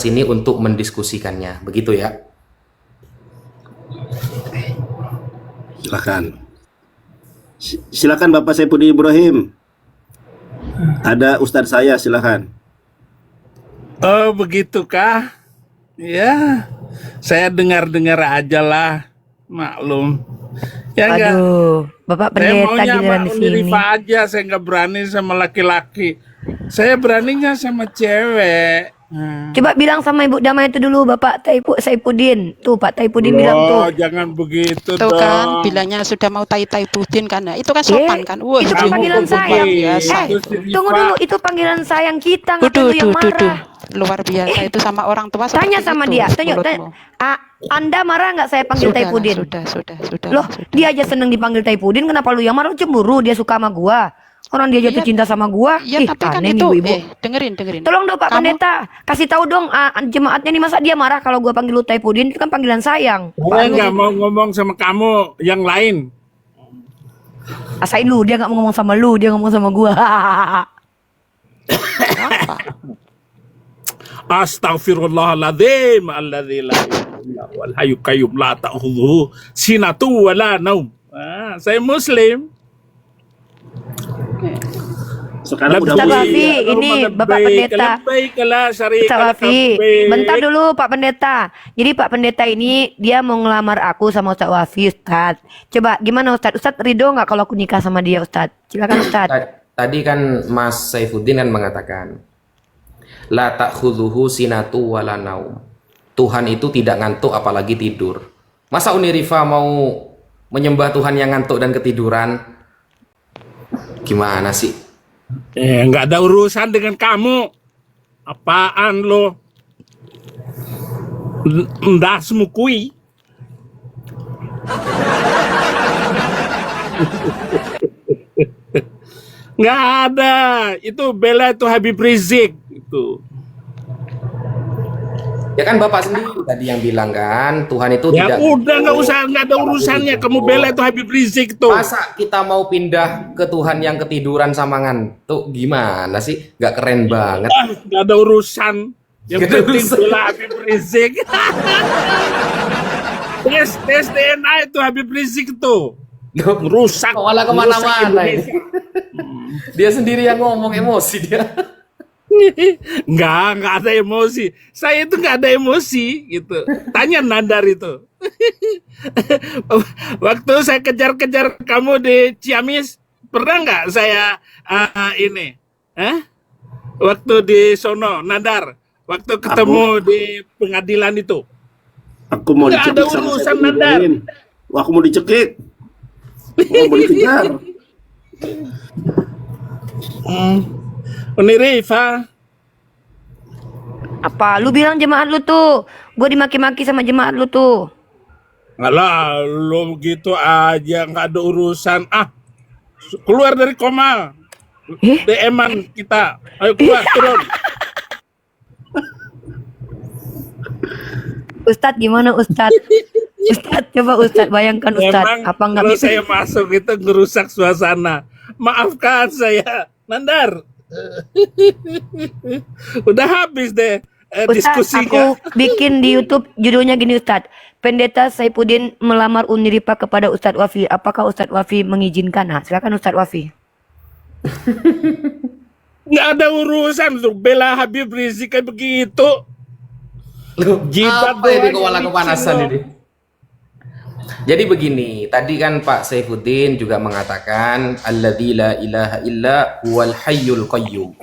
sini untuk mendiskusikannya, begitu ya. Silakan. Silakan Bapak Saifuddin Ibrahim. Ada Ustadz saya, silakan. Oh, begitukah? Ya, saya dengar-dengar aja lah, maklum. Ya enggak. Aduh, Bapak Saya pendeta maunya giliran sama di Uni sini. Rifa aja, saya nggak berani sama laki-laki. Saya beraninya sama cewek. Coba bilang sama Ibu Damai itu dulu, Bapak Saifuddin. Tuh, Pak Saifuddin bilang tuh. Oh, jangan begitu Tuh dong. kan, bilangnya sudah mau tai-tai Pudin kan. Nah, itu kan sopan kan. Wah, Itu kan kamu panggilan kok sayang. begitu sih, Tunggu Rifa? dulu, itu panggilan sayang kita, ngapain lu yang marah? Luar biasa itu sama orang tua Tanya seperti sama itu, dia, tanya, mulutmu. Anda marah nggak saya panggil Sudah, Saifuddin? sudah. Loh, dia aja seneng dipanggil Saifuddin, kenapa lu yang marah? Lu cemburu, dia suka sama gua. Orang dia jatuh Iya. cinta sama gua. Iya, tapi kan aneh nih itu, ibu-ibu. dengerin. Tolong dong Pak Kamu- Pendeta, kasih tahu dong jemaatnya nih, masa dia marah kalau gua panggil lu Saifuddin, itu kan panggilan sayang. Saya nggak mau ngomong sama kamu yang lain. Asain lu, dia nggak mau ngomong sama lu, dia ngomong sama gua. Apa? Astaghfirullahaladzim alladzi la ilaha illa huwal hayyul qayyum la ta'khudhuhu sinatun wa la naum. Saya muslim. Sekarang udah Ustaz mulai. Wafi, ini Bapak Pendeta. Ustaz Wafi, bentar dulu Pak Pendeta. Jadi Pak Pendeta ini dia mau ngelamar aku sama Ustaz Wafi, Ustaz. Coba gimana Ustaz? Ustaz ridho nggak kalau aku nikah sama dia, Ustaz? Silakan Ustaz. Tadi kan Mas Saifuddin kan mengatakan la ta'khudhuhu sinatu wala naum. Tuhan itu tidak ngantuk apalagi tidur. Masa Uni Rifa mau menyembah Tuhan yang ngantuk dan ketiduran? Gimana sih? Nggak ada urusan dengan kamu. Apaan lo? Ndah semukui. Nggak ada. Itu bela itu Habib Rizik. Itu. Ya kan Bapak sendiri tadi yang bilang kan Tuhan itu Ya tidak. udah nggak ada urusannya. Kamu bela itu Habib Rizik tuh. Masa kita mau pindah ke Tuhan yang ketiduran sama ngantuk? Gimana sih? Nggak keren banget. Nggak ada urusan. Yang Nggak ada penting urusan. bela Habib Rizik. tes DNA itu Habib Rizik tuh. Rusak. Malah kemana-mana ini. Dia sendiri yang ngomong, emosi dia. Nggak ada emosi. Saya itu nggak ada emosi gitu. Tanya Nandar itu. Waktu saya kejar-kejar kamu di Ciamis, pernah nggak saya ini? Waktu di sono, Nandar. Waktu ketemu di pengadilan itu. Aku mau Nggak ada dicekik sama urusan, Saifuddin Nandar. Ibrahim. Wah, aku mau dicekik. Mau dikejar. Uni Rifa. Apa? Lu bilang jemaat lu tuh. Gue dimaki-maki sama jemaat lu tuh. Alah, lo begitu aja nggak ada urusan. Keluar dari Komal. DM-an kita. Ayo keluar, turun. Ustadz gimana Ustadz? Ustadz coba Ustadz bayangkan Ustadz. Memang Apa nggak kalau bisa? saya masuk itu ngerusak suasana. Maafkan saya, Nandar. Udah habis deh Ustadz, diskusinya. aku bikin di YouTube judulnya gini Ustadz. Pendeta Saifuddin melamar Uni Rifa kepada Ustadz Wafi. Apakah Ustadz Wafi mengizinkan? Nah, silakan Ustadz Wafi. Nggak ada urusan tuh bela Habib Rizik kayak begitu. Jidat Apa ini doang kepala yang kepanasan bikin lo. ini? Jadi begini, tadi kan Pak Saifuddin juga mengatakan alladzi la ilaha illa huwal hayyul qayyum.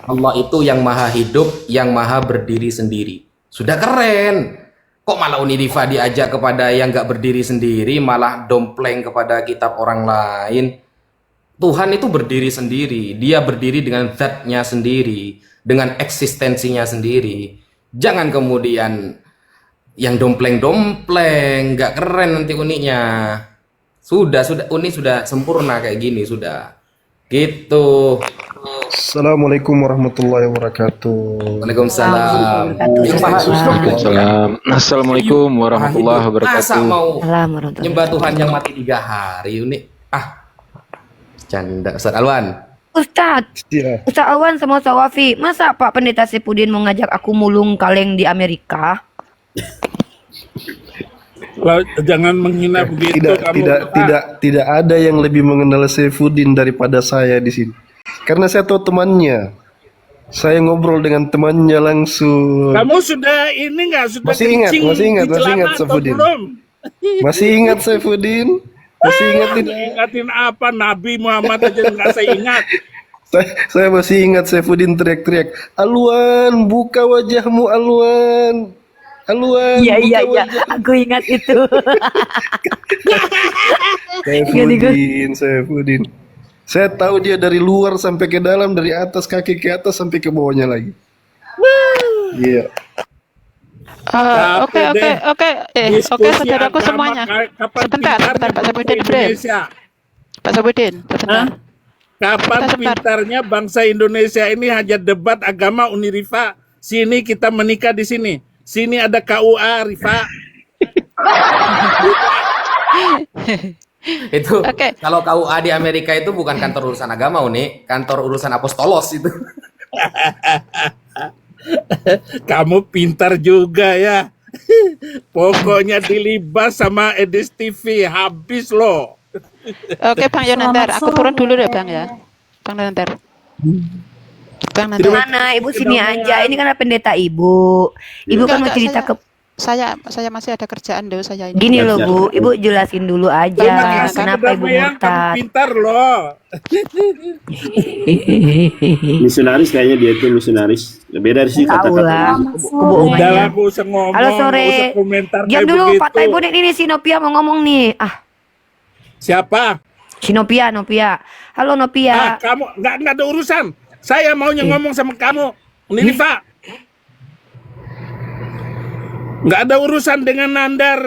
Allah itu yang maha hidup, yang maha berdiri sendiri. Sudah keren. Kok malah Uni Rifa diajak kepada yang nggak berdiri sendiri, malah dompleng kepada kitab orang lain. Tuhan itu berdiri sendiri, dia berdiri dengan zatnya sendiri, dengan eksistensinya sendiri. Jangan kemudian yang dompleng-dompleng, nggak keren nanti uninya. Sudah, Uni sudah sempurna kayak gini, sudah. Gitu. Assalamualaikum warahmatullahi wabarakatuh. Waalaikumsalam. Waalaikumsalam. Assalamualaikum warahmatullahi Masa wabarakatuh. mau Assalamualaikum. nyembah Tuhan yang mati 3 hari, Uni? Canda, Ustaz Alwan. Ustadz, Ya. Ustadz Awan sama Ustadz Wafi, masa Pak Pendeta Saifuddin mau ngajak aku mulung kaleng di Amerika? Jangan menghina begitu kamu. Tidak ada yang lebih mengenal Saifuddin daripada saya di sini. Karena saya tahu temannya. Saya ngobrol dengan temannya langsung. Kamu sudah ini nggak sudah Masih ingat Saifuddin. belum? Masih ingat Saifuddin? Masih ingat tidak? Ingatin apa? Nabi Muhammad aja nggak saya ingat. Saya masih ingat Saifuddin teriak-teriak, "Alwan, buka wajahmu Alwan. Alwan, Iya, buka wajah." aku ingat itu. Saifuddin. Saya tahu dia dari luar sampai ke dalam, dari atas kaki ke atas sampai ke bawahnya lagi. Iya. Oke, saudaraku semuanya. Sebentar, Pak Saifuddin, Pak Saifuddin, sebentar. Kapan Sebentar. pintarnya bangsa Indonesia ini hanya debat agama Unirifa? Sini kita menikah di sini. Sini ada KUA, Rifa. Itu Oke. kalau KUA di Amerika itu bukan kantor urusan agama, Uni, kantor urusan apostolos itu. Kamu pintar juga ya. Pokoknya dilibas sama Edis TV habis loh. Oke, Bang Yonandar, aku turun dulu deh, Bang ya. Bang Yonandar. Bang Yonandar. Mana Ibu sini aja. Ini kan pendeta Ibu. Ibu kan mau Enggak, cerita ke saya masih ada kerjaan dulu saya ini. gini loh Bu. Ibu jelasin dulu aja Terima kasih kenapa Ibu Damai, kamu murtad. pintar loh. Misionaris kayaknya dia itu misionaris. Beda sih Tahu lah kata-kata. kebohongannya. Udah aku usah ngomong. Halo nggak sore. usah komentar Diam kayak dulu begitu. Pak Taibonek ini si Nopia mau ngomong nih. Siapa? Si Nopia. Halo Nopia. Kamu nggak ada urusan. Saya maunya ngomong sama kamu, Unirifa. Nggak ada urusan dengan Nandar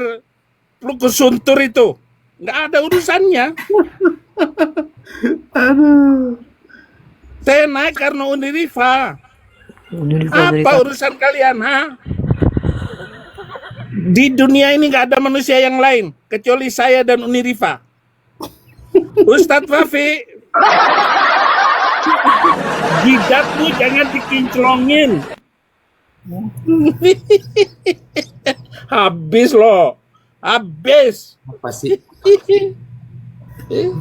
Lukus Suntur itu. Nggak ada urusannya. Saya naik karena Unirifa. Apa urusan kalian, ha? Di dunia ini nggak ada manusia yang lain kecuali saya dan Unirifa. Ustadz Wafi, jidatmu jangan dikinclongin. Habis loh, habis. Apa sih?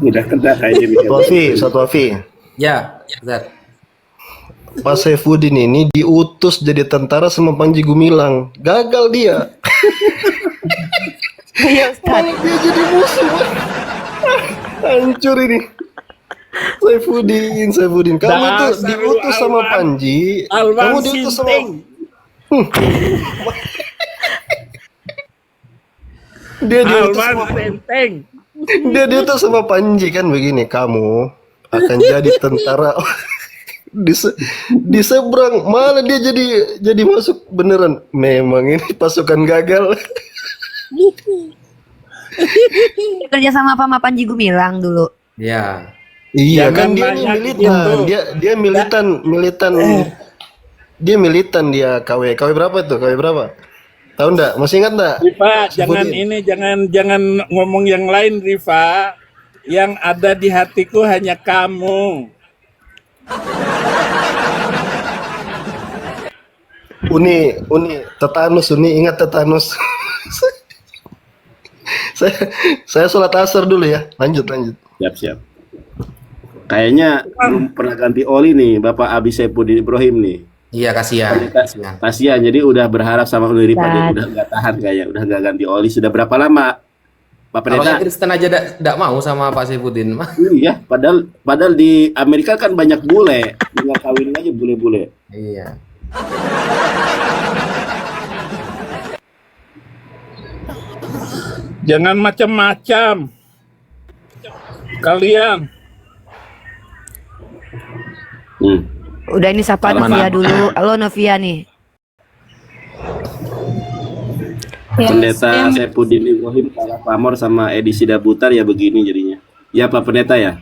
Udah kena kayaknya mikir. Satu Wafi. Ya, Zat. Pak Saifuddin ini diutus jadi tentara sama Panji Gumilang. Gagal dia. Iya Ustaz. Malah dia jadi musuh. Hancur ini. Saifuddin. Kamu tuh Dasar diutus lu, sama Alwan. Panji. Alwan Kamu diutus sama Sinting. Dia diutus sama Panji kan begini, kamu akan jadi tentara di seberang, malah dia jadi masuk beneran. Memang ini pasukan gagal. Kerja sama apa sama Panji Gumilang dulu. Ya. Iya Jangan kan dia banyak militan, gitu. dia militan. Dia militan, dia KW berapa tuh? KW berapa? Tahu enggak? Masih ingat enggak? Rifa, jangan Sebutin. ini, jangan ngomong yang lain, Rifa. Yang ada di hatiku hanya kamu. Uni, tetanus, ingat tetanus. saya sholat asar dulu ya. Lanjut. Siap. Kayaknya belum pernah ganti oli nih Bapak Abi Saifuddin Ibrahim nih. Iya, kasihan. Kasihan, jadi udah berharap sama Unirifa, dia Dan- udah nggak tahan kayaknya, udah nggak ganti oli. Sudah berapa lama Pak Kalau Pendeta? yang Kristen aja tidak mau sama Pak Saifuddin mah. Iya, padahal di Amerika kan banyak bule, tinggal kawin aja bule-bule. Iya. Jangan macam-macam. Kalian. Udah ini sapa Halo, Novia Mana? dulu. Halo Novia nih. Pendeta Saifuddin Ibrahim kalah pamor sama Edi Sidabutar ya begini jadinya. Ya Pak Pendeta ya.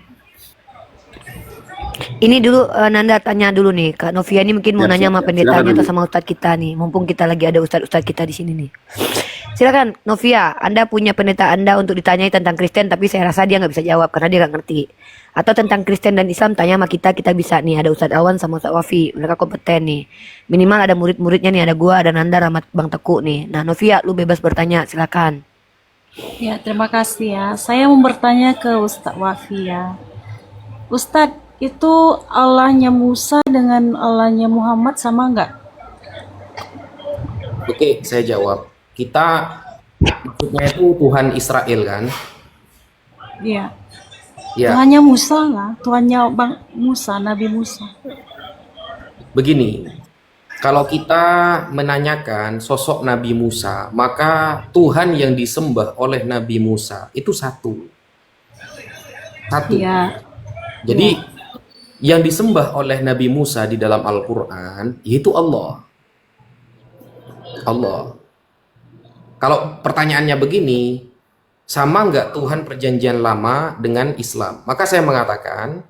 Ini dulu Nanda tanya dulu nih Kak Novia ini mungkin mau Siap, nanya siap, sama siap. pendetanya Silakan, atau Ibu. sama ustadz kita nih. Mumpung kita lagi ada ustadz kita di sini nih. Silakan Novia, Anda punya pendeta Anda untuk ditanyai tentang Kristen, tapi saya rasa dia nggak bisa jawab karena dia nggak ngerti. Atau tentang Kristen dan Islam tanya sama kita bisa nih. Ada Ustadz Awan sama Ustadz Wafi, mereka kompeten nih. Minimal ada murid-muridnya nih, ada gua, ada Nanda, sama Bang Teku nih. Nah Novia, lu bebas bertanya, silakan. Ya, terima kasih ya. Saya mau bertanya ke Ustadz Wafi ya. Ustadz, itu Allahnya Musa dengan Allahnya Muhammad sama nggak? Oke, saya jawab. Kita maksudnya itu Tuhan Israel kan? Iya. Ya, Tuhannya Musa lah, Tuhannya Bang Musa, Nabi Musa. begini. Kalau kita menanyakan sosok Nabi Musa, maka Tuhan yang disembah oleh Nabi Musa itu satu. Satu. Iya. Jadi yang disembah oleh Nabi Musa di dalam Al-Quran yaitu Allah. Allah. Kalau pertanyaannya begini, sama nggak Tuhan perjanjian lama dengan Islam? Maka saya mengatakan,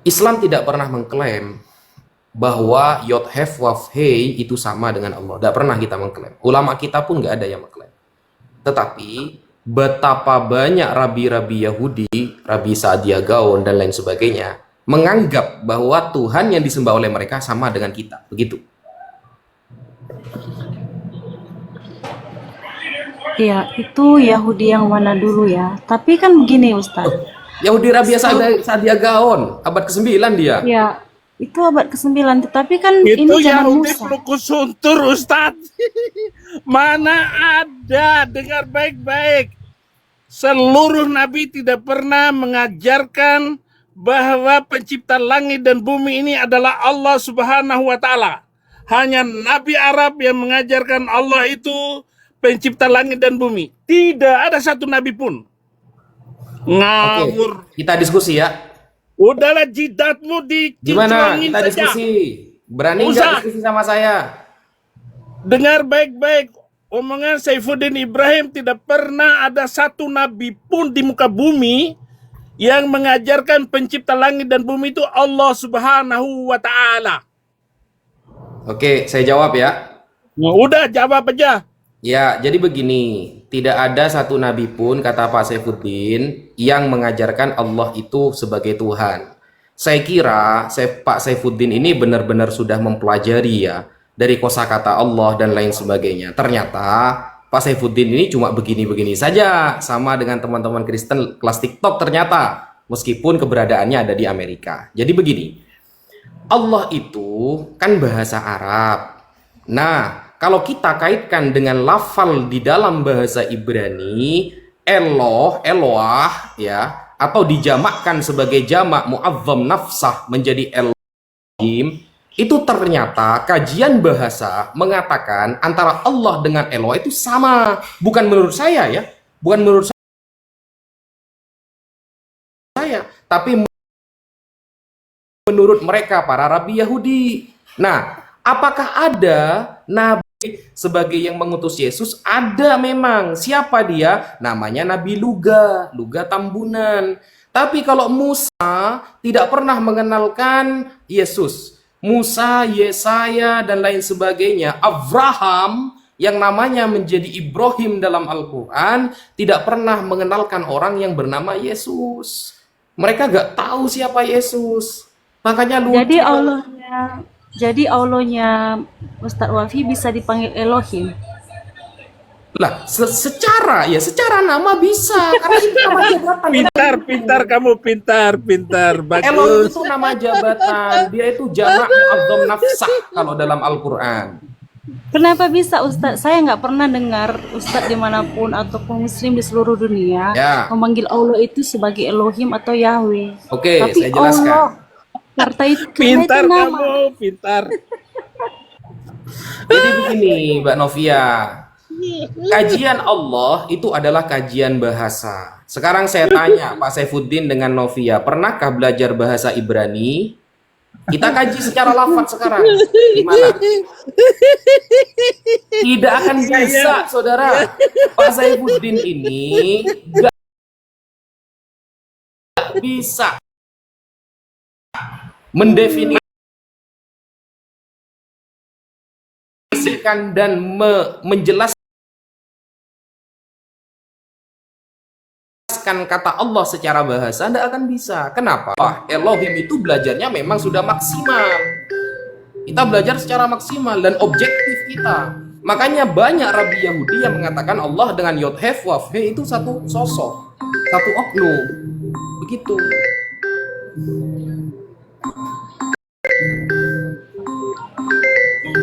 Islam tidak pernah mengklaim bahwa Yod Hef Waf Hei itu sama dengan Allah. Tidak pernah kita mengklaim. Ulama kita pun nggak ada yang mengklaim. Tetapi betapa banyak rabi-rabi Yahudi, Rabi Saadia Gaon dan lain sebagainya, menganggap bahwa Tuhan yang disembah oleh mereka sama dengan kita. Begitu. Iya, itu Yahudi yang mana dulu ya. Tapi kan begini Ustadz. Yahudi Rabi Saadia Gaon, abad ke-9 dia. Ya, itu abad ke-9. Tetapi kan Itu ini zaman Yahudi Musa. pelukus suntur, Ustadz. Mana ada, dengar baik-baik. Seluruh nabi tidak pernah mengajarkan bahwa pencipta langit dan bumi ini adalah Allah Subhanahu wa Ta'ala. Hanya Nabi Arab yang mengajarkan Allah itu pencipta langit dan bumi. Tidak ada satu nabi pun. Ngawur. Oke, kita diskusi ya. Udahlah jidatmu Gimana? dikinclongin Kita saja. diskusi. Berani Usah. nggak diskusi sama saya? Dengar baik-baik. Omongan Saifuddin Ibrahim, tidak pernah ada satu nabi pun di muka bumi yang mengajarkan pencipta langit dan bumi itu Allah Subhanahu wa Ta'ala. Oke, saya jawab ya. Nah, udah jawab aja. Ya, jadi begini, tidak ada satu nabi pun, kata Pak Saifuddin, yang mengajarkan Allah itu sebagai Tuhan. Saya kira Pak Saifuddin ini benar-benar sudah mempelajari ya, dari kosakata Allah dan lain sebagainya. Ternyata Pak Saifuddin ini cuma begini-begini saja, sama dengan teman-teman Kristen kelas TikTok ternyata, meskipun keberadaannya ada di Amerika. Jadi begini, Allah itu kan bahasa Arab. Nah, kalau kita kaitkan dengan lafal di dalam bahasa Ibrani, Eloah ya, atau dijamakkan sebagai jamak mu'azzam nafsah menjadi Elohim, itu ternyata kajian bahasa mengatakan antara Allah dengan Eloah itu sama. Bukan menurut saya ya, bukan menurut saya, tapi menurut mereka para rabi Yahudi. Nah, apakah ada nabi sebagai yang mengutus Yesus? Ada memang. Siapa dia? Namanya Nabi Luga Tambunan. Tapi kalau Musa tidak pernah mengenalkan Yesus. Musa, Yesaya dan lain sebagainya. Abraham yang namanya menjadi Ibrahim dalam Al-Quran tidak pernah mengenalkan orang yang bernama Yesus. Mereka gak tahu siapa Yesus. Makanya lucu. Jadi Allahnya Ustadz Wafi bisa dipanggil Elohim. Lah, secara nama bisa. Karena itu nama jabatan. Pintar kamu, pintar. Elohim Bagus. itu nama jabatan. Dia itu jamak mu'azzam nafsah kalau dalam Al-Quran. Kenapa bisa Ustadz? Saya nggak pernah dengar Ustadz dimanapun ataupun Muslim di seluruh dunia Ya. memanggil Allah itu sebagai Elohim atau Yahweh. Oke, Tapi saya jelaskan. Allah, karena itu Pintar nama. kamu, pintar. Jadi begini, Mbak Novia. Kajian Allah itu adalah kajian bahasa. Sekarang saya tanya Pak Saifuddin dengan Novia, pernahkah belajar bahasa Ibrani? Kita kaji secara lafaz sekarang. Gimana? Tidak akan bisa, saudara. Pak Saifuddin ini gak bisa mendefinisikan dan menjelaskan menjelaskan kata Allah secara bahasa, Anda akan bisa. Kenapa? Elohim itu belajarnya memang sudah maksimal. Kita belajar secara maksimal dan objektif kita. Makanya banyak Rabi Yahudi yang mengatakan Allah dengan Yod Hef Waf He itu satu sosok, satu oknum. Begitu.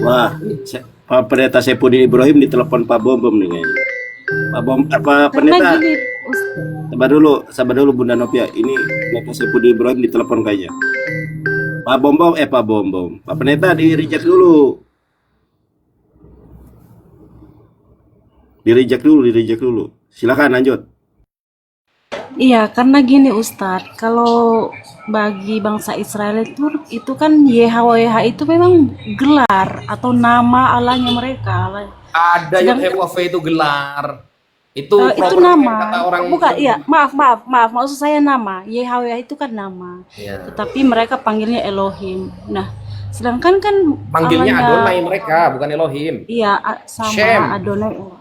Wah, Pak Pendeta Saipudin Ibrahim ditelepon Pak Bom nih kayaknya. Pak Bom apa Karena Pendeta? gini, Ustaz. Sabar dulu Bunda Novia. Ini Pendeta Saipudin Ibrahim ditelepon kayaknya. Pak Bom. Pak Pendeta di reject dulu. Di reject dulu. Silakan lanjut. Iya, karena gini Ustadz, kalau bagi bangsa Israel itu kan YHWH itu memang gelar atau nama Allahnya mereka. Ada Yod Hef Sedangkan Waf He itu gelar. Itu itu proper nama. kata orang. Bukan, iya, maaf, maksud saya nama. YHWH itu kan nama. Ya. Tetapi mereka panggilnya Elohim. Nah, sedangkan kan Panggilnya Allahnya, Adonai mereka, bukan Elohim. iya, sama Shem. Adonai Elohim.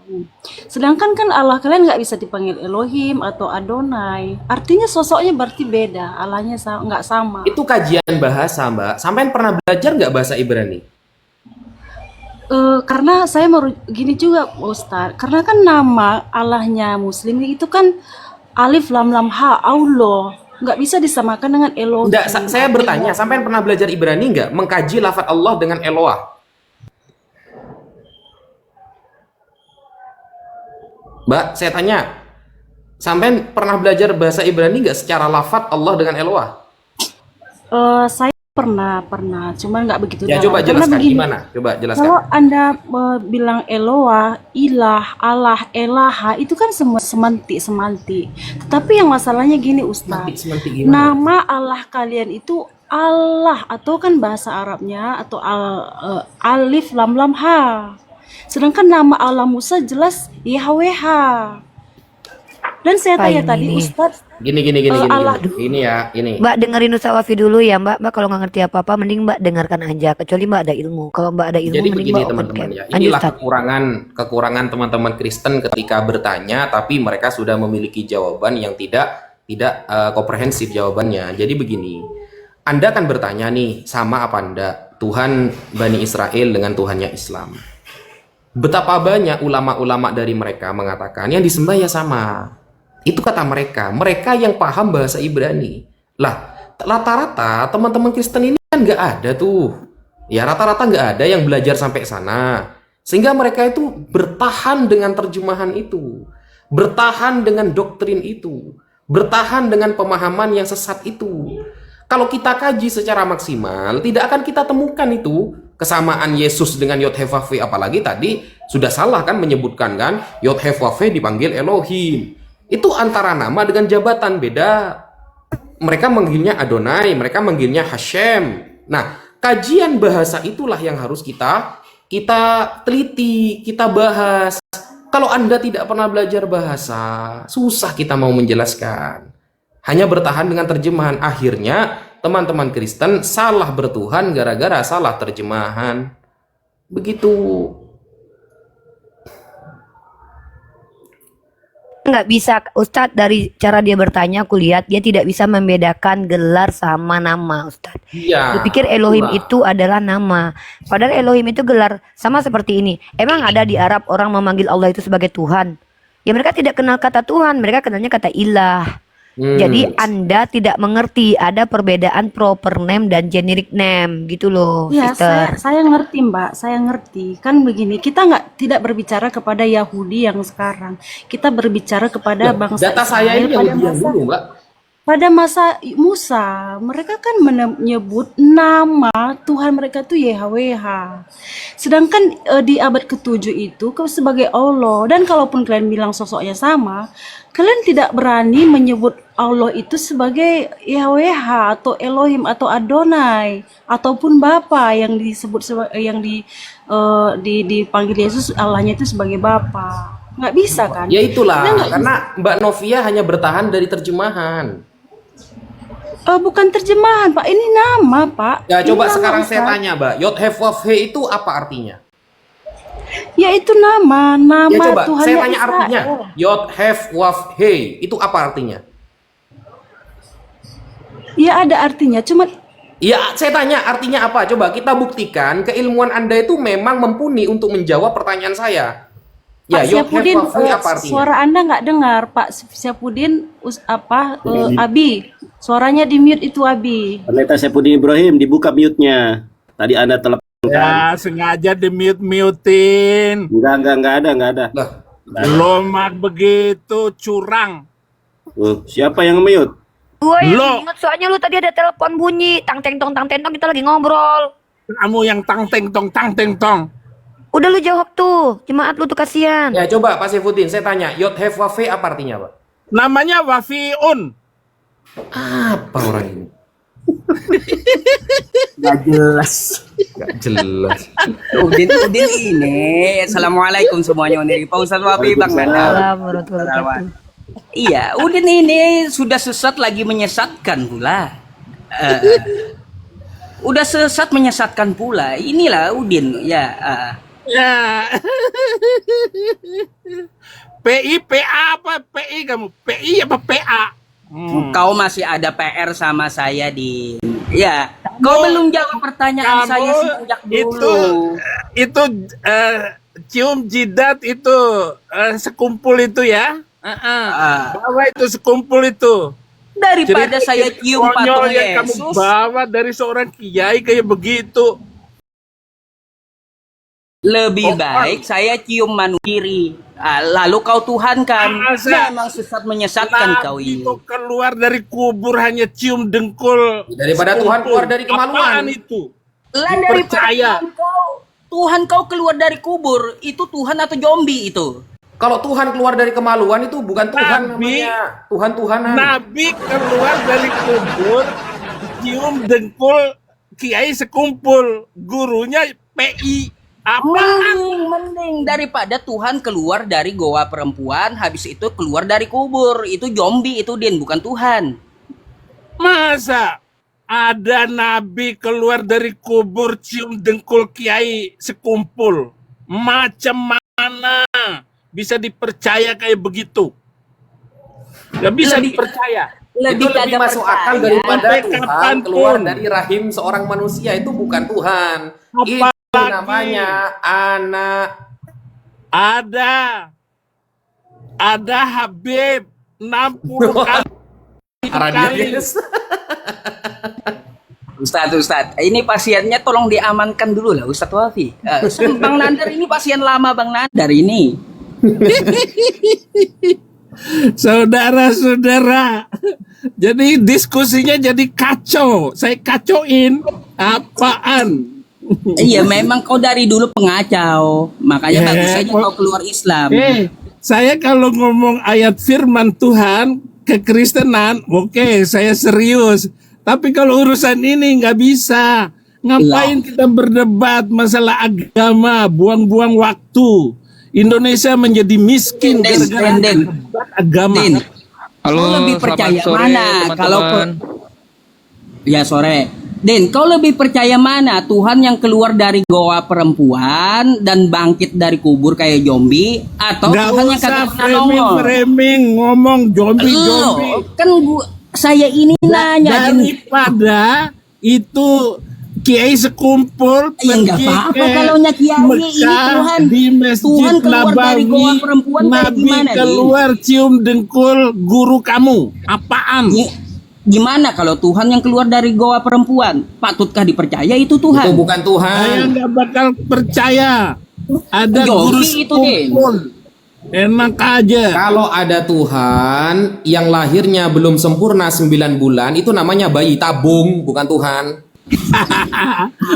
Sedangkan kan Allah kalian nggak bisa dipanggil Elohim atau Adonai. Artinya sosoknya berarti beda. Allahnya nggak sama. Itu kajian bahasa, Mbak. Sampai pernah belajar nggak bahasa Ibrani? Karena saya mau gini juga Ustaz, karena kan nama Allahnya Muslim itu kan Alif Lam Lam Ha, Allah, nggak bisa disamakan dengan Elohim. Enggak, saya bertanya, sampai pernah belajar Ibrani nggak? Mengkaji lafaz Allah dengan Eloah. Mbak, saya tanya, sampai pernah belajar bahasa Ibrani nggak secara lafaz Allah dengan Eloah? Saya pernah, cuman nggak begitu Ya, dalam. coba Karena jelaskan begini, gimana? Coba jelaskan. kalau Anda bilang Eloah, Ilah, Allah, Elaha, itu kan semua semantik. Tetapi yang masalahnya gini Ustaz, Semantik gimana? nama Allah kalian itu Allah atau kan bahasa Arabnya atau Alif Lam Lam Ha. Sedangkan nama Allah Musa jelas YHWH. Dan saya Apa tanya ini tadi nih? Ustaz, Gini. Allah- Ini ya, ini. Mbak dengerin Ustaz Wafi dulu ya Mbak. Mbak kalau nggak ngerti apa-apa mending Mbak dengarkan aja. Kecuali Mbak ada ilmu. Kalau Mbak ada ilmu Jadi mending begini Mbak open teman-teman cam. ya, Lanjut inilah Ustaz. kekurangan teman-teman Kristen ketika bertanya, tapi mereka sudah memiliki jawaban yang tidak komprehensif jawabannya. Jadi begini, Anda akan bertanya nih, sama apa Anda Tuhan Bani Israel dengan Tuhannya Islam? Betapa banyak ulama-ulama dari mereka mengatakan yang disembah ya sama. Itu kata mereka yang paham bahasa Ibrani. Lah, rata-rata teman-teman Kristen ini kan nggak ada tuh. Ya rata-rata nggak ada yang belajar sampai sana. Sehingga mereka itu bertahan dengan terjemahan itu. Bertahan dengan doktrin itu. Bertahan dengan pemahaman yang sesat itu. Kalau kita kaji secara maksimal, tidak akan kita temukan itu kesamaan Yesus dengan Yod Hef Waf He. Apalagi tadi sudah salah kan menyebutkan kan Yod Hef Waf He dipanggil Elohim. Itu antara nama dengan jabatan beda. Mereka manggilnya Adonai, mereka manggilnya Hashem. Nah, kajian bahasa itulah yang harus kita teliti, kita bahas. Kalau Anda tidak pernah belajar bahasa, susah kita mau menjelaskan. Hanya bertahan dengan terjemahan. Akhirnya teman-teman Kristen salah bertuhan gara-gara salah terjemahan. Begitu. Nggak bisa Ustadz, dari cara dia bertanya aku lihat dia tidak bisa membedakan gelar sama nama Ustadz. Iya. Berpikir Elohim itulah. itu adalah nama. Padahal Elohim itu gelar. Sama seperti ini. Emang ada di Arab orang memanggil Allah itu sebagai Tuhan? Ya mereka tidak kenal kata Tuhan, mereka kenalnya kata ilah. Jadi Anda tidak mengerti ada perbedaan proper name dan generic name gitu loh, Ya, sister. saya ngerti Mbak, saya ngerti. Kan begini, kita tidak berbicara kepada Yahudi yang sekarang. Kita berbicara kepada Loh, bangsa data saya ini Israel Yahudi yang dulu, Mbak. pada masa Musa. Mereka kan menyebut nama Tuhan mereka tuh YHWH. Sedangkan di abad ke-7 itu sebagai Allah. Dan kalaupun kalian bilang sosoknya sama, kalian tidak berani menyebut Allah itu sebagai YHWH atau Elohim atau Adonai ataupun Bapa yang disebut yang dipanggil Yesus Allahnya itu sebagai Bapa. Nggak bisa kan? Ya itulah, Kita nggak karena Mbak Novia hanya bertahan dari terjemahan. bukan terjemahan Pak, ini nama Pak. Ya Ini coba nama, sekarang saya Ustaz. tanya Mbak, Yod Hef Waf He itu apa artinya? Ya itu nama Ya coba, saya Tuhannya tanya Israel. artinya. Yod, Hef, Waf, He. Itu apa artinya? Ya ada artinya, cuma Ya, saya tanya artinya apa? Coba kita buktikan keilmuan Anda itu memang mumpuni untuk menjawab pertanyaan saya. Ya, Pak Yod, Hef, Syafudin, Waf, He apa artinya? suara Anda nggak dengar, Pak Syafudin. Abi, suaranya di mute itu Abi. Pendeta Saifuddin Ibrahim, dibuka mute-nya. Tadi Anda telepon. Ya, sengaja di-mute-mutein. Enggak ada. Lah, Lo mak begitu curang. Siapa yang mute? Gua yang Lo. inget soalnya lu tadi ada telepon bunyi, tang teng tong kita lagi ngobrol. Kamu yang tang teng tong. Udah lu jawab tuh, jemaat lu tuh kasihan. ya coba Pak Saifuddin, saya tanya, Yod, Hef, Waf, He apa artinya, Pak? Namanya Wafiun. Apa orang ini? Gak jelas. Gak jelas. Udin ini. Assalamualaikum semuanya. Ini Pak Ustadz Wafi, Bang Nanda. Assalamualaikum warahmatullahi wabarakatuh. Iya, Udin ini sudah sesat lagi menyesatkan pula. Udah sesat menyesatkan pula. Inilah Udin, ya. Ya. PI, PA apa? PI kamu? PI apa PA? Kau masih ada PR sama saya, Din. Ya, kau belum jawab pertanyaan Kamu saya sejak dulu. itu cium jidat itu sekumpul itu ya. Bawa itu sekumpul itu. Daripada saya cium konyol patung yang kamu Yesus. bawa dari seorang kiai kayak begitu. Lebih baik saya cium manusia. Lalu kau tuhankan. Masa? Memang sesat menyesatkan kau Nabi ini. kok keluar dari kubur hanya cium dengkul. Daripada Tuhan keluar dari kemaluan. Apaan itu? Lah daripada Percaya. Tuhan kau keluar dari kubur, itu Tuhan atau zombie itu? Kalau Tuhan keluar dari kemaluan itu bukan Tuhan Nabi- namanya. Tuhan-Tuhanan. Nabi keluar dari kubur, cium dengkul kiai sekumpul, gurunya PI. Apaan? Mending daripada Tuhan keluar dari goa perempuan, habis itu keluar dari kubur. Itu zombie itu, Din, bukan Tuhan. Masa ada nabi keluar dari kubur cium dengkul kiai sekumpul? Macam mana bisa dipercaya kayak begitu? Gak bisa Lebih- dipercaya. Itu lebih kagak masuk percaya. akal daripada Sampai Tuhan kapanpun. keluar dari rahim seorang manusia. Itu bukan Tuhan. Itu Apalagi namanya anak. Ada Habib 60 kali. Radius. Ustadz, ini pasiennya tolong diamankan dulu lah, Ustadz Wafi. Bang Nandar ini pasien lama, Bang Nandar ini. Saudara-saudara, jadi diskusinya jadi kacau. Saya kacauin. Apaan? Iya, memang kau dari dulu pengacau. Makanya Ya, bagus saja kau keluar Islam. Saya kalau ngomong ayat firman Tuhan kekristenan, oke, saya serius. Tapi kalau urusan ini nggak bisa. Ngapain kita berdebat masalah agama, buang-buang waktu. Indonesia menjadi miskin gara-gara Den. debat agama. Din, Halo, kau lebih selamat percaya sore mana? Kalau teman-teman. Ya sore. Din, kau lebih percaya mana? Tuhan yang keluar dari goa perempuan dan bangkit dari kubur kayak zombie, atau Nggak Tuhan yang usah kagak pernah nongol? framing ngomong zombie. Loh, kan saya ini nanya Din. Daripada itu kiai sekumpul Ya nggak pergi apa-apa ke kalau nya kiai, ini Mekah, Tuhan. di Masjid Tuhan keluar dari Nabawi, goa perempuan kayak Nabi gimana, Din? keluar cium dengkul guru kamu. Apaan? Gimana kalau Tuhan yang keluar dari goa perempuan? Patutkah dipercaya itu Itu Tuhan? bukan Tuhan. Saya nggak bakal percaya. Ada Yogi guru itu, Din. sekumpul. Enak aja. Kalau ada Tuhan yang lahirnya belum sempurna 9 bulan, itu namanya bayi tabung, bukan Tuhan.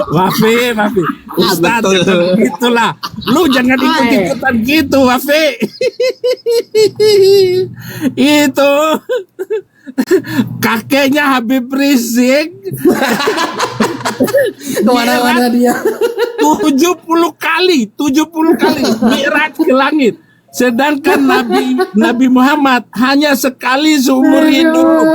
Wafi. Ustaz, jangan gitulah. Lu jangan ikut-ikutan gitu, Wafi. Itu kakeknya Habib Rizik Kemana-mana dia. 70 kali mi'raj ke langit. Sedangkan Nabi Muhammad hanya sekali seumur hidup.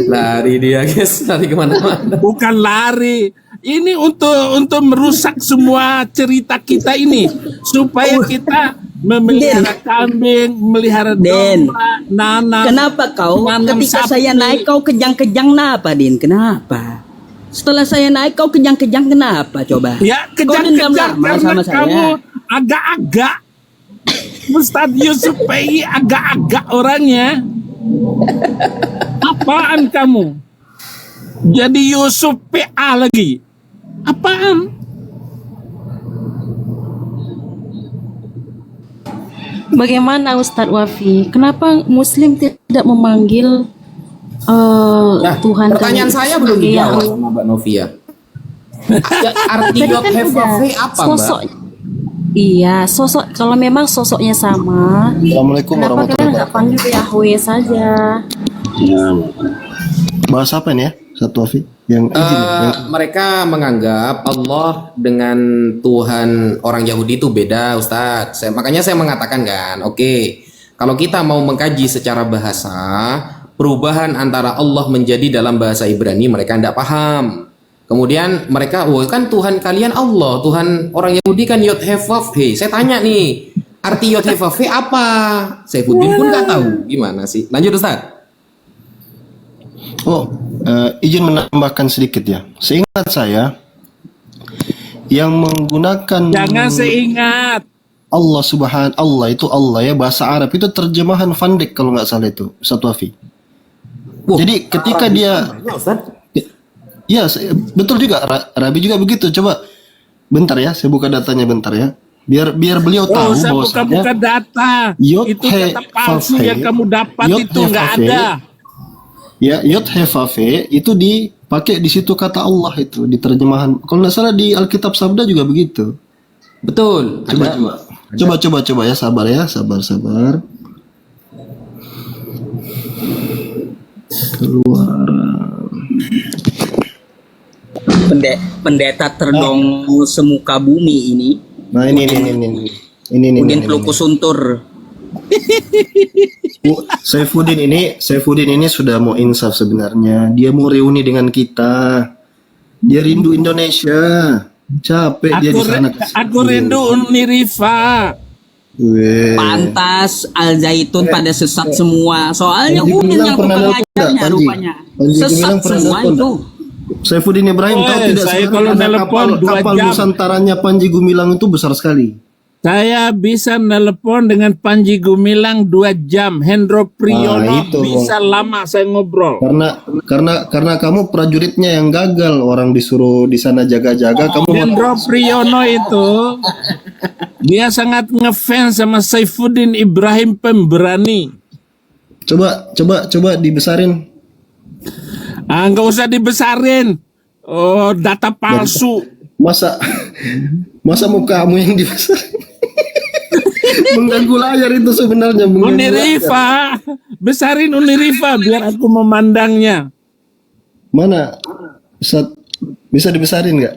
Lari dia guys, lari kemana-mana. Bukan lari. Ini untuk merusak semua cerita kita ini supaya kita memelihara kambing, memelihara Den. domba, nanam. Kenapa kau nanam ketika sapi. saya naik kau kejang-kejang kenapa, Din? Kenapa? Setelah saya naik kau kejang-kejang kenapa coba? Ya Kau dendam kejang-kejang lama karena sama saya. kamu agak-agak Ustadz Yusuf PI agak-agak orangnya. Apaan kamu? Jadi Yusuf PA lagi. Apaan? Bagaimana Ustadz Wafi? Kenapa Muslim tidak memanggil Tuhan Pertanyaan kami saya belum sebagai dijawab Yahweh? sama Mbak Novia. Arti Tadi Yod kan Heh udah Vav He apa, Mbak? sosok. Iya, sosok. Kalau memang sosoknya sama, Assalamualaikum kenapa warahmatullahi kalian nggak panggil Yahweh saja? Bahas apa nih ya? Satu Wafi yang izin. Mereka menganggap Allah dengan Tuhan orang Yahudi itu beda, Ustadz. Makanya saya mengatakan kan, oke, kalau kita mau mengkaji secara bahasa, perubahan antara Allah menjadi dalam bahasa Ibrani mereka tidak paham. Kemudian mereka, wah kan Tuhan kalian Allah, Tuhan orang Yahudi kan Yod Heh Vav He. Saya tanya nih, arti Yod Heh Vav He apa? Saifuddin pun nggak tahu. Gimana sih? Lanjut Ustadz. Oh, izin menambahkan sedikit ya. Seingat saya yang menggunakan Jangan seingat. Allah itu Allah ya, bahasa Arab itu terjemahan Van Dijk kalau nggak salah itu Ustadz Wafi. Jadi ketika dia ya betul juga Rabi juga begitu. Coba bentar ya, saya buka datanya bentar ya. Biar beliau tahu Usah bahwasanya buka-buka data. Yod Itu Heh data palsu Vav He, yang kamu dapat Yod itu Heh nggak Vav He, ada. ya Yod Heh Vav He itu dipakai di situ kata Allah itu di terjemahan. Kalau nggak salah di Alkitab Sabda juga begitu. Betul. Coba ya, sabar ya, sabar. Pendeta terdongeng semuka bumi ini. Nah ini. Udin Peluku Suntur. Saifuddin ini sudah mau insaf sebenarnya. Dia mau reuni dengan kita. Dia rindu Indonesia. Capek dia di sana. Aku rindu Unirifa. Pantas Al Zaitun pada sesat semua. Soalnya Udin yang pengajarnya rupanya. Sesat semua itu. Saifuddin Ibrahim tahu tidak saya sekarang kalau ada nelpon 2 kapal jam. Nusantaranya Panji Gumilang itu besar sekali. Saya bisa nelpon dengan Panji Gumilang 2 jam. Hendro Priyono itu. bisa lama saya ngobrol. Karena kamu prajuritnya yang gagal, orang disuruh di sana jaga-jaga, kamu Hendro Priyono itu dia sangat ngefans sama Saifuddin Ibrahim pemberani. coba dibesarin. Nggak usah dibesarin. Oh, data palsu. Masa mukamu yang dibesarin? Mengganggu layar itu sebenarnya. Unirifa, besarin Unirifa biar aku memandangnya. Mana? Bisa dibesarin nggak?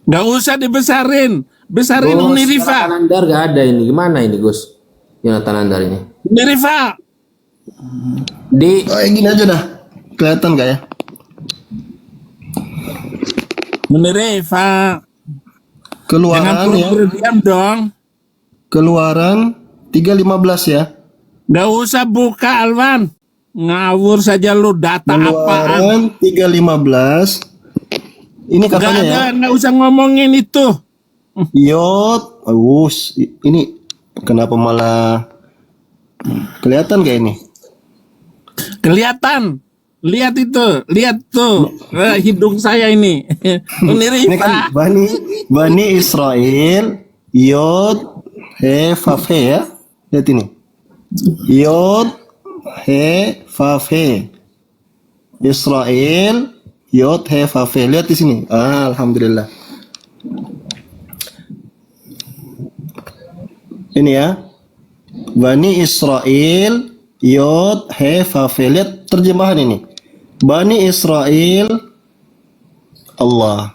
Nggak usah dibesarin, besarin Unirifa. Jonathan Andar nggak ada ini. Gimana ini Gus? Jonathan Andar ini. Unirifa. Yang gini aja dah. Kelihatan nggak ya? Unirifa. Jangan Keluaran ya. pura-pura diam dong. Keluaran 315 ya. Nggak usah buka Alwan. Ngawur saja lu, data apaan? Keluaran 315. Ini katanya ya. Nggak usah ngomongin itu. Yod, ini kenapa malah kelihatan gak ini? Kelihatan. Lihat itu, lihat tuh hidung saya ini. Ini kan Bani Israel, Yod, He, Vav He ya. Lihat ini. Yod, He, Vav He. Israel, Yod, He, Vav He. Lihat di sini. Alhamdulillah. Ini ya. Bani Israel, Yod, He, Vav He. Lihat terjemahan ini. Bani Israel, Allah.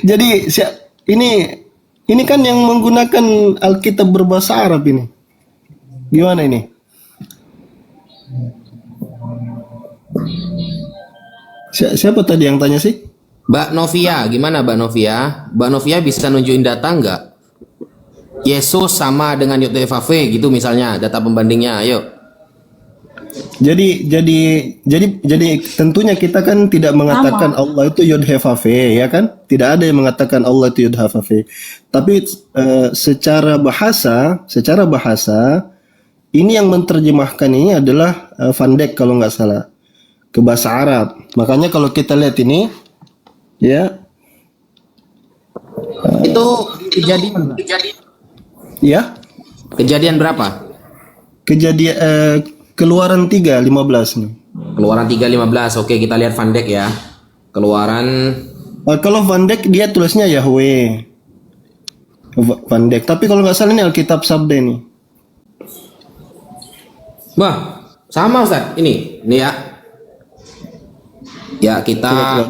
Jadi ini kan yang menggunakan Alkitab berbahasa Arab ini. Gimana ini? Siapa tadi yang tanya sih? Mbak Novia, gimana Mbak Novia? Mbak Novia bisa nunjukin data nggak? Yesus sama dengan Yud He Vav He gitu misalnya, data pembandingnya, ayo. Jadi tentunya kita kan tidak mengatakan Allah itu Yod He Vav He, ya kan? Tidak ada yang mengatakan Allah itu Yod He Vav He. Tapi secara bahasa ini yang menerjemahkan ini adalah Van Dijk kalau nggak salah ke bahasa Arab. Makanya kalau kita lihat ini, ya. Itu kejadian. Ya. Kejadian berapa? Kejadian Keluaran 3:15 nih. Keluaran 3:15. Oke, kita lihat Van Dijk ya. Keluaran Kalau Van Dijk dia tulisnya Yahweh. Van Dijk. Tapi kalau nggak salah ini Alkitab Sabda nih. Wah, sama Ustaz. Ini ya. Ya, kita Coba,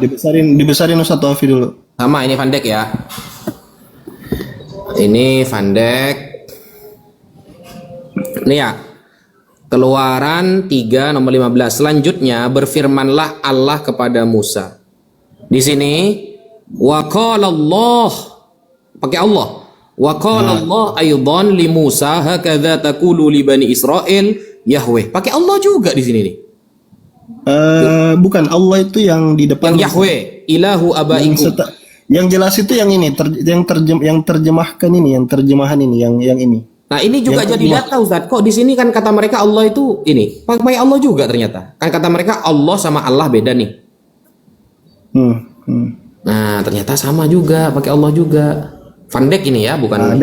dibesarin Ustaz Taufi dulu. sama ini Van Dijk ya. Ini Van Dijk. Ini ya. Keluaran 3 nomor 15. Selanjutnya berfirmanlah Allah kepada Musa. Di sini wa qala Allah, pakai Allah. Wa qala Allah aidan li Musa hakadza taqulu li bani Israil Yahweh. Pakai Allah juga di sini nih. Bukan, Allah itu yang di depan. Yang Yahweh, ilahu abaikum. Yang jelas itu yang ini, yang terjemahkan ini, yang terjemahan ini, yang ini. Nah, ini juga jadi data Ustaz. Kok di sini kan kata mereka Allah itu ini, pakai Allah juga ternyata. Kan kata mereka Allah sama Allah beda nih. Nah, ternyata sama juga, pakai Allah juga. Van Dijk ini ya, bukan.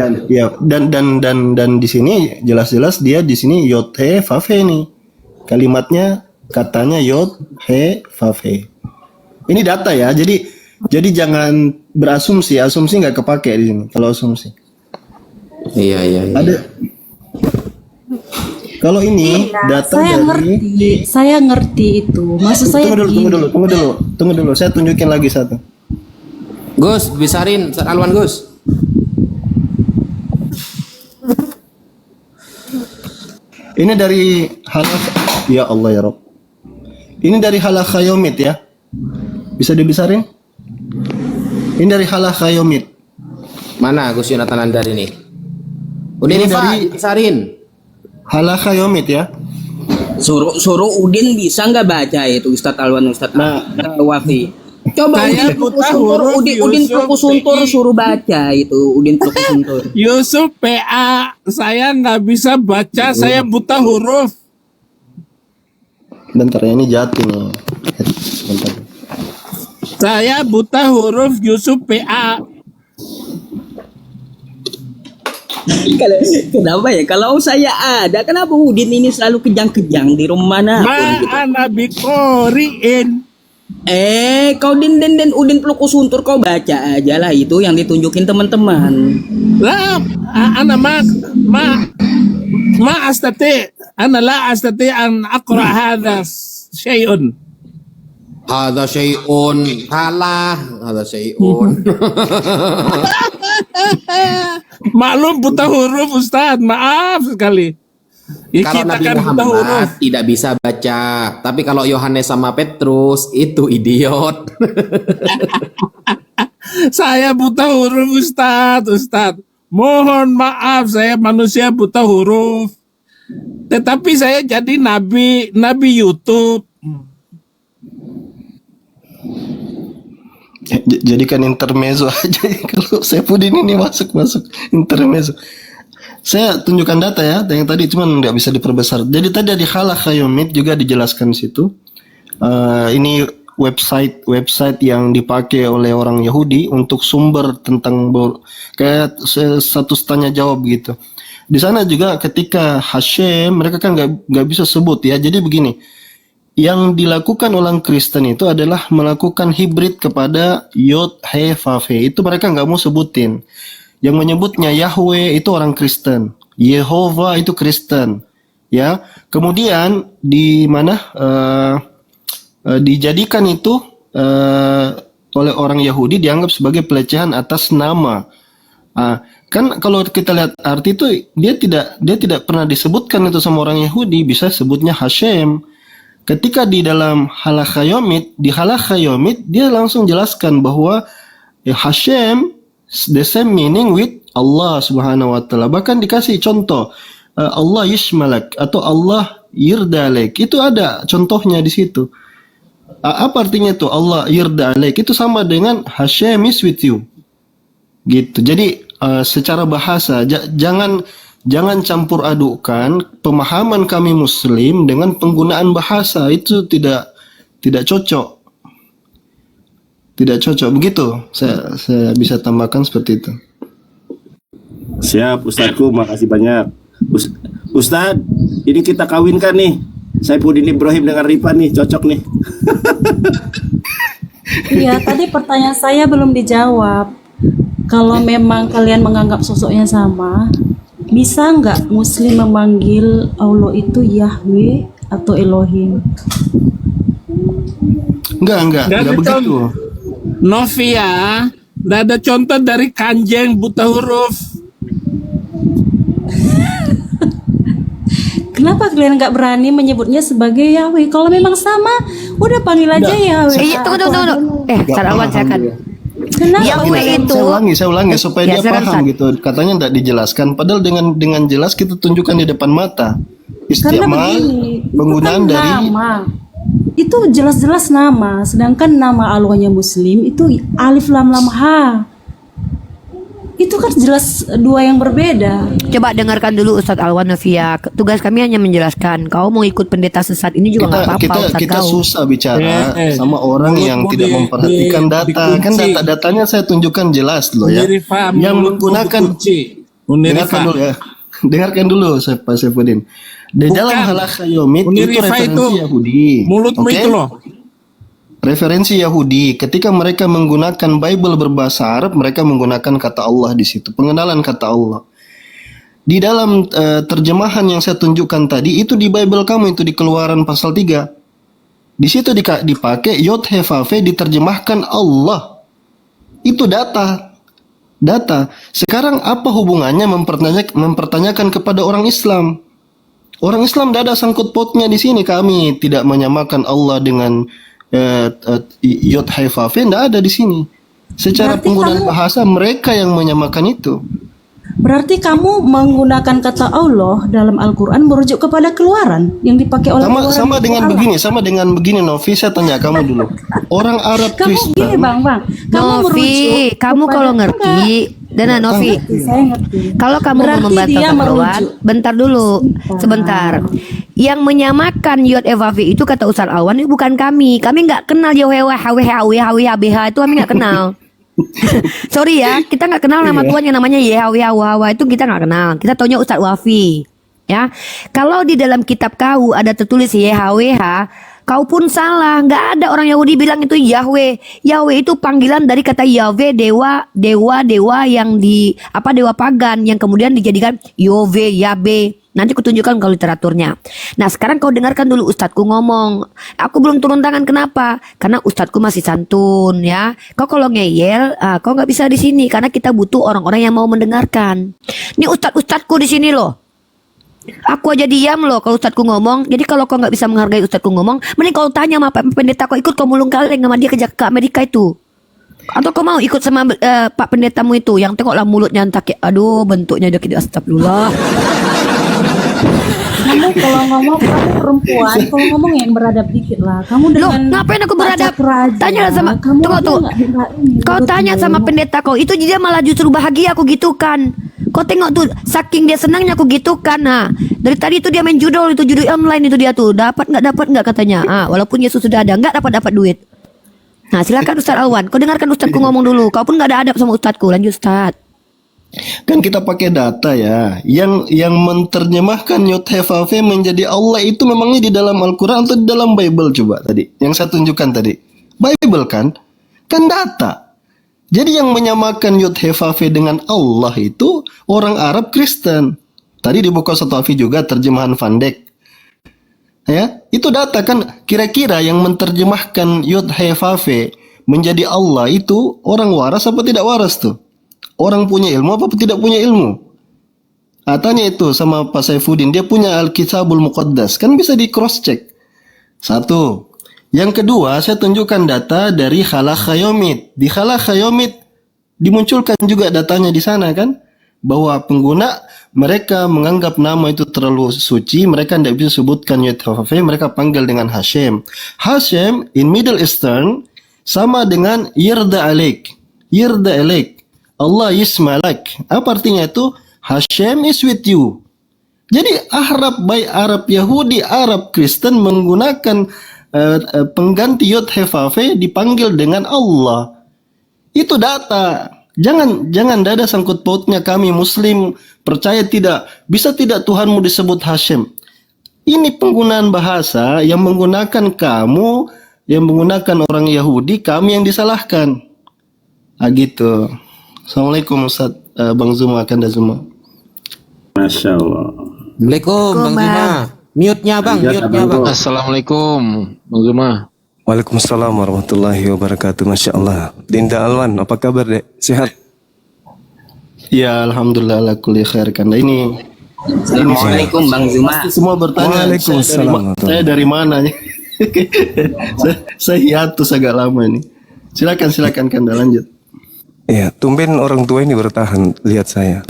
Dan di sini jelas-jelas dia di sini Yod He Vav He nih. Kalimatnya katanya Yod He Vav He. Ini data ya. Jadi jangan berasumsi, asumsi nggak kepake di sini kalau asumsi. Iya. Ada. Kalau ini data saya ngerti itu. Maksud saya Tunggu dulu. Saya tunjukin lagi satu. Gus, besarin Ustaz Alwan Gus. Ini dari Halakha, ya Allah ya Rob. Ini dari Halakha Yomit ya. Bisa dibesarin? Ini dari Halakha Yomit. Mana Gus Yonatan Andar ini? Udah ini dari dibesarin. Halakha Yomit ya. Suruh Udin bisa nggak baca itu Ustadz Alwan, Ustadz Wafi. Coba Udin Plukusuntur suruh baca itu Udin Plukusuntur. Yusuf PA, saya nggak bisa baca, saya buta huruf. Bentar ya, ini jati nih. Bentar. Saya buta huruf Yusuf PA. Kenapa ya? Kalau saya ada, kenapa Udin ini selalu kejang-kejang di rumah mana? Ma'ana bikoriin. Kau den Udin Plukusuntur kau baca aja lah itu yang ditunjukin teman-teman. Lah, ana ma astati, ana la astati an aqra hadha syai'un. Hadza syai'un, halah, hadza syai'un. Maklum buta huruf Ustaz, maaf sekali. Ya, kalau kita Nabi kan buta huruf. Muhammad tidak bisa baca, tapi kalau Yohanes sama Petrus itu idiot. Saya buta huruf Ustaz. Mohon maaf, saya manusia buta huruf. Tetapi saya jadi nabi YouTube. Jadikan intermezzo aja kalau Saifuddin ini masuk intermezzo. Saya tunjukkan data ya, yang tadi cuman nggak bisa diperbesar. Jadi tadi di Halakha Yomit juga dijelaskan di situ. Ini website yang dipakai oleh orang Yahudi untuk sumber tentang kayak status tanya jawab gitu. Di sana juga ketika Hashem mereka kan nggak bisa sebut ya. Jadi begini, yang dilakukan orang Kristen itu adalah melakukan hibrid kepada Yod He Vav He. Itu mereka nggak mau sebutin. Yang menyebutnya Yahweh itu orang Kristen, Yehova itu Kristen, ya. Kemudian di mana dijadikan itu oleh orang Yahudi dianggap sebagai pelecehan atas nama. Kan kalau kita lihat arti itu dia tidak pernah disebutkan itu sama orang Yahudi, bisa sebutnya Hashem. ketika di dalam Halakhayomit, di Halakhayomit dia langsung jelaskan bahwa Hashem the same meaning with Allah Subhanahu wa taala. Bahkan dikasih contoh Allah yishmalak atau Allah yirdalek. Itu ada contohnya di situ. Apa artinya itu Allah yirdalek? Itu sama dengan Hashem is with you. Gitu. Jadi secara bahasa jangan campur adukkan pemahaman kami Muslim dengan penggunaan bahasa. Itu tidak cocok. Tidak cocok. Begitu saya bisa tambahkan seperti itu. Siap, Ustadku, makasih banyak. Ustadz, ini kita kawinkan nih. Saifuddin Ibrahim dengan Rifa nih, cocok nih. Iya, tadi pertanyaan saya belum dijawab. Kalau memang kalian menganggap sosoknya sama, bisa nggak Muslim memanggil Allah itu Yahweh atau Elohim? Enggak begitu. Novia, nggak ada contoh dari Kanjeng buta huruf. Kenapa kalian nggak berani menyebutnya sebagai Yahweh? Kalau memang sama, udah panggil aja Yahweh. Tunggu. Ustaz Alwan saya akan. Kenapa? Yahweh itu. Saya ulangi supaya dia paham gitu. Katanya tidak dijelaskan. Padahal dengan jelas kita tunjukkan di depan mata. Karena Istiamal begini, penggunaan itu kan dari nama. Itu jelas-jelas nama. Sedangkan nama Allahnya Muslim itu Alif Lam Lam Ha. Itu kan jelas dua yang berbeda. Coba dengarkan dulu Ustadz Alwan Novia. Tugas kami hanya menjelaskan. Kau mau ikut pendeta sesat ini juga nggak apa-apa Ustadz kita kau. susah bicara sama orang yang tidak memperhatikan data. Kan data-datanya saya tunjukkan jelas loh ya. Yang menggunakan dengarkan dulu ya. Dengarkan dulu Pak Saifuddin. Di dalam Halakhayomit itu referensi Yahudi. Mulutmu itu loh. Referensi Yahudi, ketika mereka menggunakan Bible berbahasa Arab, mereka menggunakan kata Allah di situ, pengenalan kata Allah. Di dalam terjemahan yang saya tunjukkan tadi, itu di Bible kamu, itu di Keluaran pasal 3. Di situ dipakai Yod He Vav He diterjemahkan Allah. Itu data. Sekarang apa hubungannya mempertanyakan kepada orang Islam? Orang Islam tidak ada sangkut pautnya di sini. Kami tidak menyamakan Allah dengan Yod He Vav He, tidak ada di sini. Secara Berarti penggunaan bahasa mereka yang menyamakan itu. Berarti kamu menggunakan kata Allah dalam Al-Quran merujuk kepada Keluaran yang dipakai oleh sama dengan begini Novi, saya tanya kamu dulu. Orang Arab Kamu Kristen. gini Bang. Novi, kamu kalau ngerti, Dana Novi, Saya ngerti. kalau kamu Berarti mau membantah dia Alwan, merujuk. bentar dulu, sebentar. Yang menyamakan Yod He Vav He itu kata Ustaz Alwan itu bukan kami. Kami nggak kenal Yahweh HWH itu kami nggak kenal. Sorry ya, kita nggak kenal nama Tuhan yang namanya Yahweh itu kita nggak kenal. Kita taunya Ustaz Wafi. Ya, kalau di dalam kitab kau ada tertulis YHWH, kau pun salah. Nggak ada orang Yahudi bilang itu Yahweh. Yahweh itu panggilan dari kata Yahweh, dewa yang dewa pagan yang kemudian dijadikan Yahweh, Yabe. Nanti kutunjukkan kalau literaturnya. Nah sekarang kau dengarkan dulu Ustadku ngomong. Aku belum turun tangan, kenapa? Karena Ustadku masih santun ya. Kau kalau ngeyel, kau nggak bisa di sini karena kita butuh orang-orang yang mau mendengarkan. Ini Ustadku di sini loh. Aku aja diam loh kalau Ustadku ngomong. Jadi kalau kau nggak bisa menghargai Ustadku ngomong, mending kau tanya sama pendeta kau, ikut kau mulung kaleng sama dia ke Amerika itu. Atau kau mau ikut sama Pak pendetamu itu yang tengoklah mulutnya entah kayak, aduh bentuknya udah kayak astagfirullah. Kamu kalau ngomong kamu perempuan, kalau ngomong yang beradab dikit lah. Kamu Loh, dengan ngapain aku beradab? raja, Tanya sama kamu tunggu. Kau ikut tanya sama ngomong. pendeta kau, itu dia malah justru bahagia aku gitu kan. Kau tengok tuh, saking dia senangnya aku gitu kan. Nah, dari tadi itu dia main judul online itu dia tuh. Dapat nggak katanya. Walaupun Yesus sudah ada, nggak dapat duit. Nah, silakan Ustaz Alwan. Kau dengarkan Ustadku ngomong dulu. Kau pun nggak ada adab sama Ustadku. Lanjut Ustaz. Kan kita pakai data ya. Yang menerjemahkan Yod He Vav He menjadi Allah itu memangnya di dalam Al-Quran atau di dalam Bible coba tadi? Yang saya tunjukkan tadi. Bible kan? Kan data. Jadi yang menyamakan Yod He Vav He dengan Allah itu orang Arab Kristen. Tadi di buku Sotafi juga terjemahan Van Dijk. Ya, itu data kan, kira-kira yang menerjemahkan Yod He Vav He menjadi Allah itu orang waras apa tidak waras tuh? Orang punya ilmu apa tidak punya ilmu? Tanya itu sama Pak Saifuddin, dia punya Al-Kitabul Muqaddas, kan bisa di cross check. Satu. Yang kedua, saya tunjukkan data dari Khalaqayomit. Di Khalaqayomit dimunculkan juga datanya di sana kan, bahwa pengguna mereka menganggap nama itu terlalu suci, mereka tidak bisa sebutkan Yud-Hafaf, mereka panggil dengan Hashem. Hashem in Middle Eastern sama dengan Yirda Alik. Yirda Alik. Allah Yismalak. Apa artinya itu? Hashem is with you. Jadi Arab, baik Arab Yahudi, Arab Kristen menggunakan pengganti Yod-Heh-Vav-He dipanggil dengan Allah. Itu data. Jangan ada sangkut pautnya kami Muslim percaya tidak. Bisa tidak Tuhanmu disebut Hashem? Ini penggunaan bahasa yang menggunakan kamu, yang menggunakan orang Yahudi, kami yang disalahkan. Gitu. Assalamualaikum Ustaz Bang Zuma, Kanda Zuma. Masya Allah. Assalamualaikum Bang Zuma. Mute-nya Bang, mute-nya Bang. Assalamualaikum, Bang Zuma. Waalaikumsalam warahmatullahi wabarakatuh. Masya Allah. Dinda Alwan, apa kabar dek? Sehat? Ya Alhamdulillah ala kulli khair. Kanda ini Assalamualaikum Bang Zuma. pasti semua bertanya Waalaikumsalam. saya dari mana nih? saya hiatus agak lama ini. Silakan Kanda lanjut. Iya, tumben orang tua ini bertahan. Lihat saya.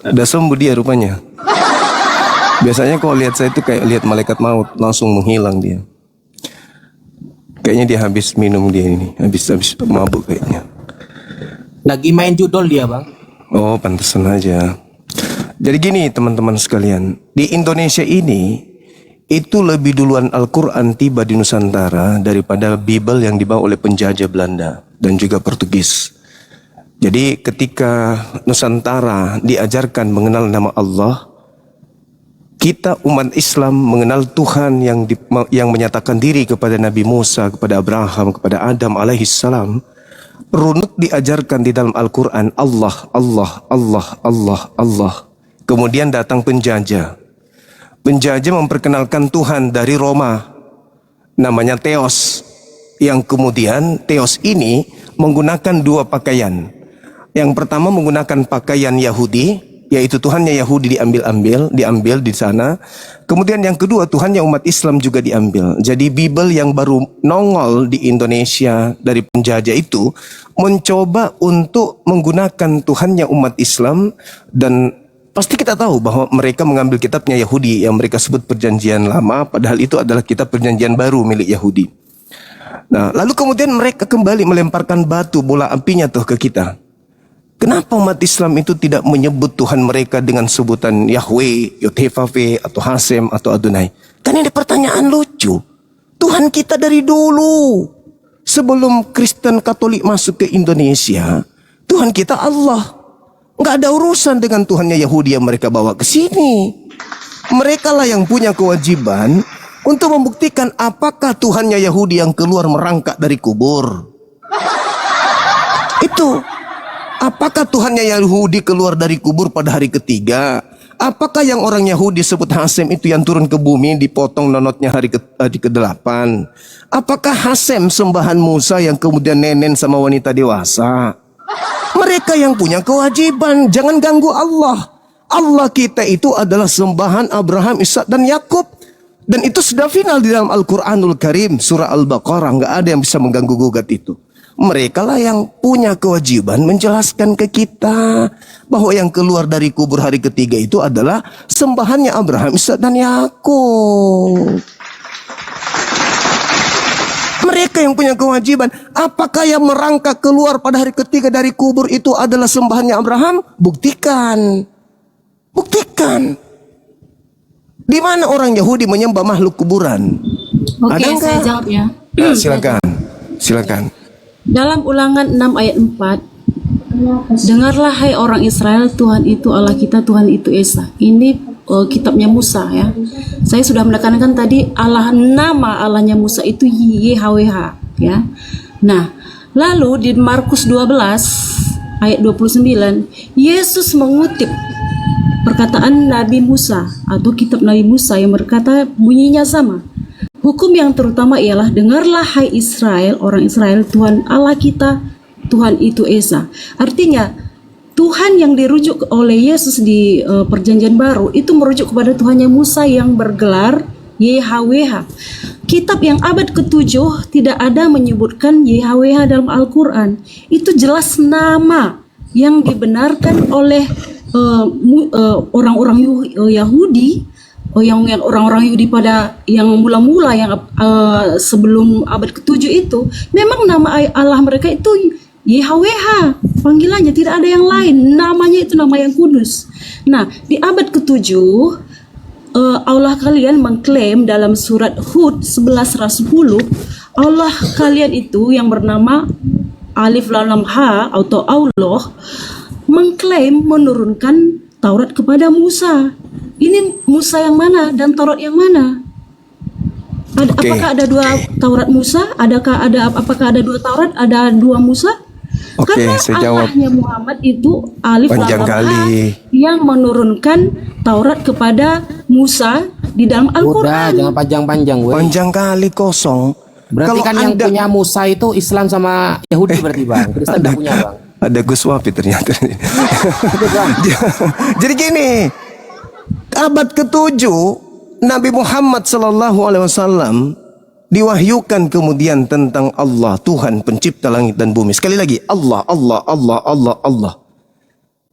Udah sembuh dia rupanya. Biasanya kalau lihat saya itu kayak lihat malaikat maut, langsung menghilang dia. Kayaknya dia habis minum dia ini, habis mabuk kayaknya. Lagi main judol dia Bang. Oh, pantesan aja. Jadi gini teman-teman sekalian, di Indonesia ini itu lebih duluan Al-Quran tiba di Nusantara daripada Bible yang dibawa oleh penjajah Belanda dan juga Portugis. Jadi ketika Nusantara diajarkan mengenal nama Allah, kita umat Islam mengenal Tuhan yang menyatakan diri kepada Nabi Musa, kepada Abraham, kepada Adam alaihissalam. Runut diajarkan di dalam Al-Quran Allah, Allah, Allah, Allah, Allah. Kemudian datang penjajah. Penjajah memperkenalkan Tuhan dari Roma, namanya Theos. Yang kemudian Theos ini menggunakan dua pakaian. Yang pertama menggunakan pakaian Yahudi, yaitu Tuhannya Yahudi diambil di sana. Kemudian yang kedua Tuhannya umat Islam juga diambil. Jadi Bible yang baru nongol di Indonesia dari penjajah itu mencoba untuk menggunakan Tuhannya umat Islam, dan pasti kita tahu bahwa mereka mengambil kitabnya Yahudi yang mereka sebut Perjanjian Lama, padahal itu adalah kitab Perjanjian Baru milik Yahudi. Nah, lalu kemudian mereka kembali melemparkan batu bola apinya tuh ke kita. Kenapa umat Islam itu tidak menyebut Tuhan mereka dengan sebutan Yahweh, Yod-Heh-Vav-He, atau Hasem, atau Adonai? Kan ini pertanyaan lucu. Tuhan kita dari dulu, sebelum Kristen Katolik masuk ke Indonesia, Tuhan kita Allah. Nggak ada urusan dengan Tuhannya Yahudi yang mereka bawa ke sini. Mereka lah yang punya kewajiban untuk membuktikan apakah Tuhannya Yahudi yang keluar merangkak dari kubur. Itu. Apakah Tuhannya Yahudi keluar dari kubur pada hari ketiga? Apakah yang orang Yahudi sebut Hasem itu yang turun ke bumi dipotong nonotnya hari ke-8? Apakah Hasem sembahan Musa yang kemudian nenen sama wanita dewasa? Mereka yang punya kewajiban, jangan ganggu Allah. Allah kita itu adalah sembahan Abraham, Ishak dan Yakub. Dan itu sudah final di dalam Al-Quranul Karim, surah Al-Baqarah. Nggak ada yang bisa mengganggu gugat itu. Mereka lah yang punya kewajiban menjelaskan ke kita bahwa yang keluar dari kubur hari ketiga itu adalah sembahannya Abraham, Ishak dan Yakub. Mereka yang punya kewajiban. Apakah yang merangkak keluar pada hari ketiga dari kubur itu adalah sembahannya Abraham? Buktikan. Buktikan. Di mana orang Yahudi menyembah makhluk kuburan? Oke, saya jawab ya. Silakan. Dalam Ulangan 6 ayat 4, dengarlah hai orang Israel, Tuhan itu Allah kita, Tuhan itu Esa. Ini kitabnya Musa ya. Saya sudah menekankan tadi nama Allahnya Musa itu YHWH ya. Nah, lalu di Markus 12 ayat 29, Yesus mengutip perkataan Nabi Musa atau kitab Nabi Musa yang berkata bunyinya sama. Hukum yang terutama ialah dengarlah hai Israel, orang Israel, Tuhan Allah kita, Tuhan itu Esa. Artinya Tuhan yang dirujuk oleh Yesus di Perjanjian Baru itu merujuk kepada Tuhannya Musa yang bergelar YHWH. Kitab yang abad ke-7 tidak ada menyebutkan YHWH dalam Al-Quran. Itu jelas nama yang dibenarkan oleh orang-orang Yahudi, yang orang-orang Yahudi pada yang mula-mula yang sebelum abad ke-7 itu, memang nama Allah mereka itu YHWH, panggilannya tidak ada yang lain, namanya itu nama yang kudus. Nah, di abad ke-7 Allah kalian mengklaim dalam surat Hud 11:10, Allah kalian itu yang bernama Alif Lam Ha atau Allah mengklaim menurunkan Taurat kepada Musa. Ini Musa yang mana dan Taurat yang mana? Apakah ada dua Taurat Musa? Apakah ada dua Taurat? Ada dua Musa? Karena saya jawab. Allahnya Muhammad itu Alif Panjang Lam Ha kali. yang menurunkan Taurat kepada Musa di dalam Udah, Al-Quran. jangan panjang-panjang, weh. Panjang kali kosong. Berarti Kalau kan yang Anda- punya Musa itu Islam sama Yahudi berarti, Bang. Kristen tidak punya, Bang. Ada Gus Wafi ternyata. Jadi gini, abad ke-7 Nabi Muhammad SAW diwahyukan kemudian tentang Allah, Tuhan pencipta langit dan bumi. Sekali lagi, Allah, Allah, Allah, Allah, Allah.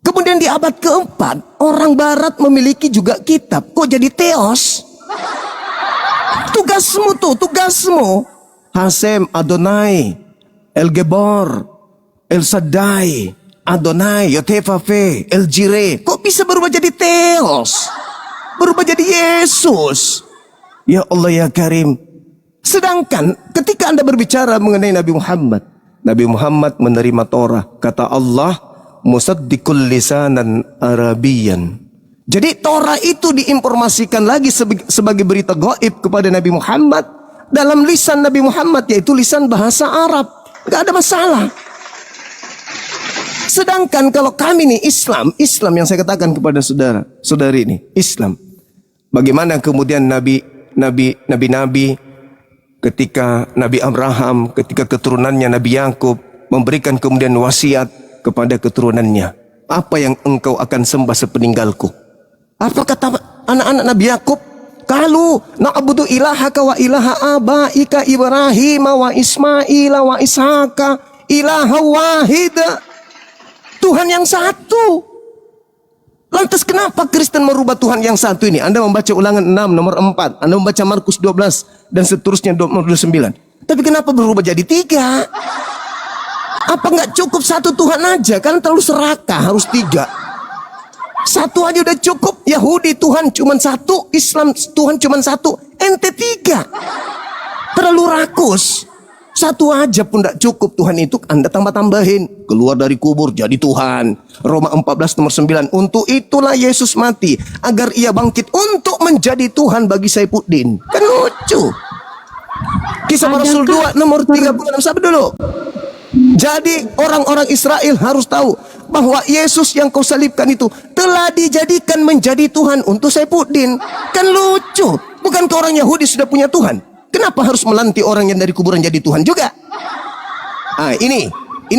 Kemudian di abad ke-4 orang barat memiliki juga kitab. Kok jadi teos? Tugasmu. Hasem, Adonai, El Gebor, El Shaddai, Adonai, Yotefafe, El Jireh. Kok bisa berubah jadi teos? Berubah jadi Yesus? Ya Allah ya Karim. Sedangkan ketika Anda berbicara mengenai Nabi Muhammad menerima Torah. Kata Allah, musaddiqul lisanan Arabiyan. Jadi Torah itu diinformasikan lagi sebagai berita gaib kepada Nabi Muhammad dalam lisan Nabi Muhammad, yaitu lisan bahasa Arab. Gak ada masalah. Sedangkan kalau kami nih Islam yang saya katakan kepada saudari ini, Islam. Bagaimana kemudian nabi ketika Nabi Abraham, ketika keturunannya Nabi Yakub memberikan kemudian wasiat kepada keturunannya, apa yang engkau akan sembah sepeninggalku? Apa kata anak-anak Nabi Yakub? Kalu na'budu ilahaka wa ilaha abaika Ibrahim wa Ismail wa Ishaka ilaha wahida. Tuhan yang satu. Lantas kenapa Kristen merubah Tuhan yang satu ini? Anda membaca Ulangan 6 nomor 4, Anda membaca Markus 12 dan seterusnya nomor 29. Tapi kenapa berubah jadi 3? Apa nggak cukup satu Tuhan aja? Kan terlalu serakah, harus 3. Satu aja udah cukup. Yahudi Tuhan cuma satu, Islam Tuhan cuma satu, ente 3. Terlalu rakus. Satu aja pun tidak cukup. Tuhan itu Anda tambah-tambahin. Keluar dari kubur jadi Tuhan. Roma 14 nomor 9. Untuk itulah Yesus mati, agar ia bangkit untuk menjadi Tuhan bagi Saifuddin. Kan lucu. Kisah para Rasul 2 nomor 36. Sabar dulu. Jadi orang-orang Israel harus tahu bahwa Yesus yang kau salibkan itu telah dijadikan menjadi Tuhan untuk Saifuddin. Kan lucu. Bukankah orang Yahudi sudah punya Tuhan? Kenapa harus melantik orang yang dari kuburan jadi Tuhan juga? Ini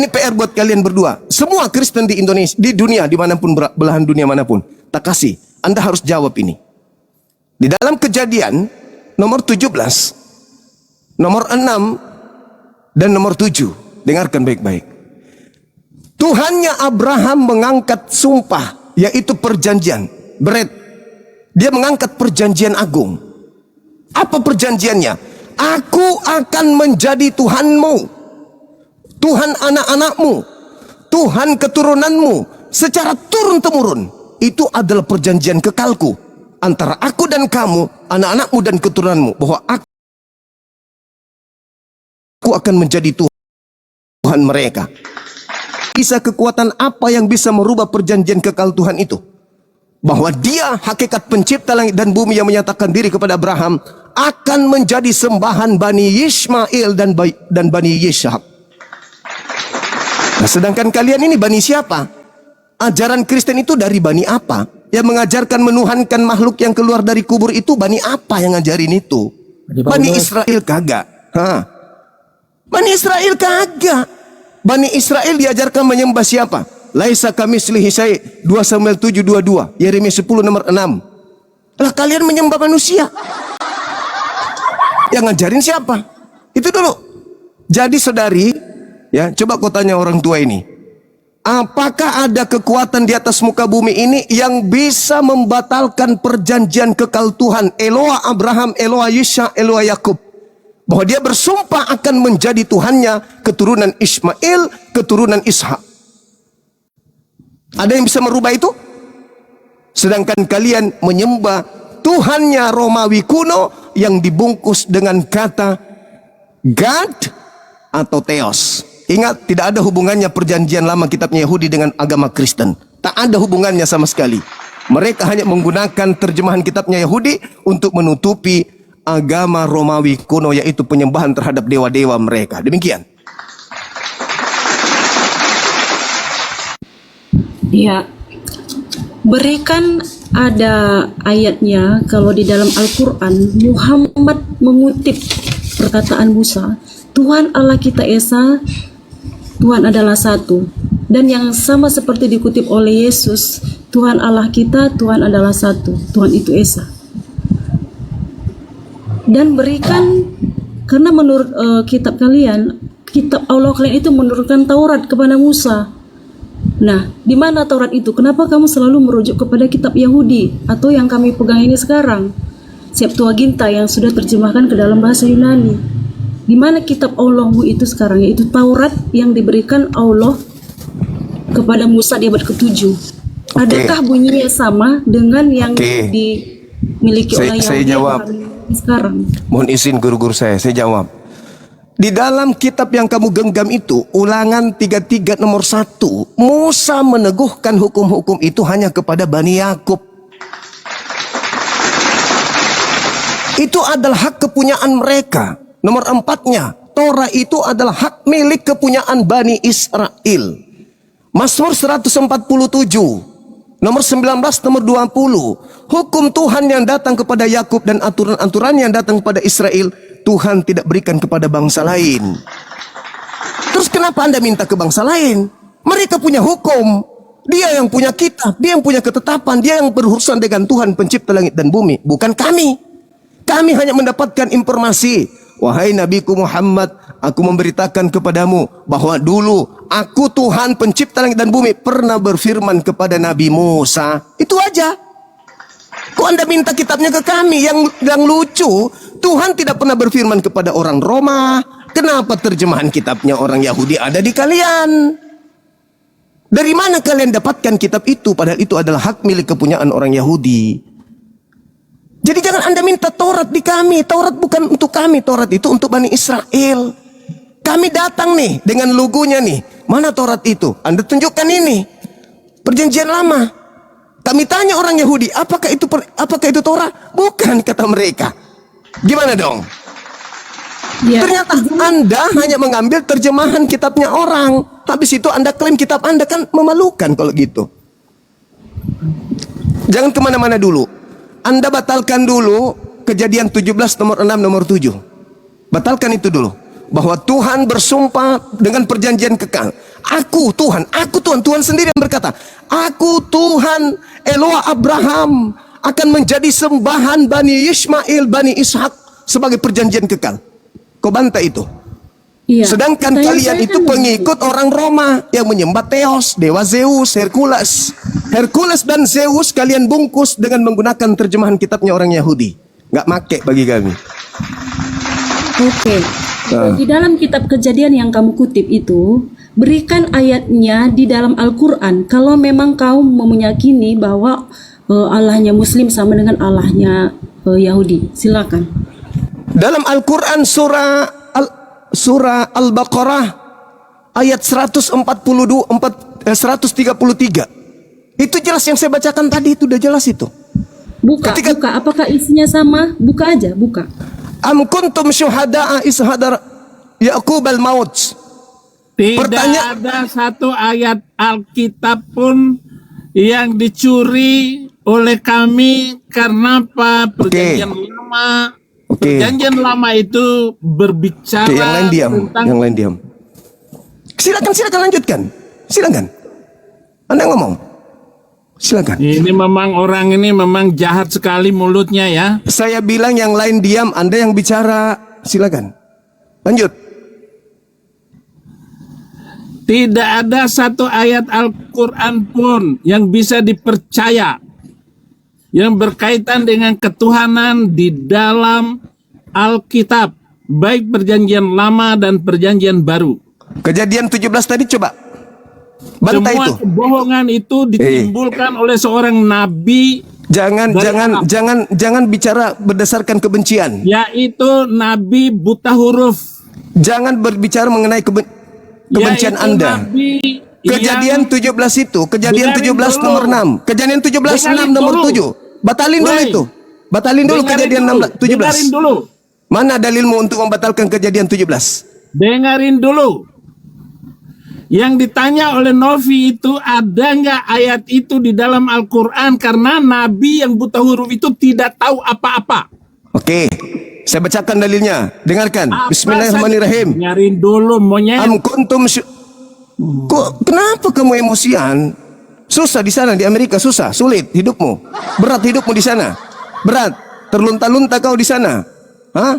PR buat kalian berdua. Semua Kristen di Indonesia, di dunia, dimanapun, belahan dunia manapun. Tak kasih. Anda harus jawab ini. Di dalam Kejadian nomor 17, nomor 6, dan nomor 7. Dengarkan baik-baik. Tuhannya Abraham mengangkat sumpah, yaitu perjanjian. Beret. Dia mengangkat perjanjian agung. Apa perjanjiannya? Aku akan menjadi Tuhanmu, Tuhan anak-anakmu, Tuhan keturunanmu secara turun-temurun. Itu adalah perjanjian kekalku antara aku dan kamu, anak-anakmu dan keturunanmu, bahwa aku akan menjadi Tuhan mereka. Bisa kekuatan apa yang bisa merubah perjanjian kekal Tuhan itu? Bahwa dia hakikat pencipta langit dan bumi yang menyatakan diri kepada Abraham akan menjadi sembahan Bani Ismail dan Bani Ishak. Nah, sedangkan kalian ini Bani siapa? Ajaran Kristen itu dari Bani apa? Yang mengajarkan menuhankan makhluk yang keluar dari kubur itu Bani apa yang ngajarin itu? Bani Israel kagak. Bani Israel kagak. Bani Israel diajarkan menyembah siapa? Laisa kamitslihi syai', 2 Samuel 7:22, Yeremia 10 nomor 6. Lah kalian menyembah manusia. Yang ngajarin siapa? Itu dulu. Jadi saudari, ya coba kau tanya orang tua ini. Apakah ada kekuatan di atas muka bumi ini yang bisa membatalkan perjanjian kekal Tuhan Eloa Abraham, Eloa Yisha, Eloa Yakub? Bahwa dia bersumpah akan menjadi Tuhannya keturunan Ismail, keturunan Ishak. Ada yang bisa merubah itu? Sedangkan kalian menyembah Tuhannya Romawi kuno yang dibungkus dengan kata God atau Theos. Ingat, tidak ada hubungannya perjanjian lama kitabnya Yahudi dengan agama Kristen. Tak ada hubungannya sama sekali. Mereka hanya menggunakan terjemahan kitabnya Yahudi untuk menutupi agama Romawi kuno, yaitu penyembahan terhadap dewa-dewa mereka. Demikian. Ya, berikan ada ayatnya kalau di dalam Al-Quran Muhammad mengutip perkataan Musa, Tuhan Allah kita Esa, Tuhan adalah satu. Dan yang sama seperti dikutip oleh Yesus, Tuhan Allah kita, Tuhan adalah satu. Tuhan itu Esa. Dan berikan, karena menurut kitab kalian, kitab Allah kalian itu menurunkan Taurat kepada Musa. Nah, di mana Taurat itu? Kenapa kamu selalu merujuk kepada kitab Yahudi atau yang kami pegang ini sekarang, Septuaginta yang sudah terjemahkan ke dalam bahasa Yunani? Di mana kitab Allahmu itu sekarang, yaitu Taurat yang diberikan Allah kepada Musa di abad ke-7? Adakah bunyinya sama dengan yang dimiliki oleh Saya Yahudi jawab. Sekarang? Mohon izin guru-guru saya jawab. Di dalam kitab yang kamu genggam itu, Ulangan 33 nomor 1, Musa meneguhkan hukum-hukum itu hanya kepada Bani Yakub. Itu adalah hak kepunyaan mereka. Nomor 4-nya, Torah itu adalah hak milik kepunyaan Bani Israel. Mazmur 147, nomor 19, nomor 20. Hukum Tuhan yang datang kepada Yakub dan aturan-aturan yang datang kepada Israel, Tuhan tidak berikan kepada bangsa lain. Terus kenapa Anda minta ke bangsa lain? Mereka punya hukum. Dia yang punya kitab, dia yang punya ketetapan, dia yang berurusan dengan Tuhan pencipta langit dan bumi, bukan kami. Kami hanya mendapatkan informasi. Wahai Nabiku Muhammad, aku memberitakan kepadamu bahwa dulu aku Tuhan pencipta langit dan bumi pernah berfirman kepada Nabi Musa. Itu aja. Kok Anda minta kitabnya ke kami? Yang lucu, Tuhan tidak pernah berfirman kepada orang Roma. Kenapa terjemahan kitabnya orang Yahudi ada di kalian? Dari mana kalian dapatkan kitab itu? Padahal itu adalah hak milik kepunyaan orang Yahudi. Jadi jangan Anda minta Taurat di kami. Taurat bukan untuk kami. Taurat itu untuk Bani Israel. Kami datang nih dengan logonya nih. Mana Taurat itu? Anda tunjukkan ini. Perjanjian lama. Kami tanya orang Yahudi, apakah itu Taurat? Bukan, kata mereka. Gimana dong? Ya. Ternyata Anda hanya mengambil terjemahan kitabnya orang. Habis itu Anda klaim kitab Anda, kan memalukan kalau gitu. Jangan kemana-mana dulu. Anda batalkan dulu Kejadian 17 nomor 6 nomor 7. Batalkan itu dulu. Bahwa Tuhan bersumpah dengan perjanjian kekal. Aku Tuhan. Tuhan sendiri yang berkata, aku Tuhan Eloa Abraham akan menjadi sembahan Bani Ismail, Bani Ishak sebagai perjanjian kekal. Kau bantah itu. Iya. Sedangkan kalian itu pengikut orang Roma yang menyembah Theos, dewa Zeus, Hercules dan Zeus kalian bungkus dengan menggunakan terjemahan kitabnya orang Yahudi. Nggak make bagi kami. Oke. Di dalam kitab Kejadian yang kamu kutip itu, berikan ayatnya di dalam Al-Quran. Kalau memang kau meyakini bahwa Allahnya Muslim sama dengan Allahnya Yahudi, silakan. Dalam Al-Quran Surah Al-Baqarah ayat 133. Itu jelas yang saya bacakan tadi, itu udah jelas itu. Buka. Apakah isinya sama? Buka aja, buka. Am kuntum syuhada'a is hadar Yaqub al-maut. Tidak ada satu ayat Alkitab pun yang dicuri oleh kami karena apa? Perjanjian lama. Perjanjian lama itu berbicara tentang... Yang lain diam. Silakan lanjutkan. Silakan. Anda ngomong. Silakan. Ini memang orang ini memang jahat sekali mulutnya ya. Saya bilang yang lain diam, Anda yang bicara. Silakan. Lanjut. Tidak ada satu ayat Al-Quran pun yang bisa dipercaya yang berkaitan dengan ketuhanan di dalam Alkitab, baik perjanjian lama dan perjanjian baru. Kejadian 17 tadi coba. Bantah Semua itu. kebohongan itu ditimbulkan oleh seorang nabi. Jangan bicara berdasarkan kebencian. Yaitu nabi buta huruf. Jangan berbicara mengenai kebencian Yaitu Anda. nabi Kejadian 17 itu, kejadian Dengarin 17 dulu. nomor 6. Kejadian 17 Dengarin 6 nomor dulu. 7. Batalin dulu Woi. itu. Batalin dulu Dengarin kejadian dulu. 16 17. Dengarin dulu. Mana dalilmu untuk membatalkan kejadian 17? Dengarin dulu. Yang ditanya oleh Novi itu, ada nggak ayat itu di dalam Al-Quran? Karena nabi yang buta huruf itu tidak tahu apa-apa. Oke. Saya bacakan dalilnya. Dengarkan. Apa Bismillahirrahmanirrahim. saja? Dengarin dulu monyet. Am kuntum kenapa kamu emosian? Susah di sana di Amerika, susah, sulit hidupmu. Berat hidupmu di sana. Berat. Terlunta-lunta kau di sana. Hah?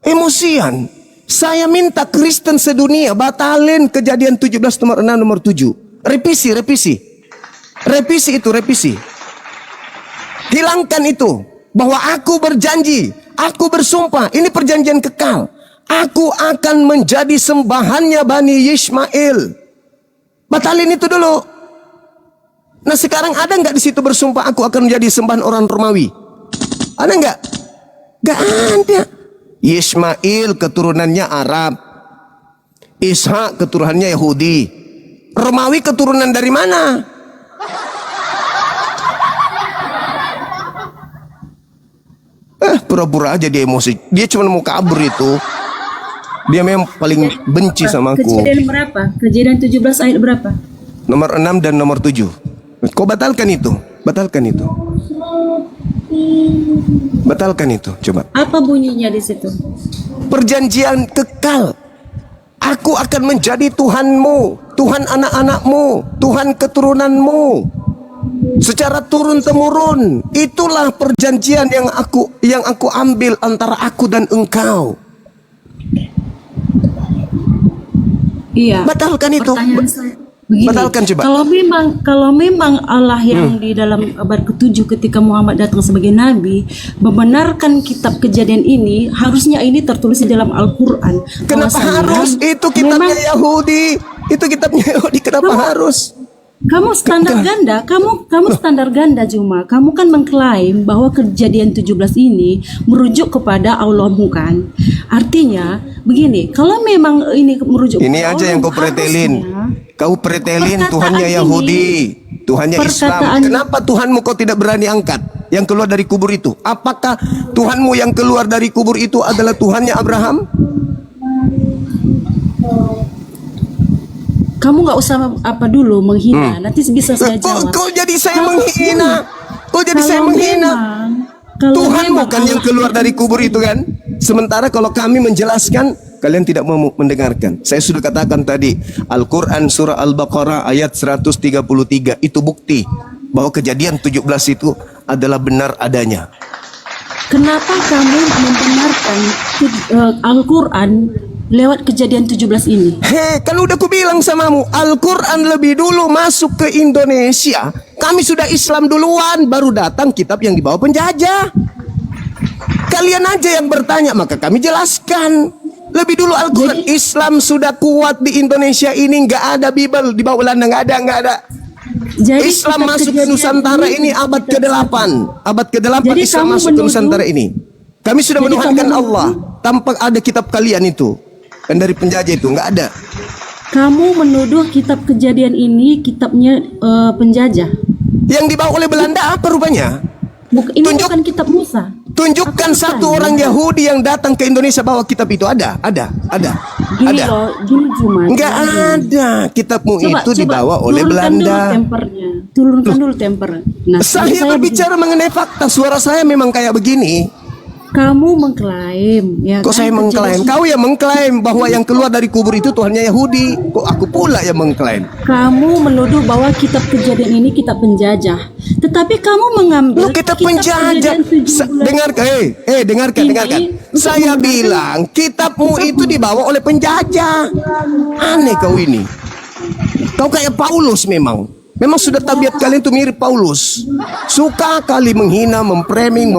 Emosian. Saya minta Kristen sedunia batalin kejadian 17 nomor 6 nomor 7. Revisi. Revisi itu, revisi. Hilangkan itu. Bahwa aku berjanji, aku bersumpah, ini perjanjian kekal. Aku akan menjadi sembahannya Bani Ismail. Batalin itu dulu. Nah sekarang ada nggak di situ bersumpah aku akan menjadi sembahan orang Romawi? Ada nggak? Nggak ada. Ismail keturunannya Arab, Ishak keturunannya Yahudi, Romawi keturunan dari mana? Pura-pura aja dia emosi. Dia cuma mau kabur itu. Dia memang paling benci sama aku. Kejadian berapa? Kejadian 17 ayat berapa? Nomor 6 dan nomor 7. Kau batalkan itu. Batalkan itu. Batalkan itu, coba. Apa bunyinya di situ? Perjanjian kekal. Aku akan menjadi Tuhanmu, Tuhan anak-anakmu, Tuhan keturunanmu. Secara turun-temurun. Itulah perjanjian yang aku ambil antara aku dan engkau. Iya. Batalkan itu. Pertanyaan saya begini. Batalkan coba. Kalau memang Allah yang di dalam abad ke-7 ketika Muhammad datang sebagai nabi membenarkan kitab Kejadian ini, harusnya ini tertulis di dalam Al-Qur'an. Kenapa harus? Itu kitabnya Yahudi. Itu kitabnya Yahudi. Kenapa harus? Kamu standar ganda, kamu standar ganda Juma. Kamu kan mengklaim bahwa Kejadian 17 ini merujuk kepada Allahmu kan. Artinya begini, kalau memang ini merujuk Ini kepada aja yang kau pretelin. Kau pretelin Tuhannya Yahudi, Tuhannya Islam. Kenapa Tuhanmu kau tidak berani angkat? Yang keluar dari kubur itu. Apakah Tuhanmu yang keluar dari kubur itu adalah Tuhannya Abraham? Kamu nggak usah apa dulu menghina. Nanti bisa saya jawab. Kau jadi saya menghina. Kau jadi saya menghina. Tuhanmu kan yang keluar dari kubur itu kan. Sementara kalau kami menjelaskan, kalian tidak mau mendengarkan. Saya sudah katakan tadi, Al-Quran surah Al-Baqarah ayat 133 itu bukti bahwa kejadian 17 itu adalah benar adanya. Kenapa kamu membenarkan Al-Quran lewat Kejadian 17 ini? Kan udah aku bilang samamu, Al-Quran lebih dulu masuk ke Indonesia. Kami sudah Islam duluan, baru datang kitab yang dibawa penjajah. Kalian aja yang bertanya, maka kami jelaskan. Lebih dulu Al-Quran. Islam sudah kuat di Indonesia ini, nggak ada Bible di bawah Belanda, nggak ada. Jadi Islam masuk ke Nusantara ini abad ke-8. Abad ke-8 Jadi Islam kamu masuk ke menuduh- Nusantara ini. Kami sudah Jadi menuhankan kamu Allah tanpa ada kitab kalian itu. Dan dari penjajah itu nggak ada. Kamu menuduh kitab Kejadian ini kitabnya penjajah. Yang dibawa oleh Belanda apa rupanya? Ini bukan kitab Musa. Tunjukkan satu orang Yahudi yang datang ke Indonesia bawa kitab itu. Ada. Gini loh, gini cuma. Nggak ada. Kitabmu itu dibawa oleh turunkan Belanda. Dulu tempernya. Turunkan dulu temper. Nah, Saya berbicara mengenai fakta. Suara saya memang kayak begini. Kamu mengklaim, ya Kok kan? saya mengklaim? Kau yang mengklaim bahwa yang keluar dari kubur itu Tuhannya Yahudi. Kok aku pula yang mengklaim? Kamu menuduh bahwa kitab kejadian ini kitab penjajah. Tetapi kamu mengambil Loh, kita penjajah. Kejadian 17 Dengarkan, dengarkan, ini dengarkan. untuk Saya menggunakan- bilang kitabmu itu dibawa oleh penjajah. Aneh kau ini. Kau kayak Paulus memang. Memang sudah tabiat kalian itu mirip Paulus. Suka kali menghina, mempraming,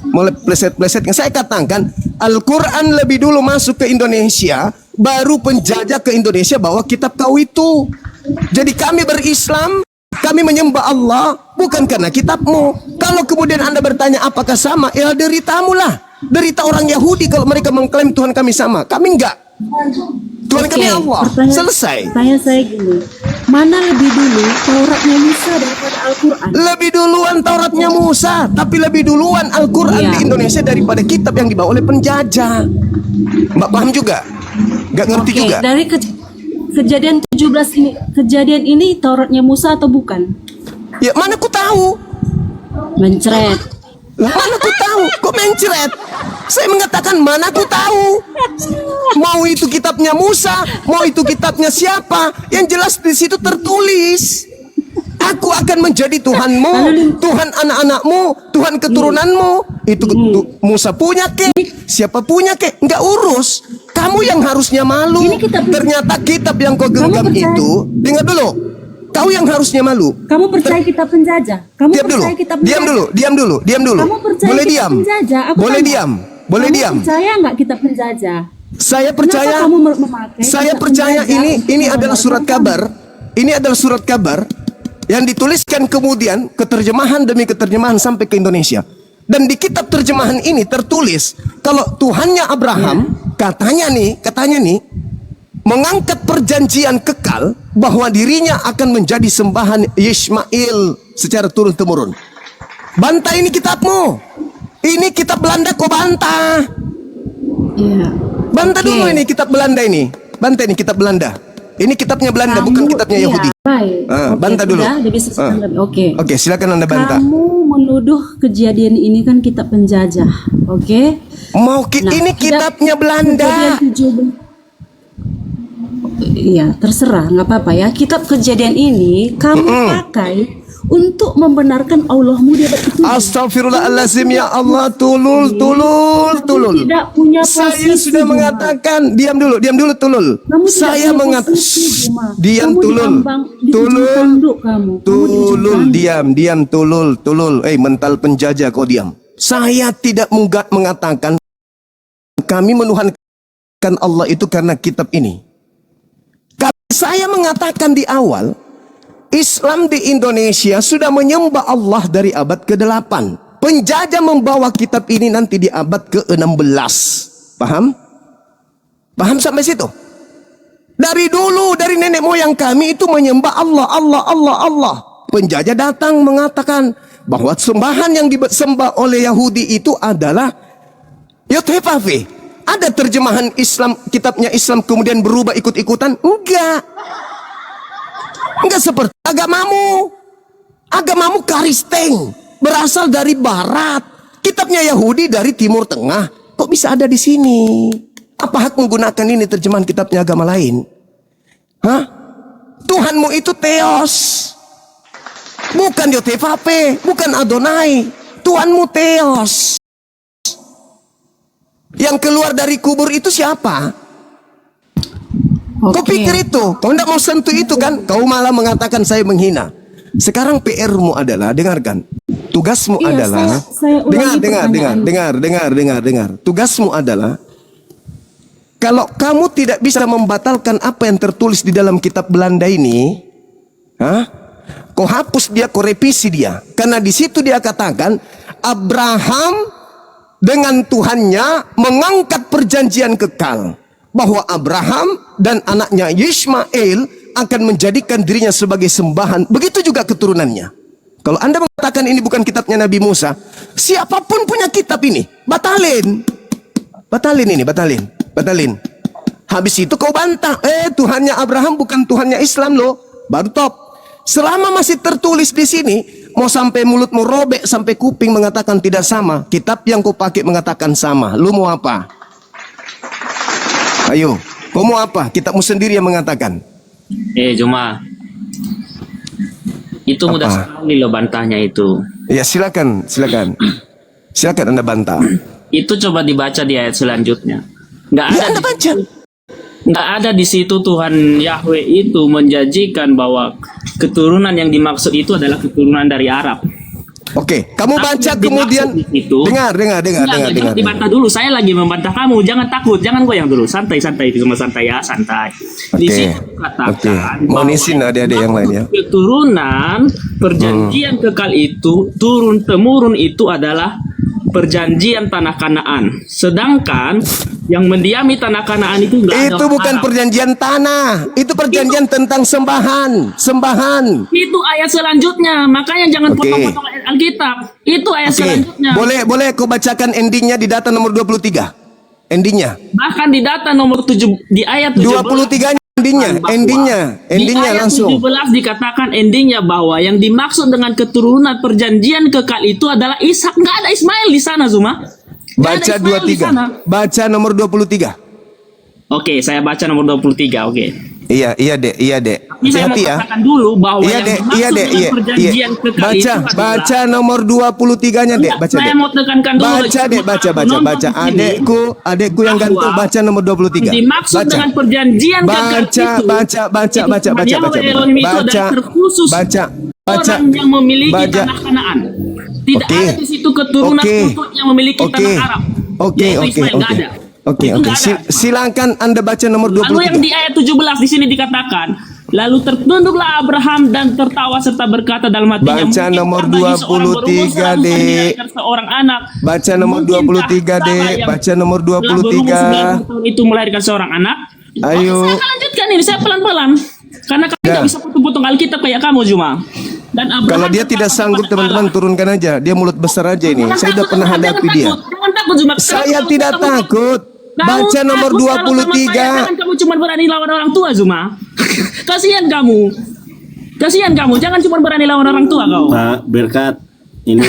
meleset-pleset. Yang saya katakan, Al-Quran lebih dulu masuk ke Indonesia, baru penjajah ke Indonesia bawa kitab kau itu. Jadi kami berislam, kami menyembah Allah bukan karena kitabmu. Kalau kemudian Anda bertanya apakah sama, ya deritamu lah. Derita orang Yahudi kalau mereka mengklaim Tuhan kami sama. Kami enggak. Tuhan kami Allah. Selesai. Tanya saya gini, mana lebih dulu Tauratnya Musa daripada Al-Quran? Lebih duluan Tauratnya Musa, tapi lebih duluan Al-Quran Iya. di Indonesia daripada kitab yang dibawa oleh penjajah. Mbak paham juga? Gak ngerti Oke, juga? dari kejadian 17 ini, kejadian ini Tauratnya Musa atau bukan? Ya mana ku tahu? Mencret. Lah mana ku tahu? Kok mencret? Saya mengatakan mana ku tahu? Mau itu kitabnya Musa, mau itu kitabnya siapa? Yang jelas di situ tertulis. Aku akan menjadi Tuhanmu, Tuhan anak-anakmu, Tuhan keturunanmu. Itu Musa punya kek, siapa punya kek, nggak urus. Kamu yang harusnya malu. Ternyata kitab yang kau genggam itu, dengar dulu. Kau yang harusnya malu. Kamu percaya kitab penjajah? Kamu Diam dulu, percaya kitab diam dulu, diam dulu, diam dulu. Kamu percaya Boleh kitab diam, penjajah? Aku boleh tanya. diam, boleh Kamu diam. percaya nggak kitab penjajah? Saya percaya. Kenapa kamu memakai Saya kitab percaya penjajah ini untuk adalah menggambarkan surat kabar. Ini adalah surat kabar yang dituliskan kemudian keterjemahan demi keterjemahan sampai ke Indonesia. Dan di kitab terjemahan ini tertulis kalau Tuhannya Abraham katanya nih mengangkat perjanjian kekal bahwa dirinya akan menjadi sembahan Ismail secara turun-temurun. Bantah ini kitabmu. Ini kitab Belanda kok bantah. Iya. Bantah Oke. dulu ini kitab Belanda ini. Bantah ini kitab Belanda. Ini kitabnya Belanda bukan kitabnya iya, Yahudi. Baik. Ah, Oke, bantah dulu. sudah, dia bisa setanggapi. Oke. Oke, silakan Anda bantah. Kamu menuduh kejadian ini kan kitab penjajah. Oke. Mau Nah, ini kitabnya Belanda. Kejadian 17. Iya, terserah, nggak apa-apa ya. Kitab kejadian ini kamu pakai untuk membenarkan Allahmu di abad ke-7. Astagfirullahalazim ya Allah, tulul. Tidak punya Saya posisi, sudah Juma. mengatakan, diam dulu tulul. Kamu tidak Saya punya mengatakan, posisi, Juma. diam Kamu tulul. di ujung tanduk kamu. Kamu di ujung Tulul, tanduk. diam, tulul. Mental penjajah kau diam. Saya tidak mengatakan kami menuhankan Allah itu karena kitab ini. Saya mengatakan di awal, Islam di Indonesia sudah menyembah Allah dari abad ke-8. Penjajah membawa kitab ini nanti di abad ke-16. Paham? Paham sampai situ? Dari dulu, dari nenek moyang kami itu menyembah Allah. Penjajah datang mengatakan bahwa sembahan yang disembah oleh Yahudi itu adalah Yothepave. Ada terjemahan Islam, kitabnya Islam kemudian berubah ikut-ikutan? Enggak. Enggak seperti agamamu. Agamamu Kristen, berasal dari barat. Kitabnya Yahudi dari Timur Tengah. Kok bisa ada di sini? Apa hak menggunakan ini terjemahan kitabnya agama lain? Hah? Tuhanmu itu Theos. Bukan Yothepave, bukan Adonai. Tuhanmu Theos. Yang keluar dari kubur itu siapa? Kau pikir itu? Kau tidak mau sentuh itu kan? Kau malah mengatakan saya menghina. Sekarang PR-mu adalah, dengarkan. Tugasmu Iya, adalah saya ulangi dengar. Tugasmu adalah kalau kamu tidak bisa membatalkan apa yang tertulis di dalam kitab Belanda ini, kau hapus dia, kau revisi dia. Karena di situ dia katakan Abraham dengan Tuhannya mengangkat perjanjian kekal bahwa Abraham dan anaknya Ismail akan menjadikan dirinya sebagai sembahan. Begitu juga keturunannya. Kalau Anda mengatakan ini bukan kitabnya Nabi Musa, siapapun punya kitab ini, batalin. Batalin. Habis itu kau bantah, Tuhannya Abraham bukan Tuhannya Islam loh. Baru top. Selama masih tertulis di sini, mau sampai mulutmu robek sampai kuping mengatakan tidak sama. Kitab yang kau pakai mengatakan sama. Lu mau apa? Ayo, kau mau apa? Kitabmu sendiri yang mengatakan. Cuma itu mudah sekali loh bantahnya itu. Ya silakan, silakan. Silakan Anda bantah. Itu coba dibaca di ayat selanjutnya. Nggak ada. Ya, Anda baca. Nggak ada di situ Tuhan Yahweh itu menjanjikan bahwa keturunan yang dimaksud itu adalah keturunan dari Arab. Oke, kamu Tapi baca yang kemudian dimaksud di situ- dengar. Jangan dibantah dulu. Saya lagi membantah kamu. Jangan takut. Jangan goyang dulu. Santai itu cuma santai ya, santai. Di Oke. situ katakan Mohon izin adik-adik yang lain ya. keturunan perjanjian kekal itu turun temurun itu adalah perjanjian tanah Kanaan. Sedangkan yang mendiami tanah Kanaan itu enggak ada Itu orang bukan Arab. perjanjian tanah. Itu perjanjian tentang sembahan. Itu ayat selanjutnya. Makanya jangan Oke. potong-potong ayat Alkitab. Itu ayat Oke. selanjutnya. Boleh kau bacakan endingnya di data nomor 23. Endingnya. Bahkan di data nomor 7 di ayat 23-nya endingnya di ayat langsung. 17 dikatakan endingnya bahwa yang dimaksud dengan keturunan perjanjian kekal itu adalah Ishak. Nggak ada Ismail di sana, Zuma. Nggak ada Baca Ismail di sana. 23. Baca nomor 23. Oke, saya baca nomor 23. Oke. Iya, Dek. Ini saya mau Hati-hati ya. katakan dulu bahwa Iya, yang Dek. dimaksud Iya, Dek. dengan Iya. perjanjian kekal Baca, itu adalah baca nomor 23-nya, Dek. Baca, saya Dek. mau tekankan dulu. Baca, Dek. Baca. Adekku yang gantung baca nomor 23. Dimaksud Baca. dengan perjanjian kekal itu. Baca. Orang yang memiliki Baca. tanah Kanaan. Tidak Oke. ada di situ keturunan Oke. kutub yang memiliki tanah Arab. Yaitu Ismail, nggak ada. Oke. Itu nggak ada. Silakan Anda baca nomor Lalu yang 23. di ayat 17 di sini dikatakan, lalu tertunduklah Abraham dan tertawa serta berkata dalam hatinya, Baca "Mungkinkah nomor bagi seorang berumur 23, 100 tahun Dek. dilahirkan seorang anak? Baca nomor Mungkinkah 23, Sarah Dek. yang Baca nomor telah berumur 23. 90 tahun itu melahirkan seorang anak?" Ayo. Saya akan lanjutkan ini, saya pelan-pelan. Karena kami Ya. tidak bisa potong-potong Alkitab kayak kamu, Juma. Dan Abraham Kalau dia tidak berkata sanggup, kepada teman-teman, Allah, turunkan aja. Dia mulut besar aja ini. "Jangan Saya udah takut, pernah Juma, hadapi jangan dia. takut, Jangan takut, Juma. Saya tidak takut. Baca nomor 23. Jangan kamu cuma berani lawan orang tua, Zuma. Kasihan kamu. Jangan cuma berani lawan orang tua kau. Pak Berkat, ini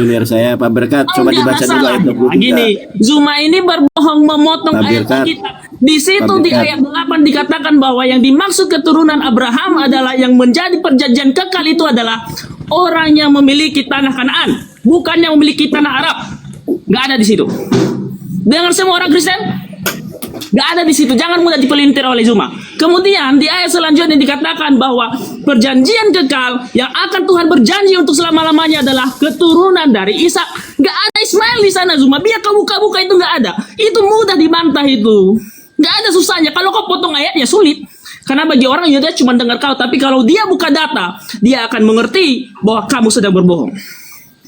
biar saya Pak Berkat, coba Enggak dibaca dulu ayat masalahnya. 23. Gini, Zuma ini berbohong memotong Pak ayat Birkat. Alkitab. Di situ Pak di Birkat. ayat 8 dikatakan bahwa yang dimaksud keturunan Abraham adalah yang menjadi perjanjian kekal itu adalah orang yang memiliki tanah Kanaan, bukan yang memiliki tanah Arab. Nggak ada di situ. Dengar semua orang Kristen? Nggak ada di situ. Jangan mudah dipelintir oleh Zuma. Kemudian di ayat selanjutnya dikatakan bahwa perjanjian kekal yang akan Tuhan berjanji untuk selama-lamanya adalah keturunan dari Ishak. Nggak ada Ismail di sana, Zuma. Biar kau buka-buka itu nggak ada. Itu mudah dibantah itu. Nggak ada susahnya. Kalau kau potong ayatnya sulit. Karena bagi orang ya dia cuma dengar kau. Tapi kalau dia buka data, dia akan mengerti bahwa kamu sedang berbohong.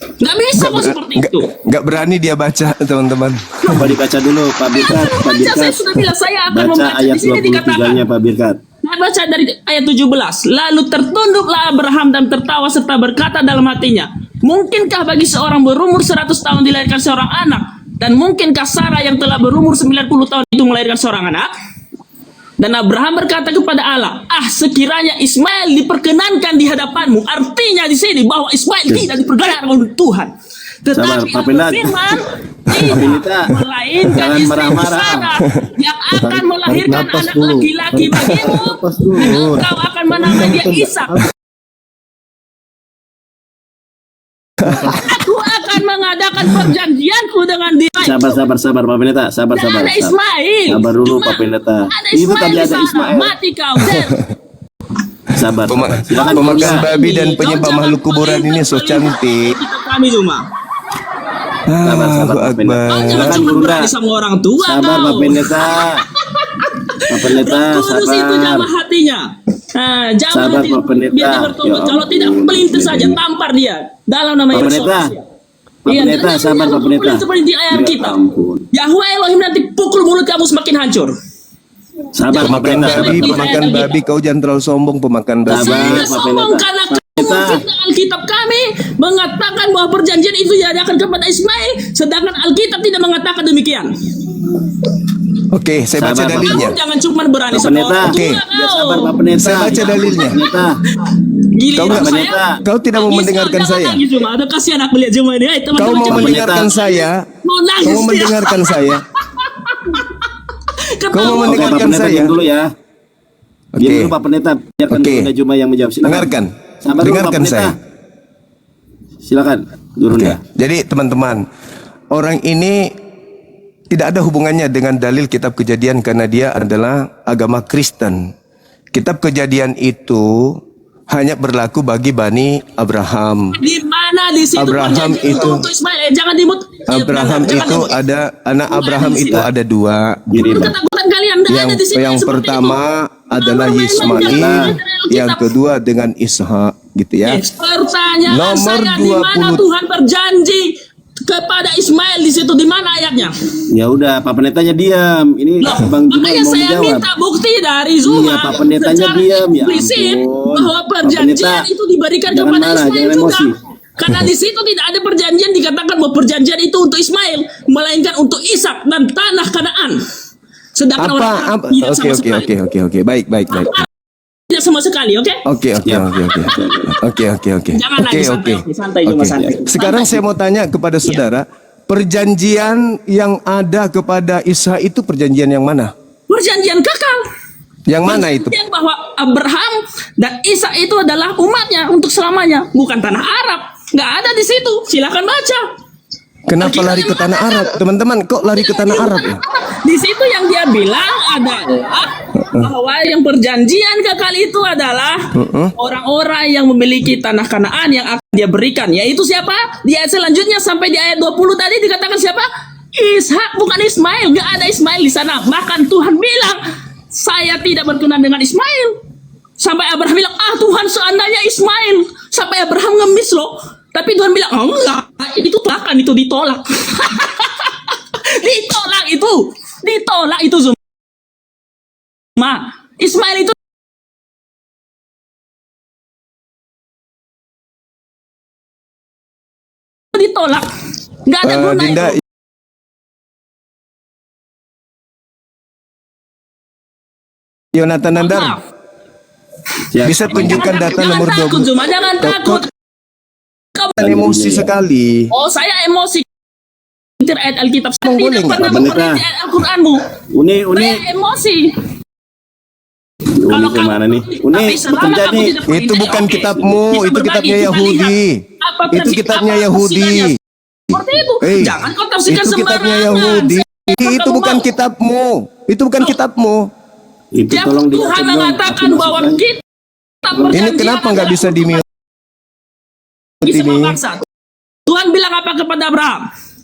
Nggak bisa kok seperti itu. Nggak berani dia baca, teman-teman. Coba dibaca dulu Pak Birkat. Pak Baca, Birkat. saya sudah bilang saya akan Baca membaca. ayat Di sini dikatakan. 23-nya Pak Birkat. Saya baca dari ayat 17. Lalu tertunduklah Abraham dan tertawa serta berkata dalam hatinya, mungkinkah bagi seorang berumur 100 tahun dilahirkan seorang anak? Dan mungkinkah Sarah yang telah berumur 90 tahun itu melahirkan seorang anak? Dan Abraham berkata kepada Allah, sekiranya Ismail diperkenankan di hadapanmu. Artinya di sini bahwa Ismail tidak diperkenankan oleh Tuhan. Sabar, Tetapi Pak Pendat. firman Pak Pendeta, melainkan jangan istri marah-marah. Sarah yang akan melahirkan napas anak dulu. laki-laki bagimu. Napas dulu. Dan engkau akan menamai dia Ishak. Aku akan mengadakan perjanjianku dengan dia. Sabar Pak Pendeta, sabar. Tidak ada Ismail. Sabar dulu Cuma Pak Pendeta. ada Itu Ismail tadi di ada sana. Ismail. Mati kau. Der. Sabar. Silakan Pemakan Pak. babi dan Kau penyembah jangan makhluk kuburan ini so melihat cantik. kitab kami cuma. Sabar, Allahu Pak Pendeta. Akbar. Kau jangan Silakan cuma Bunda. berani sama orang tua Sabar kau. Pak Pendeta. Pak Pendeta, Roh Kudus itu sabar. jamah hatinya. Jamah Sabar, hati. Pak Pendeta. Biar dia bertobat. Ya Kalau tidak pelintir saja, tampar dia dalam nama Pak Yesus. Pendeta. Pak Iya, Pendeta, jangan sabar Pak jangan Pendeta. seperti di ayat Ya kita. ampun. Yahweh Elohim nanti pukul mulut kamu semakin hancur. Sabar Pak Pemakan Pendeta. babi, sabar. pemakan babi, kau jangan terlalu sombong pemakan babi. Sabar. Saya Pak sombong Pendeta. karena Pak kamu Pendeta. memfitnah Alkitab kami mengatakan bahwa perjanjian itu diadakan kepada Ismail, sedangkan Alkitab tidak mengatakan demikian. Oke, saya baca Sabar, Pak dalilnya. Kamu jangan cuma berani Pak sama Pendeta. orang tua Oke. Ya kau. sabar Pak Pendeta. Saya baca dalilnya. Pak Pendeta. Kau Giliran nggak saya. kau tidak mau mendengarkan saya. Nangis cuma. Ada kasihan aku lihat cuma ini. Hai, Kau teman-teman mau coba lihat. mendengarkan saya? Mau nangis Kau mau dia. mendengarkan saya? Kau mau Ketawa. Oke, Pak mendengarkan Pendeta saya? diam dulu ya. Diam Oke. dulu Pak Pendeta, biarkan Oke. Gurunda Juma yang menjawab. Silakan. Dengarkan. Sabar dulu, Pak Dengarkan Pendeta. saya. Silakan, Oke. Gurunda. Jadi teman-teman, orang ini tidak ada hubungannya dengan dalil kitab Kejadian karena dia adalah agama Kristen. Kitab Kejadian itu hanya berlaku bagi Bani Abraham. Di mana di situ Abraham perjanjian itu- untuk Ismail? Jangan dimut. Abraham Jangan itu dimut. ada anak Abraham itu ada dua. Gini, Pak. Ketakutan kalian nggak ada di situ Yang seperti pertama adalah Main-main Yismail, jangan yang kitab. kedua dengan Ishak, gitu ya. Pertanyaan Nomor saya di mana 20. Tuhan berjanji kepada Ismail di situ, di mana ayatnya? Ya udah, Pak Pendetanya diam. Ini Loh, Bang Juma makanya mau saya menjawab. minta bukti dari Zuma. Iya, Pak Pendetanya secara diam, ya eksplisit ampun. bahwa Pak perjanjian Pendeta, itu diberikan jangan kepada marah, Ismail jangan juga. emosi. Karena di situ tidak ada perjanjian dikatakan bahwa perjanjian itu untuk Ismail, melainkan untuk Ishak dan tanah Kanaan. Sedangkan orang Arab tidak sama sekali. Oke. Baik. Tidak sama sekali, oke? Oke. Jangan lagi santai cuma santai. Sekarang saya mau tanya kepada saudara, perjanjian yang ada kepada Isa itu perjanjian yang mana? Perjanjian kekal. Yang mana itu? Perjanjian bahwa Abraham dan Ishak itu adalah umatnya untuk selamanya, bukan tanah Arab. Nggak ada di situ. Silakan baca. Kenapa lari ke tanah Arab? Teman-teman, kok lari ke tanah Arab ya? Di situ yang dia bilang adalah bahwa yang perjanjian kekal itu adalah orang-orang yang memiliki tanah Kanaan yang akan dia berikan. Yaitu siapa? Di ayat selanjutnya sampai di ayat 20 tadi dikatakan siapa? Ishak, bukan Ismail. Nggak ada Ismail di sana. Bahkan Tuhan bilang, saya tidak berkenan dengan Ismail. Sampai Abraham bilang, Tuhan seandainya Ismail. Sampai Abraham ngemis loh. Tapi Tuhan bilang, oh enggak, itu tolakan, itu ditolak. Ditolak itu Zuma. Ismail itu ditolak. Nggak ada guna Dinda, itu. Yonatan Nandar, Maaf. bisa tunjukkan data nomor Jangan takut 20. Zuma, jangan takut. Emosi sekali. Oh, saya emosi. Ayat Alkitab saya Boleh tidak nggak, pernah Pak Pendeta? memperhati ayat Al-Quranmu. Uni, Saya emosi. Uni kemana nih? Uni, tapi selama bekerja kamu nih. tidak bekerja, Itu bukan oke. kitabmu, Kita itu berbagi, kitabnya kita Yahudi. lihat apa Itu versi- kitabnya apa Yahudi. tafsirannya. Seperti itu. Hei, Jangan kau tafsirkan itu kitabnya sembarangan. Yahudi. Saya- Itu kamu bukan mau. kitabmu. Itu bukan kitabmu. Itu Tiap tolong Tuhan diatur dong. mengatakan Aku bahwa maksudnya. kita Ini perjanjian kenapa nggak adalah bisa untuk di-mute bagi semua ini? bangsa. Tuhan bilang apa kepada Abraham?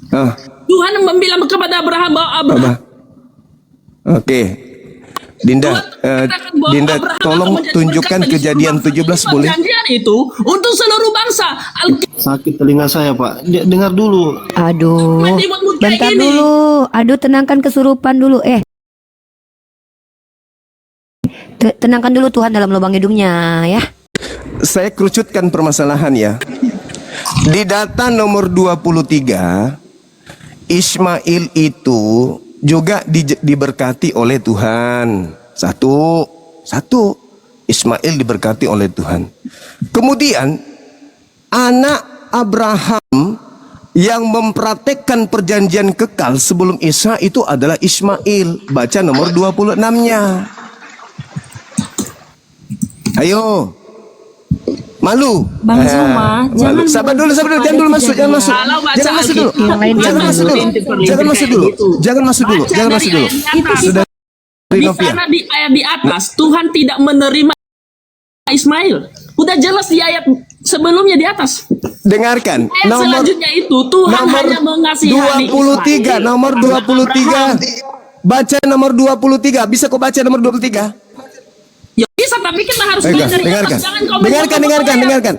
Ah, Tuhan membilang kepada Abraham bahwa Abraham apa? Oke. Dinda, Dinda, tolong tunjukkan Kejadian 17 boleh? Perjanjian itu untuk seluruh bangsa. Sakit telinga saya, Pak. Dengar dulu. Aduh, Imut-imut kayak bentar gini. dulu. Aduh, tenangkan kesurupan dulu. Tenangkan dulu Tuhan dalam lubang hidungnya ya. Saya kerucutkan permasalahan ya. Di data nomor 23, Ismail itu juga diberkati oleh Tuhan. Satu. Ismail diberkati oleh Tuhan. Kemudian anak Abraham yang mempraktekkan perjanjian kekal sebelum Isa itu adalah Ismail. Baca nomor 26-nya. Ayo. Malu. Bang Zuma, jangan Sabar dulu, jangan dulu masuk, jangan masuk. Kalau baca Jangan masuk dulu. Yang lain Jangan jangan masuk dulu. Jangan masuk dulu. Jangan masuk dulu. Baca Jangan dari masuk dulu. ayat di atas. Sudah Di Novia. sana di ayat di atas Tuhan tidak menerima Ismail. Udah jelas di ayat sebelumnya di atas. Dengarkan. Ayat Nomor selanjutnya itu Tuhan nomor hanya mengasihani 23, Ismail. nomor 23. Baca nomor 23. Bisa kau baca nomor 23? Ya bisa, tapi kita harus belajar dari Dengarkan. atas. Jangan kau Dengarkan.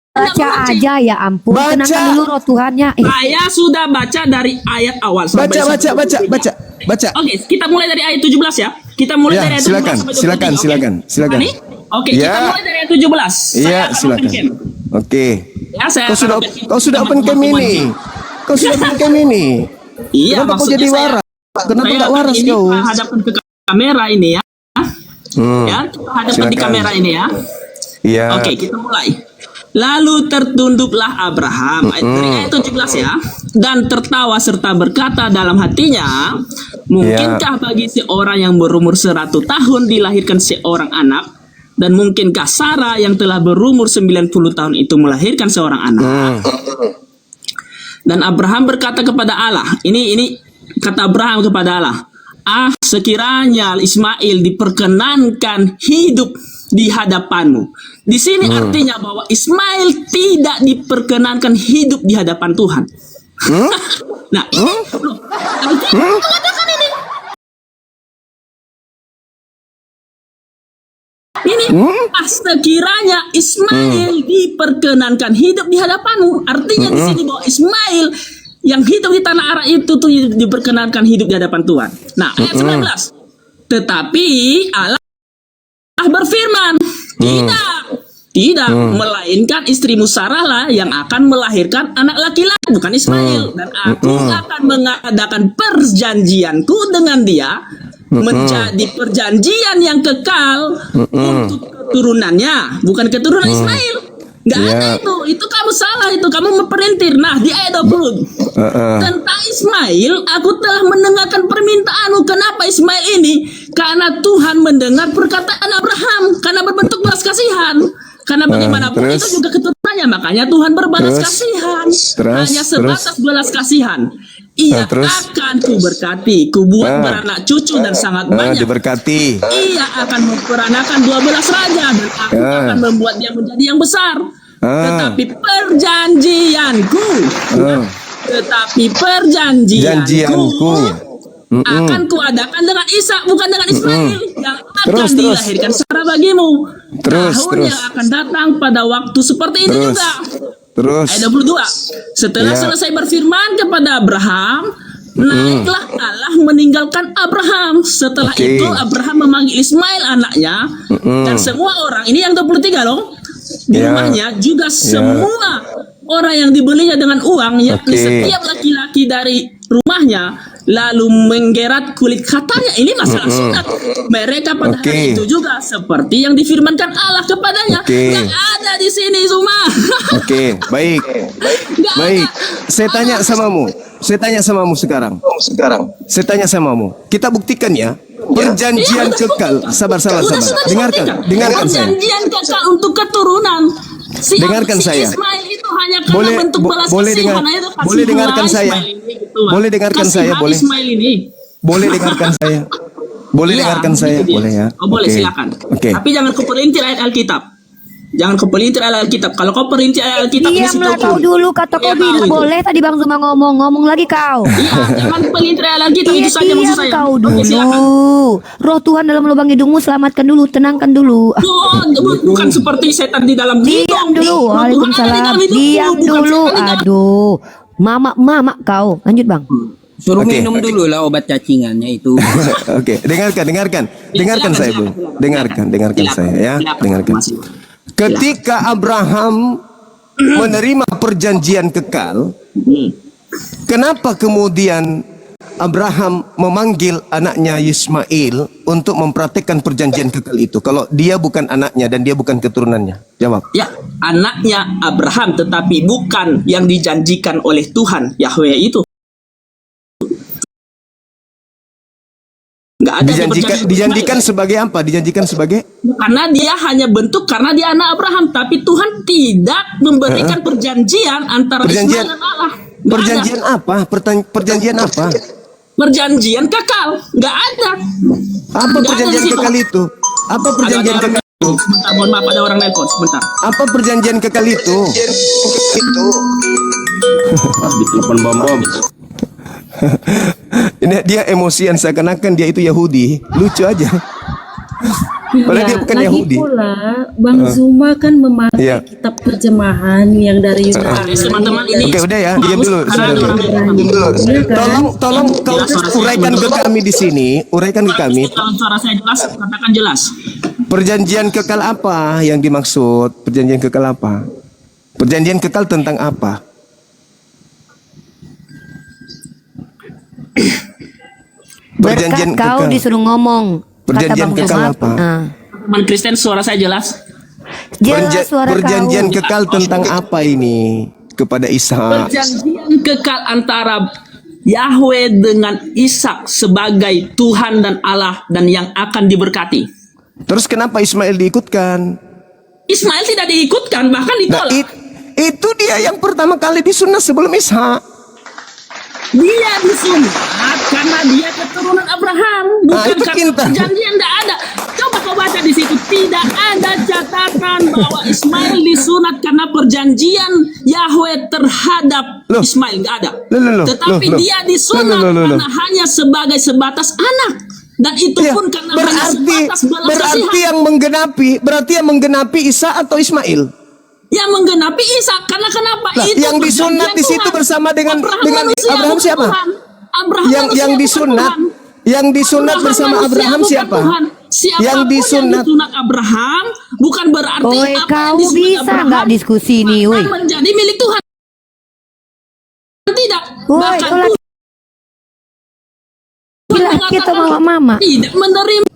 Baca aja ya ampun. Baca. Tenangkan dulu roh Tuhannya. Saya sudah baca dari ayat awal sampai Baca. Oke, kita mulai dari ayat 17 ya. Kita mulai Ya, dari ayat silakan, 17 sampai 23. silakan. Oke? Oke, Ya. kita mulai dari ayat 17. Iya, Saya silakan. open cam. Oke. Ya, saya Kau sudah open cam ini. Kau sudah open cam ini. Iya, Kenapa kau maksudnya jadi saya- waras? Kenapa saya tak waras ini kau? menghadapkan ke kamera ini ya. Ya, kita hadapkan di Silakan. kamera ini ya. Iya. Oke, kita mulai. Lalu tertunduklah Abraham, dari ayat 17 ya, dan tertawa serta berkata dalam hatinya, mungkinkah bagi seorang yang berumur 100 tahun dilahirkan seorang anak, dan mungkinkah Sarah yang telah berumur 90 tahun itu melahirkan seorang anak? Dan Abraham berkata kepada Allah, ini kata Abraham kepada Allah, sekiranya Ismail diperkenankan hidup di hadapanmu. Di sini artinya bahwa Ismail tidak diperkenankan hidup di hadapan Tuhan. Nah, ini loh, Alkitab mengatakan ini. Ini sekiranya Ismail diperkenankan hidup di hadapanmu. Artinya di sini bahwa Ismail yang hidup di tanah Arab itu tuh diperkenankan hidup di hadapan Tuhan. Nah, ayat 19. Tetapi Allah berfirman, tidak, melainkan istrimu Sarah lah yang akan melahirkan anak laki-laki, bukan Ismail. Dan aku akan mengadakan perjanjianku dengan dia menjadi perjanjian yang kekal untuk keturunannya, bukan keturunan Ismail. Nggak ada itu kamu salah, itu kamu memperintir. Nah, di ayat 20 tentang Ismail, aku telah mendengarkan permintaanmu. Kenapa Ismail ini? Karena Tuhan mendengar perkataan Abraham, karena berbentuk belas kasihan. Karena bagaimanapun itu juga keturunannya, makanya Tuhan berbalas kasihan. Hanya sebatas belas kasihan. Ia akan ku berkati, ku buat beranak cucu dan sangat banyak. Diberkati. Ia akan memperanakan 12 raja dan aku akan membuat dia menjadi yang besar. Tetapi perjanjianku akan kuadakan dengan Ishak, bukan dengan Ismail, yang akan dilahirkan Sarah bagimu. Tahun yang akan datang pada waktu seperti ini juga. Ayat 22. Setelah selesai berfirman kepada Abraham, naiklah Allah meninggalkan Abraham. Setelah itu Abraham memanggil Ismail anaknya dan semua orang, ini yang 23 loh, di rumahnya juga semua orang yang dibelinya dengan uang, yakni setiap laki-laki dari rumahnya, lalu menggerat kulit katanya. Ini masalah sunat. Mereka pada hari itu juga seperti yang difirmankan Allah kepadanya. Yang ada di sini semua. Baik. Baik. Saya tanya samamu sekarang. Saya tanya samamu. Kita buktikan ya. Perjanjian kekal. Sabar. Dengarkan saya. Perjanjian kekal untuk keturunan. Dengarkan saya. Ismail itu hanya karena bentuk balas kasihan. Boleh dengarkan saya. Boleh dengarkan saya. Boleh dengarkan saya. Boleh dengarkan saya. Boleh ya. Boleh, silakan. Tapi jangan kau perintir ayat Alkitab. Jangan kau perintir ayat Alkitab. Kalau kau perintir ayat Alkitab, diamlah kau dulu, kata kau boleh tadi Bang Zuma ngomong lagi kau. Iya, jangan perintir ayat Alkitab, itu saja maksud saya. Kau dulu. Roh Tuhan dalam lubang hidungmu selamatkan dulu, tenangkan dulu. Bukan seperti setan di dalam hidung. Diam dulu. Waalaikumsalam. Diam dulu. Aduh. Mama kau. Lanjut Bang. Suruh minum dulu lah obat cacingannya itu. Dengarkan saya, Bu. Dengarkan saya ya. Dengarkan. Ketika Abraham menerima perjanjian kekal, kenapa kemudian Abraham memanggil anaknya Ismail untuk mempraktekkan perjanjian kekal itu? Kalau dia bukan anaknya dan dia bukan keturunannya, jawab. Ya, anaknya Abraham, tetapi bukan yang dijanjikan oleh Tuhan Yahweh itu. Dijanjikan sebagai apa? Dijanjikan sebagai? Karena dia hanya bentuk karena dia anak Abraham, tapi Tuhan tidak memberikan perjanjian antara Ismail dan Allah. Perjanjian apa? Perjanjian apa? Perjanjian kekal, nggak ada. Apa perjanjian kekal itu? Apa perjanjian kekal itu? Sebentar, mohon maaf, ada orang nelpon sebentar. Apa perjanjian kekal itu? Ditelepon bom. Ini dia emosian seakan-akan dia itu Yahudi. Lucu aja. Padahal dia bukan Yahudi. Pula Bang Zuma kan memakai kitab terjemahan yang dari Yunani. Teman-teman ini. Oke, udah ya, diam dulu. Tolong kau uraikan ke kami di sini, uraikan ke kami. Kalau suara saya jelas, katakan jelas. Perjanjian kekal apa yang dimaksud? Perjanjian kekal apa? Perjanjian kekal tentang apa? Berkat kau disuruh ngomong. Perjanjian Bang kekal Umar. apa? Teman Kristen suara saya jelas. Jelas suara Perjanjian kau. kekal tentang apa ini kepada Ishak? Perjanjian kekal antara Yahweh dengan Ishak sebagai Tuhan dan Allah dan yang akan diberkati. Terus kenapa Ismail diikutkan? Ismail tidak diikutkan, bahkan Nah, ditolak. itu dia yang pertama kali disunat sebelum Ishak. Dia disunat karena dia keturunan Abraham, bukan itu karena kinta. perjanjian. Tidak ada. Coba kau baca di situ, tidak ada catatan bahwa Ismail disunat karena perjanjian Yahweh terhadap Ismail, nggak ada. Tetapi dia disunat karena hanya sebagai sebatas anak, dan itu pun karena hanya sebatas belas kasihan. Berarti yang menggenapi Isa atau Ismail? Yang menggenapi Ishak, karena kenapa? Lah, Itu yang disunat di situ Tuhan. bersama dengan manusia, Abraham bukan siapa? Tuhan. Abraham yang manusia, bukan disunat Tuhan. yang disunat Abraham bersama manusia, Abraham bukan siapa? Tuhan. Siapapun Yang disunat Abraham bukan berarti Woi, apa yang kau disunat bisa Abraham nggak diskusi nih, woi? akan menjadi milik Tuhan. Tidak. Woi, Bahkan kau lagi kita mama. tidak menerima.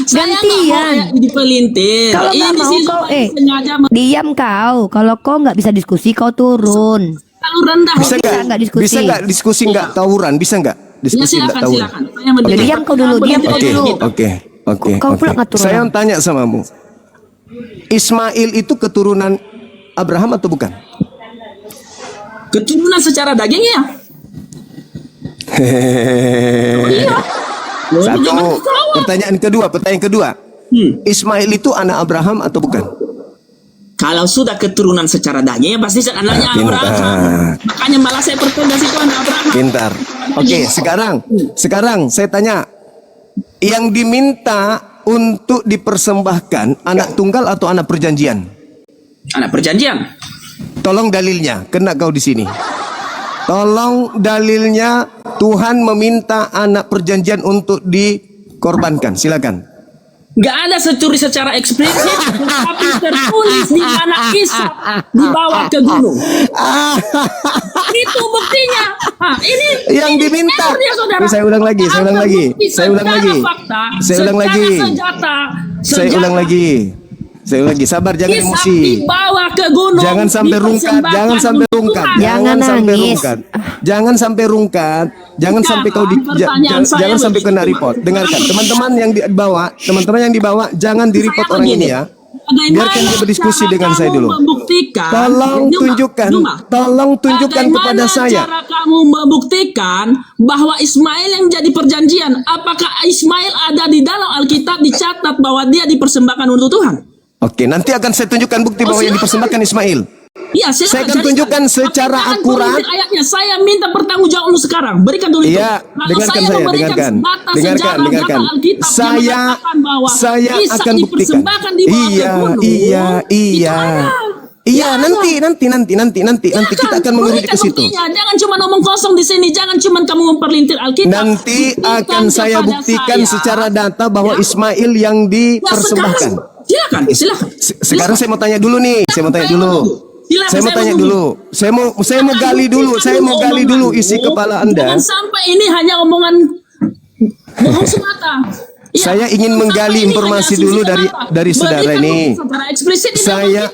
Saya nggak mau ya dipelintir. Kalau nggak Ini mau sih kau, sengaja diam kau. Kalau kau nggak bisa diskusi, kau turun. terlalu rendah. bisa nggak diskusi? Bisa nggak diskusi nggak tawuran? Bisa nggak diskusi nggak tawuran? Silakan. Saya mendengar. Diam kau dulu, diam kau Oke, dulu. oke. Kau pula ngatur Saya orang. tanya samamu. Ismail itu keturunan Abraham atau bukan? Keturunan secara daging ya. Iya. Satu. Pertanyaan kedua. Ismail itu anak Abraham atau bukan? Kalau sudah keturunan secara daging ya pasti anaknya Abraham. Makanya malah saya pertegas itu anak Abraham. Pintar. Oke, sekarang saya tanya, yang diminta untuk dipersembahkan anak tunggal atau anak perjanjian? Anak perjanjian. Tolong dalilnya, kena kau di sini. Tolong dalilnya, Tuhan meminta anak perjanjian untuk dikorbankan. Silakan. Gak ada securi secara eksplisit, tapi tertulis di mana Ishak dibawa ke gunung. Itu buktinya. Ini yang diminta. errornya, saudara. Saya ulang lagi. Secara fakta, secara sejarah. Saya ulang lagi. Sabar, jangan Ishak emosi. dibawa ke gunung. Jangan sampai rungkat. Jangan sampai rungkat. Jangan sampai kau jangan sampai kena report. Dengarkan, teman-teman yang dibawa, jangan di report orang ini ya. Biarkan dia berdiskusi dengan saya dulu. Tolong tunjukkan kepada saya. Cara kamu membuktikan bahwa Ismail yang jadi perjanjian? Apakah Ismail ada di dalam Alkitab dicatat bahwa dia dipersembahkan untuk Tuhan? Oke, nanti akan saya tunjukkan bukti bahwa yang dipersembahkan Ismail. Iya, saya akan tunjukkan secara akurat. Ayatnya, saya minta pertanggungjawabanmu sekarang. Berikan dulu itu. Iya, dengarkan saya, dengarkan. Saya akan buktikan. Iya, nanti kita akan menguji ke situ. Jangan cuma ngomong kosong di sini, jangan cuma kamu memperlintir Alkitab. Nanti akan saya buktikan secara data bahwa Ismail yang dipersembahkan. Silakan. Sekarang saya mau tanya dulu nih, saya mau gali dulu isi kepala Anda. Jangan sampai ini hanya omongan bohong semata. Ya, saya ingin menggali informasi dulu dari saudara ini. Secara eksplisit saya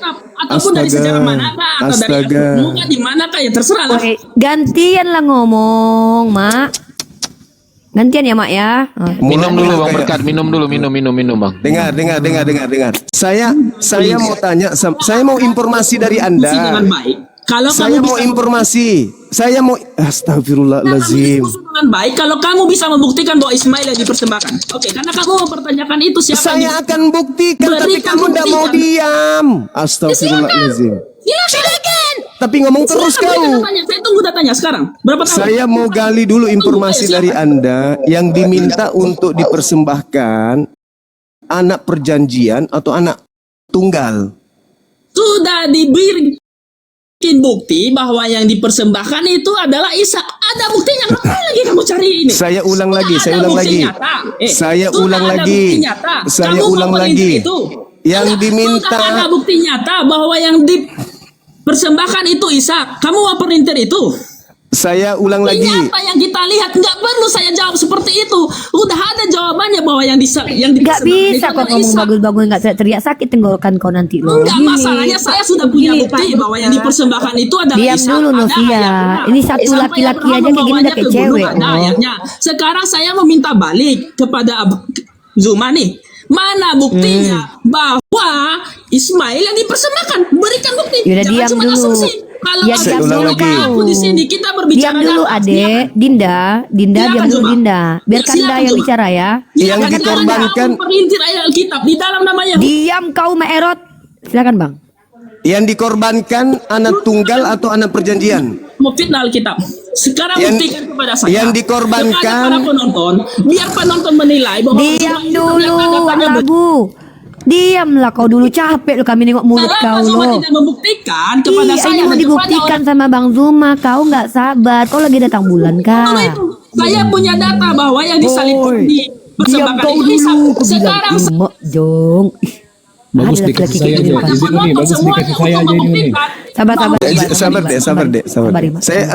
ataupun dari sejarah manakah atau dari muka di manakah ya terserah lah. Gantian lah ngomong, Mak. Gantian ya, Mak ya. Minum dulu Bang Berkat, minum Bang. Dengar. Saya mau tanya, saya mau informasi dari Anda. Dengan baik. Kalau saya mau informasi. Saya mau astagfirullahalazim. Dengan baik kalau kamu bisa membuktikan bahwa Ismail yang dipersembahkan. Oke, karena kamu mempertanyakan itu siapa saya akan buktikan, tapi kamu tidak mau diam. Astagfirullahalazim. Silakan. Tapi ngomong terus kau. Saya tunggu datanya sekarang. Berapa tahun? Saya mau gali dulu informasi dari Anda yang diminta untuk dipersembahkan anak perjanjian atau anak tunggal. Sudah diberi bukti bahwa yang dipersembahkan itu adalah Ishak. Ada buktinya, ngapain lagi kamu cari ini? Saya ulang lagi. Yang diminta ada bukti nyata bahwa yang dipersembahkan itu Ishak. Kamu mau perintir itu? Saya ulang lagi. Apa yang kita lihat nggak perlu saya jawab seperti itu. Udah ada jawabannya bahwa yang Nggak bisa kok ngomong bagus-bagus nggak teriak sakit tenggorokan kau nanti loh. Enggak, masalahnya saya sudah punya bukti bahwa yang dipersembahkan itu adalah Diam Ishak. dulu Ada Novia. ayatnya. Ini satu Sampai laki-laki Abraham aja kayak gini udah membawanya kayak ke gunung, cewek. ada Oh. ayatnya. Sekarang saya meminta balik kepada Zuma nih. Mana buktinya bahwa Ismail yang dipersembahkan? Berikan bukti. Yaudah, Jangan diam cuma dulu. asumsi. Kalau Ya, diam asumsi dulu kayak kau. aku di sini kita Diam berbicara dulu data. adek, Dinda, Silakan, diam dulu Zuma. Dinda. Biarkan Silakan, Dinda yang Zuma. bicara ya. Yang Jangan dikorbankan, memperintir ayat Alkitab di dalam namanya. Diam kau Maerot. Silakan Bang. yang dikorbankan anak tunggal atau anak perjanjian? Memfitnah Alkitab. Sekarang buktikan kepada saya. Yang dikorbankan. Kepada para penonton, biar penonton menilai bahwa Diam dulu Labu. Diamlah kau dulu, capek lu kami nengok mulut kau Zuma lo. tidak membuktikan kepada Iya, saya ini mau dan kepada dibuktikan sama Bang Zuma. Kau nggak sabar. Kau lagi datang bulan kah? saya punya data bahwa yang disalibkan di Diam persembahkan kau itu Ishak. dulu. Aku bilang, Sekarang Mak Jong. Bagus Ada dikasih laki-laki saya kayak aja. gini, Pak. Izin nih, bagus dikasih saya aja ini. Sabar. Sabar deh.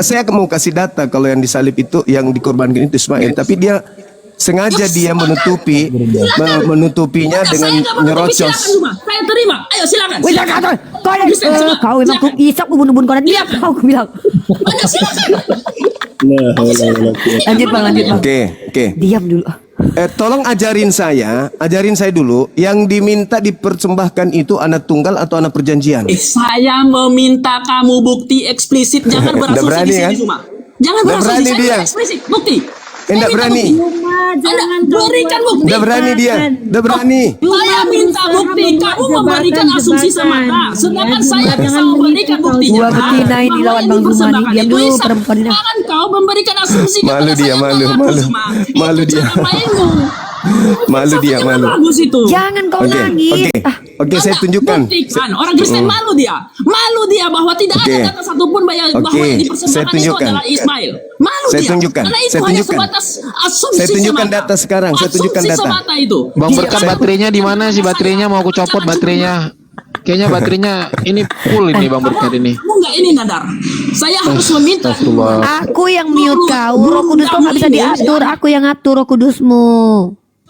Saya mau kasih data kalau yang disalib itu yang dikorbankan itu Ismail, tapi dia sengaja dia menutupinya dengan nyerocos. Saya terima. Ayo silakan. Wih, jangan. Kau memang kau isap ubun-ubun kau nanti. Kau aku bilang. Lanjut Bang. Oke. Diam dulu. Tolong ajarin saya dulu yang diminta dipersembahkan itu anak tunggal atau anak perjanjian. Saya meminta kamu bukti eksplisit, jangan Nggak berasumsi berani, di sini kan? Zuma. Jangan Nggak berasumsi, berani saya dia. minta eksplisit, bukti. Nggak berani. Berikan bukti. Udah berani dia. Udah berani. Saya minta bukti, kamu memberikan asumsi semata. Sedangkan saya bisa memberikan bukti. Gua betina ini lawan Bang Zuma nih. Diam dulu perempuan ini. Jangan kau memberikan asumsi Malu kepada dia, saya, malu dia. Malu dia, malu. Bagus itu. Jangan kau lagi. Oke, saya tunjukkan. Buktikan. Orang Kristen malu dia bahwa tidak ada data satupun bahwa yang dipersembahkan itu adalah Ismail. Malu Saya dia. tunjukkan. Karena itu Saya hanya tunjukkan. sebatas asumsi Saya tunjukkan semata. data sekarang. Saya tunjukkan Asumsi data. semata itu. Bang Berkat, baterainya di mana sih baterainya? Mau aku copot baterainya. Kayaknya baterainya ini full ini Bang Berkat ini. Kamu nggak ini Nadar. Saya harus meminta. Aku yang mute kau. Roh Kudus kau nggak bisa diatur. Aku yang atur Roh Kudusmu.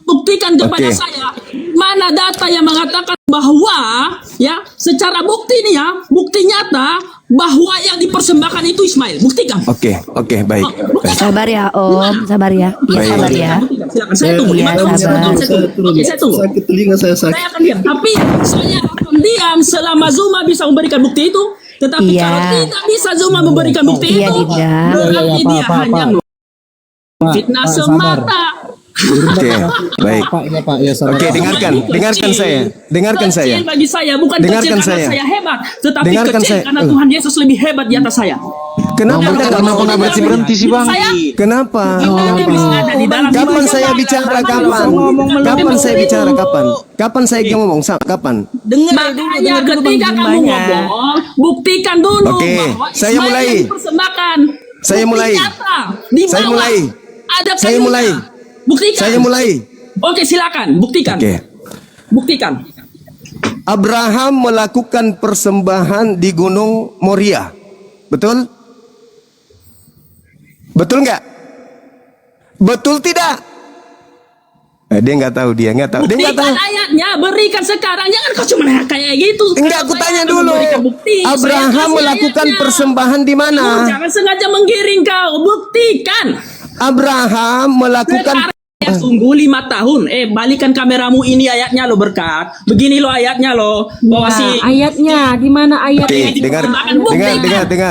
Buktikan kepada saya mana data yang mengatakan bahwa ya secara bukti nih ya, bukti nyata bahwa yang dipersembahkan itu Ismail. Buktikan. Oke, baik. Sabar ya Om, sabar ya. Iya Baik. sabar ya. Silakan saya tunggu. Iya, 5 tahun saya sabar. tunggu. Oke, saya tunggu. Sakit telinga saya sakit. Saya akan diam. Tapi saya akan diam selama Zuma bisa memberikan bukti itu. Tetapi Iya. kalau tidak bisa Zuma memberikan bukti Iya, itu, Dinda. berarti Iya, dia Pak, hanya fitnah Pak, semata. Oke, baik. Pak, ya sabar. Oke, dengarkan saya. Kecil bagi saya, bukan Dengarkan kecil karena saya. saya hebat, tetapi Dengarkan kecil saya. karena Tuhan Yesus lebih hebat di atas saya. Kenapa Kenapa nggak berhenti sih Bang? Saya Kenapa? ada di dalam Kapan saya bicara? Kapan? Kapan saya bicara? Kapan saya ngomong? Kapan? makanya ketika kamu ngomong, buktikan dulu Oke, bahwa saya Ismail mulai. yang dipersembahkan. Saya Bukti mulai. nyata, di Saya bawah mulai. Ada Saya kayunya. mulai. Buktikan. Saya mulai. Oke, silakan, buktikan. Oke. Buktikan. Abraham melakukan persembahan di Gunung Moria. Betul? Betul nggak? Betul tidak? Dia nggak tahu. Dia nggak tahu. Buktikan ayatnya, berikan sekarang. Jangan kau cuma kayak gitu. Enggak, aku Kalau saya tanya akan dulu. memberikan bukti, saya Abraham kasih melakukan ayatnya. persembahan di mana? Jangan sengaja menggiring kau. Buktikan. Abraham melakukan Ya, tunggu 5 tahun. Balikan kameramu, ini ayatnya lo Berkat. Begini lo ayatnya lo. Bahwa si Ayatnya di mana ayatnya? Oke, dengar.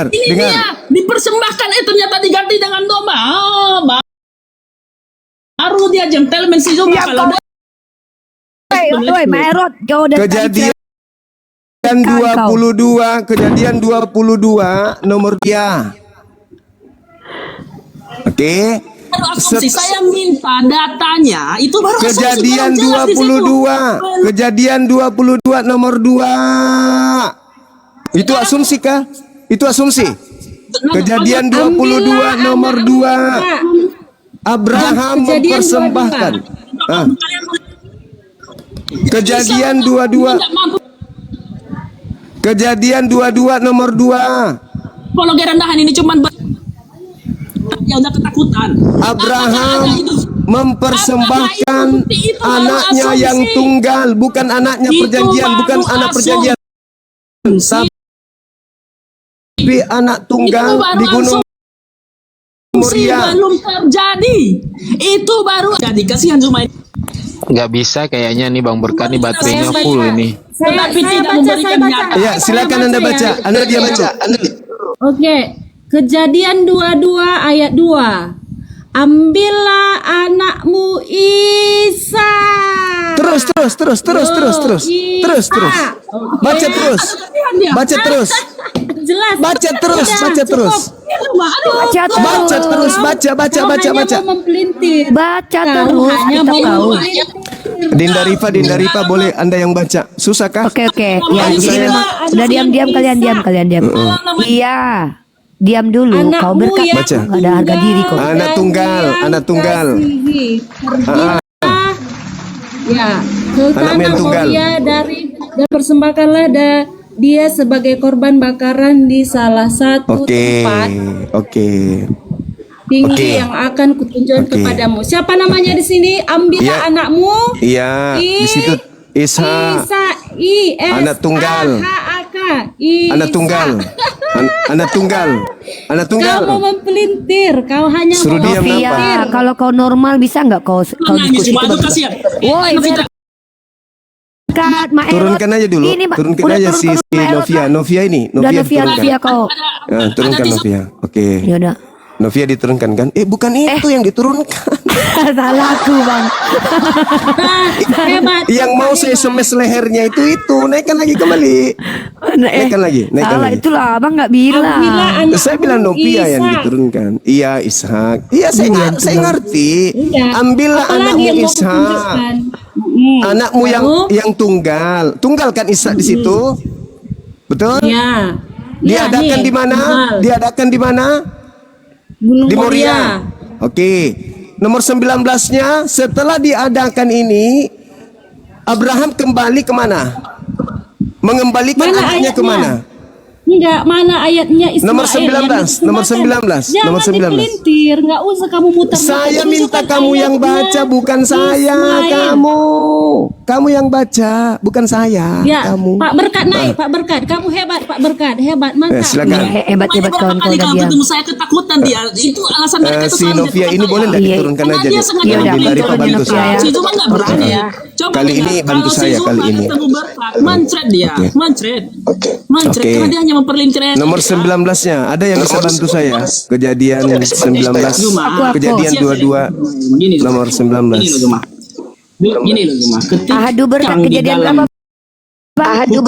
ini dia dipersembahkan. Ternyata diganti dengan domba. Oh, baru dia gentleman si Zuma. Kalau Woi, Maerot, kau udah Kejadian 22 nomor 3. Oke. asumsi saya minta datanya itu baru Kejadian asumsi, baru jelas di situ. 22. Kejadian 22 nomor 2. Itu asumsi kah? Itu asumsi. Kejadian 22 nomor 2. Abraham mempersembahkan. Kejadian 22. Kejadian 22 nomor 2. Apologi rendahan ini cuman ya udah ketakutan. Abraham mempersembahkan anaknya yang tunggal, bukan anaknya perjanjian, bukan anak perjanjian, tapi anak tunggal di Gunung Moria. Belum terjadi. Itu baru jadi. Kasihan Zuma. Nggak bisa kayaknya nih Bang Berkat nih baterainya full ini. Tetapi tidak memberikan nyata. Ya, silakan Anda baca. Anda dia baca. Oke, Kejadian 22 ayat 2. Ambillah anakmu Isa. Terus. Baca terus. Baca terus. Jelas. Baca terus. Baca. Mempelintir. Baca Kau terus. hanya Kita mau tahu. Dinda Rifa boleh Anda yang baca. Susah kah? Oke. Ya, Bantu jadi saya. memang udah diam kalian diam. Iya. Diam dulu. Kau berkat. Baca. Nggak ada harga diri kok. Anak tunggal. Ya, ke Anakmu yang tanah tunggal. Moria dan persembahkanlah dia sebagai korban bakaran di salah satu tempat tinggi yang akan kutunjukkan kepadamu. Siapa namanya di sini? Ambillah anakmu. Iya, di situ Ishak. Anak tunggal. Anak tunggal. Kau mau mempelintir, kau hanya Suruh mau diam mempelintir. nampak. Kalau kau normal bisa nggak kau diskusi? Woi, berkat, Mak Erot. Turunkan aja dulu. Ini, Pak. Turunkan Udah aja turun si ke Mak Erot, Pak. Novia ini. Udah Novia Novia kau. Ya, turunkan Novia. Oke. Ya udah. Novia diturunkan kan? Bukan itu yang diturunkan. Salah aku, Bang. Hebat. Yang mau saya semes lehernya itu naikkan lagi kembali. Naikkan lagi. Salah itulah, Abang nggak bilang. Saya bilang Novia yang diturunkan. Iya, Ishak. Iya, saya ngerti. Ambillah anakmu Ishak. Anakmu yang tunggal. Tunggal kan Ishak di situ? Betul? Ya. Diadakan di mana? Diadakan di mana? Gunung Di Moria. Oke. Nomor 19-nya setelah diadakan ini Abraham kembali kemana? Mengembalikan anaknya kemana? Enggak, mana ayatnya Ismail? Nomor 19, nomor 19, Jangan nomor 19. dipelintir, enggak usah kamu muter. Saya minta kamu yang baca, bukan saya. Kamu yang baca, bukan saya. Ya, Kamu. Pak Berkat naik, Pak Berkat. Kamu hebat, Pak Berkat. Hebat, mantap. Silakan. Hebat kawan kau udah diam. Ketemu saya ketakutan dia. Itu alasan mereka itu Si selalu Novia ini boleh nggak diturunkan aja dia nih? sengaja Yang memilih dari turun bantu Novia. saya. Si Zuma nggak berani. Coba Kali lihat, ini bantu kalau si saya Zuma kali ini. ketemu Berkat, mancret dia, mancret. Oke. Karena dia hanya memperlintir. Nomor 19-nya ada yang bisa bantu saya? Kejadian 19, kejadian 22, nomor 19. Gini loh Zuma. Ahadu berkat kejadian berapa? Pak Ahadu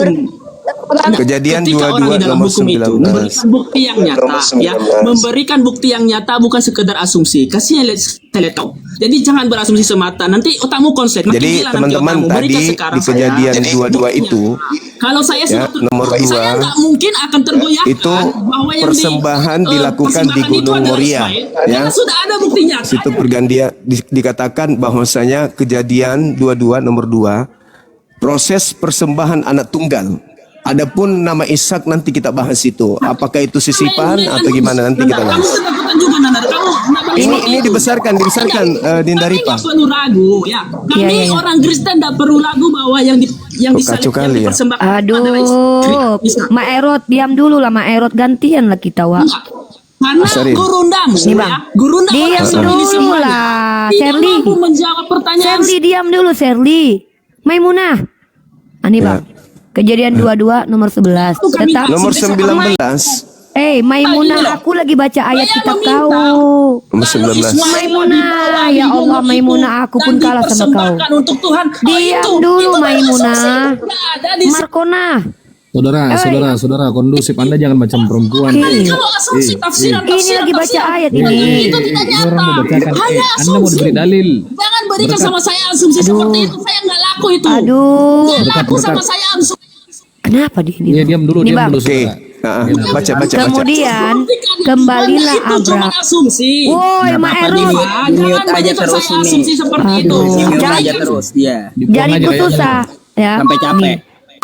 Kejadian Ketika orang 22 di dalam nomor hukum itu 19. memberikan bukti yang nyata, ya, memberikan bukti yang nyata bukan sekedar asumsi. Kasih saya tahu. Jadi jangan berasumsi semata. Nanti otakmu konslet. Jadi teman-teman tadi di kejadian 22 itu, kalau saya ya, nomor 2 saya nggak mungkin akan tergoyahkan itu bahwa yang persembahan dilakukan di persembahan itu Gunung adalah Moria, Ismail. ya. Karena sudah ada buktinya. Situ pergantian dikatakan bahwasanya kejadian 22 nomor 2 proses persembahan anak tunggal. Adapun nama Ishak nanti kita bahas itu. Apakah itu sisipan atau gimana nanti kita bahas. Ini dibesarkan Dinda Rifa. Kami nggak perlu ragu ya. Kami orang Kristen tidak perlu ragu bahwa yang kacau kali ya. Aduh, Mak Erot diam dulu lah, Mak Erot gantian lah kita, Wak. Karena gurundamu ya, gurunda diam dulu lah, Sherly. mampu menjawab pertanyaan. Sherly diam dulu, Sherly. Maimunah. Ani Bang. Kejadian 22 nomor 11. Tetap Nomor 19. Maimunah, aku lagi baca ayat kitab kau. Nomor 19. Maimunah, ya Allah Maimunah, aku pun kalah sama kau. Untuk Tuhan. Diam dulu Maimunah. Markona. Saudara, kondusif. Anda jangan macam perempuan. Kalau asumsi tafsiran Ini lagi baca ayat ini. itu tidak nyata. Orang mau bacakan. Hanya Anda mau diberi dalil. Jangan berikan sama saya asumsi seperti itu. Saya nggak laku itu. Aduh. Nggak laku sama saya asumsi. Kenapa dia ini? Iya, diam dulu. Oke. Baca. Kemudian kembalilah Abraham. Asumsi. Woi, Mak Erot. Mute aja terus ini. Asumsi seperti itu. Mute aja terus dia. Jariku susah. Ya. Sampai capek.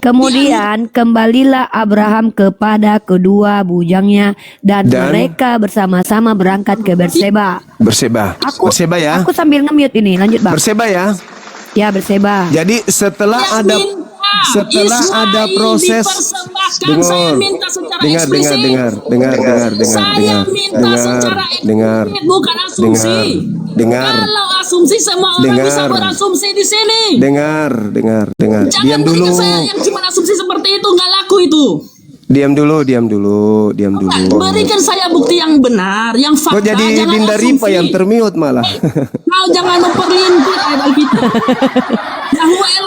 Kemudian kembalilah Abraham kepada kedua bujangnya dan mereka bersama-sama berangkat ke Berseba. Berseba. Berseba ya. Aku sambil nge-mute ini, lanjut Bang. Berseba ya. Ya, Berseba. Jadi setelah ada proses dengar. Kalau asumsi semua orang bisa berasumsi di sini. Dengar. Jangan Diam dulu. berikan saya yang cuma asumsi seperti itu, nggak laku itu. Diam dulu. Berikan saya bukti yang benar, yang fakta. Kok jadi jangan Dinda asumsi. Rifa yang termiut malah. Kau jangan memperlimpit ayat Alkitab.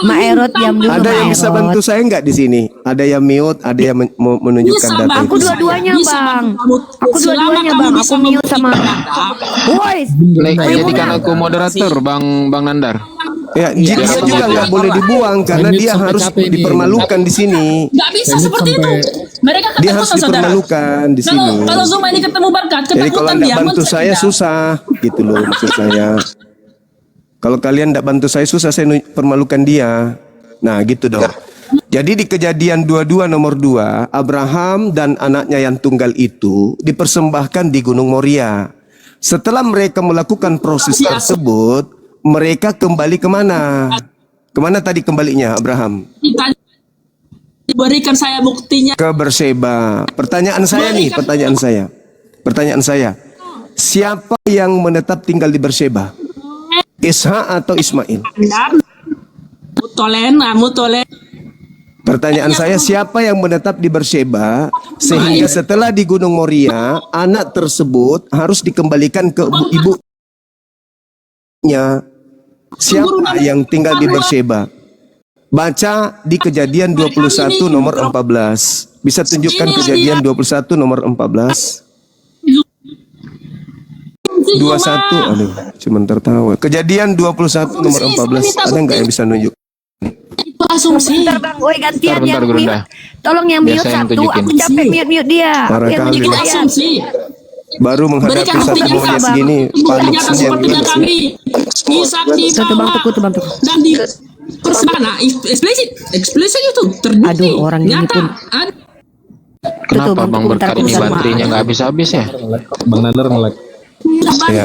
Mak Erot diam dulu. Ada yang bisa bantu saya nggak di sini? Ada yang mute, ada yang menunjukkan Bisa, data Bang. itu. Aku dua-duanya Bang. Aku dua-duanya Bang. Aku mute sama. Woi. Jadikan aku moderator Bang Nandar. Ya, dia juga nggak boleh dibuang karena dia harus dipermalukan di sini. Nggak bisa seperti itu. Mereka Dia ketakutan, harus saudara. dipermalukan di sini. Kalau Zuma ini ketemu Barkat, Jadi kalau ketakutan nggak dia. bantu saya susah, gitu loh maksud saya. Kalau kalian nggak bantu saya susah, saya permalukan dia. Nah gitu dong. Jadi di Kejadian 22 nomor 2, Abraham dan anaknya yang tunggal itu dipersembahkan di Gunung Moria. Setelah mereka melakukan proses tersebut, mereka kembali kemana? Kemana tadi kembalinya Abraham? Berikan saya buktinya. Ke Berseba. Pertanyaan saya. Siapa yang menetap tinggal di Berseba? Ishak atau Ismail? Mutolen. Pertanyaan saya, siapa yang menetap di Berseba sehingga setelah di Gunung Moria anak tersebut harus dikembalikan ke ibunya? Siapa yang tinggal di Berseba? Baca di Kejadian 21 nomor 14. Bisa tunjukkan Kejadian 21 nomor 14? 21, aduh, cuma tertawa. Kejadian 21 nomor 14, ada nggak yang bisa nunjuk? Itu asumsi. Bentar Bang, woi gantian Bentar, yang Gurunda. mute. Tolong yang mute Biasa yang satu, tunjukin. aku capek mute dia. Parah Yang kali. tunjukin Itu saya. asumsi. Baru menghadapi Berikan satu buktinya, monyet Bang. gini, panik Jangan semua. sepertinya kami. Ishak Satu Bang dibawa Teguh, Bang Teguh. dan di persana eksplisit itu terbukti. Aduh, orang ini nyata. pun. Kenapa Bang Bang Teguh, Berkat bentar, ini aku baterainya nggak habis-habis ya? Bang Nandar nge-lag. Ya.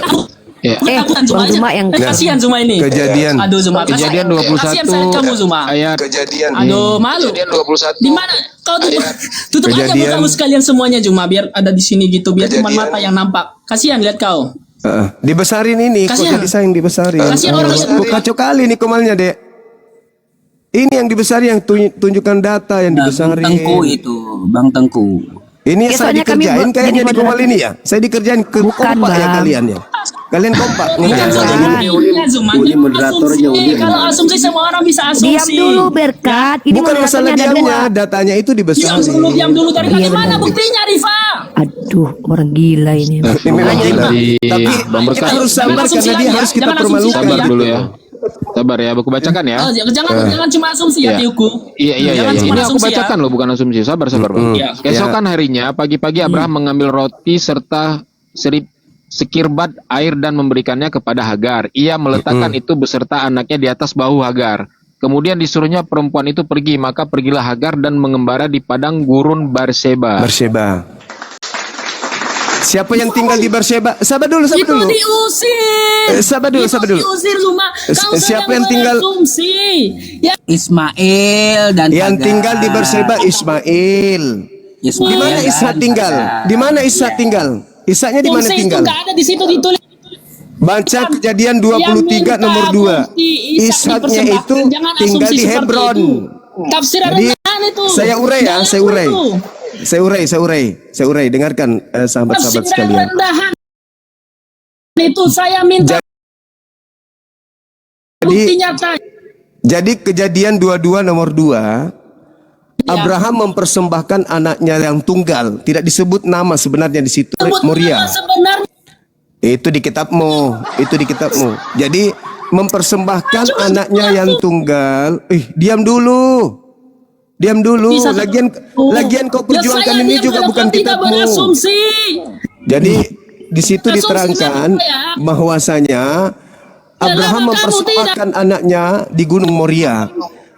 Ya. Ketakutan Zuma Bang Zuma aja. yang Kasihan Zuma ini. Kejadian. Aduh Zuma. Kejadian Kasihan saya kamu Zuma. 21 ayat Kejadian. Aduh malu. Kejadian 21. Di mana kau tutup aja Kejadian. mukamu sekalian semuanya Zuma biar ada di sini gitu biar cuma Kejadian. mata yang nampak. Kasihan lihat kau. Dibesarin ini, kok Kasihan. jadi saya yang dibesarin. Kasihan orang yang- Kok kacau kali nih komalnya, Dek. Ini yang dibesarin, yang tunjukkan data yang dibesarin. Tengku itu, Bang Tengku. Ini Ya, saya soalnya kami dikerjain kayaknya jadi di komal moderator. ini ya. Saya dikerjain kompak ya Bang. kalian ya. Kalian kompak. Iya Zuma. Iya Zuma. Uni Jangan moderatornya, asumsi. Uni. Kalau asumsi semua orang bisa asumsi. Diam dulu Berkat. Ini Bukan masalah moderatornya ada diamnya, dua. datanya itu dibesarin. Diam dulu dari Iya, mana benar. buktinya Rifa? Aduh, orang gila ini. Ini memang gila. Dari Tapi Bang Berkat. kita harus sabar Asumsi karena lagi dia ya, harus kita jangan asumsi permalukan. Sabar ya. dulu ya. Sabar ya, aku bacakan ya. Oh, jangan cuma asumsi ya, Iya. Tiuku. Iya. Jangan cuma Ini aku asumsi ya. bacakan loh, bukan asumsi. Sabar Bang. Iya. Keesokan harinya, pagi-pagi Abraham mengambil roti serta sekirbat air dan memberikannya kepada Hagar. Ia meletakkan itu beserta anaknya di atas bahu Hagar. Kemudian disuruhnya perempuan itu pergi, maka pergilah Hagar dan mengembara di padang gurun Berseba. Berseba. Siapa yang tinggal di Berseba? Sabar dulu. Itu diusir. Sabar dulu. Diusir Zuma. Kau Siapa sedang yang tinggal? berasumsi. Ya, Ismail dan Yang Hagar. tinggal di Berseba Ismail. Di mana dan Ishak tinggal? Hagar. Di mana Ishak tinggal? Ishaknya di mana asumsi itu tinggal? nggak ada di situ ditulis. Baca Kejadian 23 nomor 2. Ishaknya itu tinggal di Hebron. Tafsir Jadi, rendahan itu. saya urai ya, Jangan saya urai. itu. Saya urai. Dengarkan sahabat-sahabat Tafsiran sekalian. rendahan itu saya minta bukti nyata. Jadi Kejadian 22 nomor 2, Abraham mempersembahkan anaknya yang tunggal, tidak disebut nama sebenarnya di situ, Moria. Sebenarnya Itu di kitabmu. Jadi mempersembahkan anaknya yang tunggal. Diam dulu. Lagian kau perjuangkan saya ini diam juga kalau bukan kau tidak kitabmu. berasumsi. Jadi di situ Asumsinya diterangkan apa ya? bahwasanya Abraham kamu mempersembahkan anaknya di Gunung Moria.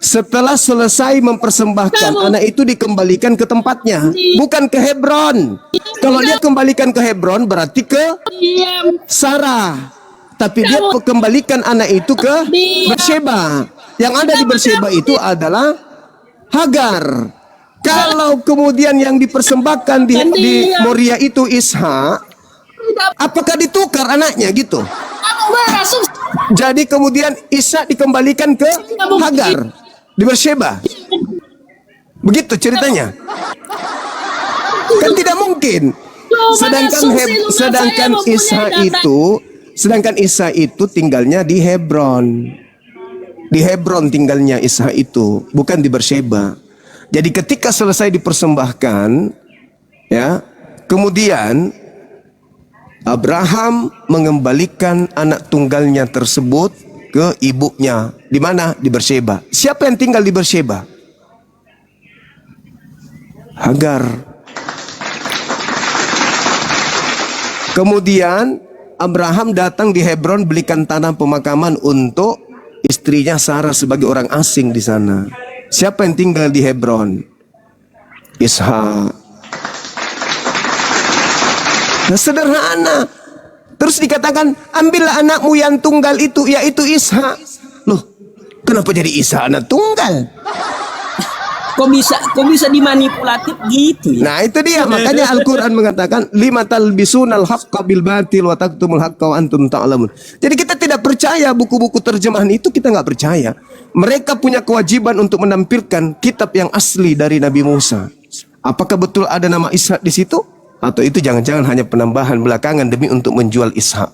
setelah selesai mempersembahkan, anak itu dikembalikan ke tempatnya, bukan ke Hebron. Kalau dia kembalikan ke Hebron berarti ke Sarah. Tapi dia kembalikan anak itu ke Berseba. Yang ada di Berseba itu adalah Hagar. Kalau kemudian yang dipersembahkan di Moria itu Ishak, apakah ditukar anaknya gitu? Jadi kemudian Ishak dikembalikan ke Hagar di Berseba. Begitu ceritanya. Kan tidak mungkin. Sedangkan Ishak itu tinggalnya di Hebron. Di Hebron tinggalnya Ishak itu, bukan di Berseba. Jadi ketika selesai dipersembahkan, ya, kemudian Abraham mengembalikan anak tunggalnya tersebut ke ibunya. Di mana? Di Berseba. Siapa yang tinggal di Berseba? Hagar. Kemudian Abraham datang di Hebron belikan tanah pemakaman untuk istrinya Sarah sebagai orang asing di sana. Siapa yang tinggal di Hebron? Ishak. Nah, sederhana. Terus dikatakan, ambillah anakmu yang tunggal itu, yaitu Ishak. Loh, kenapa jadi Ishak anak tunggal? Kok bisa dimanipulatif gitu ya? Nah, itu dia. Makanya Al-Quran mengatakan, lima talbisunal haqqa bil batil wa taktumul haqqa wa antum ta'lamun. Jadi kita tidak percaya buku-buku terjemahan itu, kita nggak percaya. Mereka punya kewajiban untuk menampilkan kitab yang asli dari Nabi Musa. Apakah betul ada nama Ishak di situ? Atau itu jangan-jangan hanya penambahan belakangan demi untuk menjual Ishak?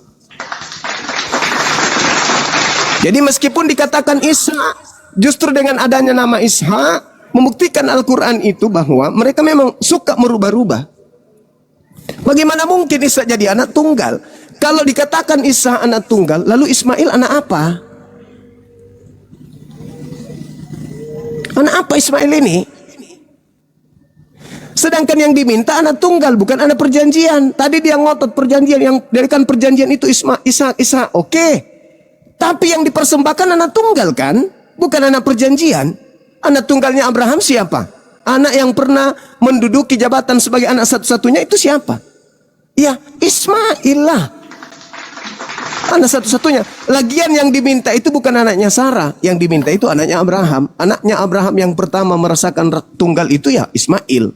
Jadi meskipun dikatakan Ishak, justru dengan adanya nama Ishak membuktikan Al-Quran itu bahwa mereka memang suka merubah-rubah. Bagaimana mungkin Ishak jadi anak tunggal? Kalau dikatakan Ishak anak tunggal, lalu Ismail anak apa? Anak apa Ismail ini? Sedangkan yang diminta anak tunggal, bukan anak perjanjian. Tadi dia ngotot perjanjian, yang dari kan perjanjian itu Ishak. Oke. Tapi yang dipersembahkan anak tunggal kan? Bukan anak perjanjian. Anak tunggalnya Abraham siapa? Anak yang pernah menduduki jabatan sebagai anak satu-satunya itu siapa? Ya, Ismail lah. Anak satu-satunya. Lagian yang diminta itu bukan anaknya Sarah. Yang diminta itu anaknya Abraham. Anaknya Abraham yang pertama merasakan tunggal itu ya Ismail.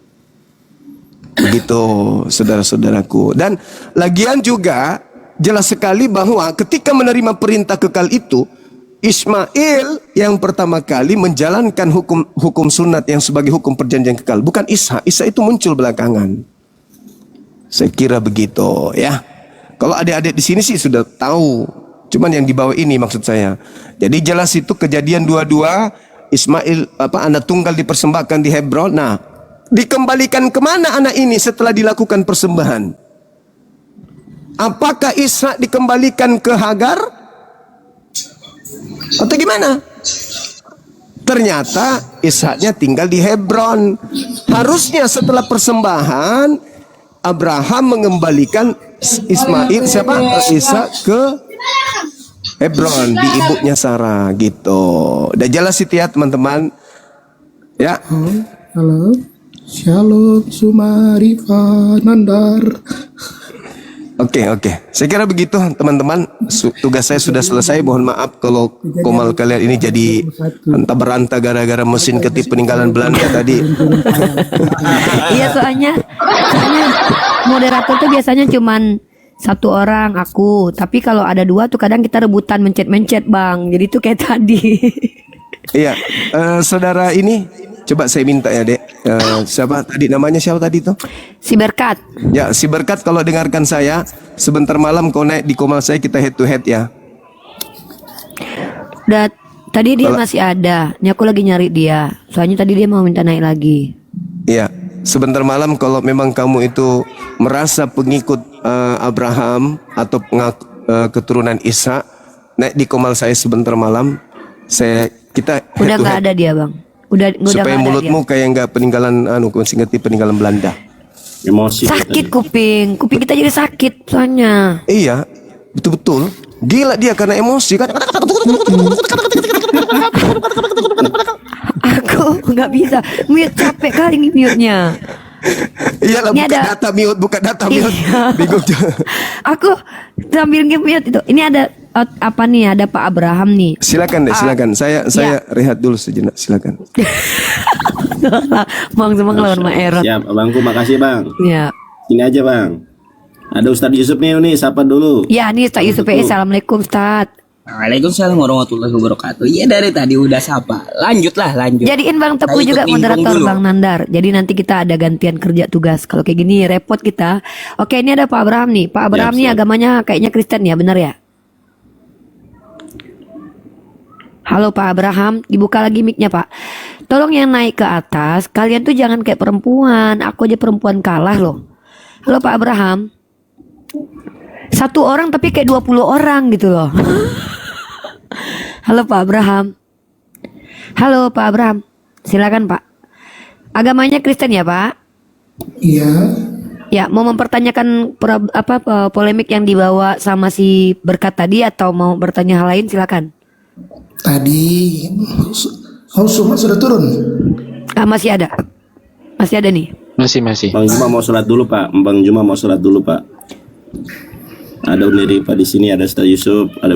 Begitu, saudara-saudaraku. Dan lagian juga jelas sekali bahwa ketika menerima perintah kekal itu, Ismail yang pertama kali menjalankan hukum sunat yang sebagai hukum perjanjian kekal, bukan Ishak. Ishak itu muncul belakangan. Saya kira begitu, ya. Kalau adik-adik di sini sih sudah tahu, cuman yang di bawah ini maksud saya. Jadi jelas itu kejadian 22, Ismail anak tunggal dipersembahkan di Hebron. Nah, dikembalikan kemana anak ini setelah dilakukan persembahan? Apakah Ishak dikembalikan ke Hagar? Atau gimana? Ternyata Ishaknya tinggal di Hebron. Harusnya setelah persembahan Abraham mengembalikan Ishak ke Hebron di ibunya Sarah gitu. Udah jelas itu ya teman-teman. Ya. Halo. Shalom Sumarifa Nandar. Oke. Saya kira begitu teman-teman. Tugas saya sudah selesai. Mohon maaf kalau komal kalian ini jadi entah berantah gara-gara mesin ketik peninggalan Belanda tadi. Iya soalnya moderator tuh biasanya cuman satu orang aku. Tapi kalau ada dua tuh kadang kita rebutan mencet bang. Jadi tuh kayak tadi. Iya, saudara ini coba saya minta ya dek. Siapa tadi namanya tuh? Si Berkat. Ya, si Berkat kalau dengarkan saya, sebentar malam kau naik di komal saya, kita head to head ya. Tadi dia masih ada. Ini aku lagi nyari dia. Soalnya tadi dia mau minta naik lagi. Iya, sebentar malam kalau memang kamu itu merasa pengikut Abraham atau keturunan Ishak, naik di komal saya sebentar malam. Kita udah nggak ada dia bang. Supaya mulutmu kayak nggak peninggalan peninggalan Belanda. Emosi. Sakit kuping kita jadi sakit soalnya. Iya, betul. Gila dia karena emosi kan. Aku nggak bisa mute, capek kali nih mute-nya. Iyalah, Ini buka ada- data mute, buka data mute. Iya. Bingung juga. Aku sambil nge-mute itu. Ini ada apa nih? Ada Pak Abraham nih. Silakan deh, silakan. Saya rehat dulu sejenak, silakan. Bang Semang lawan Mak Erot. Siap, abangku, makasih bang. Ya. Ini aja bang. Ada Ustadz Yusuf nih, sapa dulu. Ya, nih Ustaz Yusuf. Assalamualaikum Ustaz. Waalaikumsalam warahmatullahi wabarakatuh. Iya dari tadi udah sapa. Lanjutlah, lanjut. Jadiin Bang Teguh Saya juga ikut nimbrung moderator dulu. Bang Nandar. Jadi nanti kita ada gantian kerja tugas. Kalau kayak gini repot kita. Oke, ini ada Pak Abraham nih. Pak Abraham nih agamanya kayaknya Kristen ya, benar ya? Halo Pak Abraham, dibuka lagi mic-nya Pak. Tolong yang naik ke atas, kalian tuh jangan kayak perempuan. Aku aja perempuan kalah loh. Halo Pak Abraham. Satu orang tapi kayak 20 orang gitu loh. Halo Pak Abraham. Halo Pak Abraham. Silakan Pak. Agamanya Kristen ya Pak? Iya. Ya, mau mempertanyakan polemik yang dibawa sama si Berkat tadi atau mau bertanya hal lain silakan. Tadi semua sudah turun. Masih ada. Masih ada nih. Masih. Bang Juma mau sholat dulu pak. Bang Juma mau sholat dulu pak. Ada Uni Rifa di sini, ada Ustadz Yusuf, ada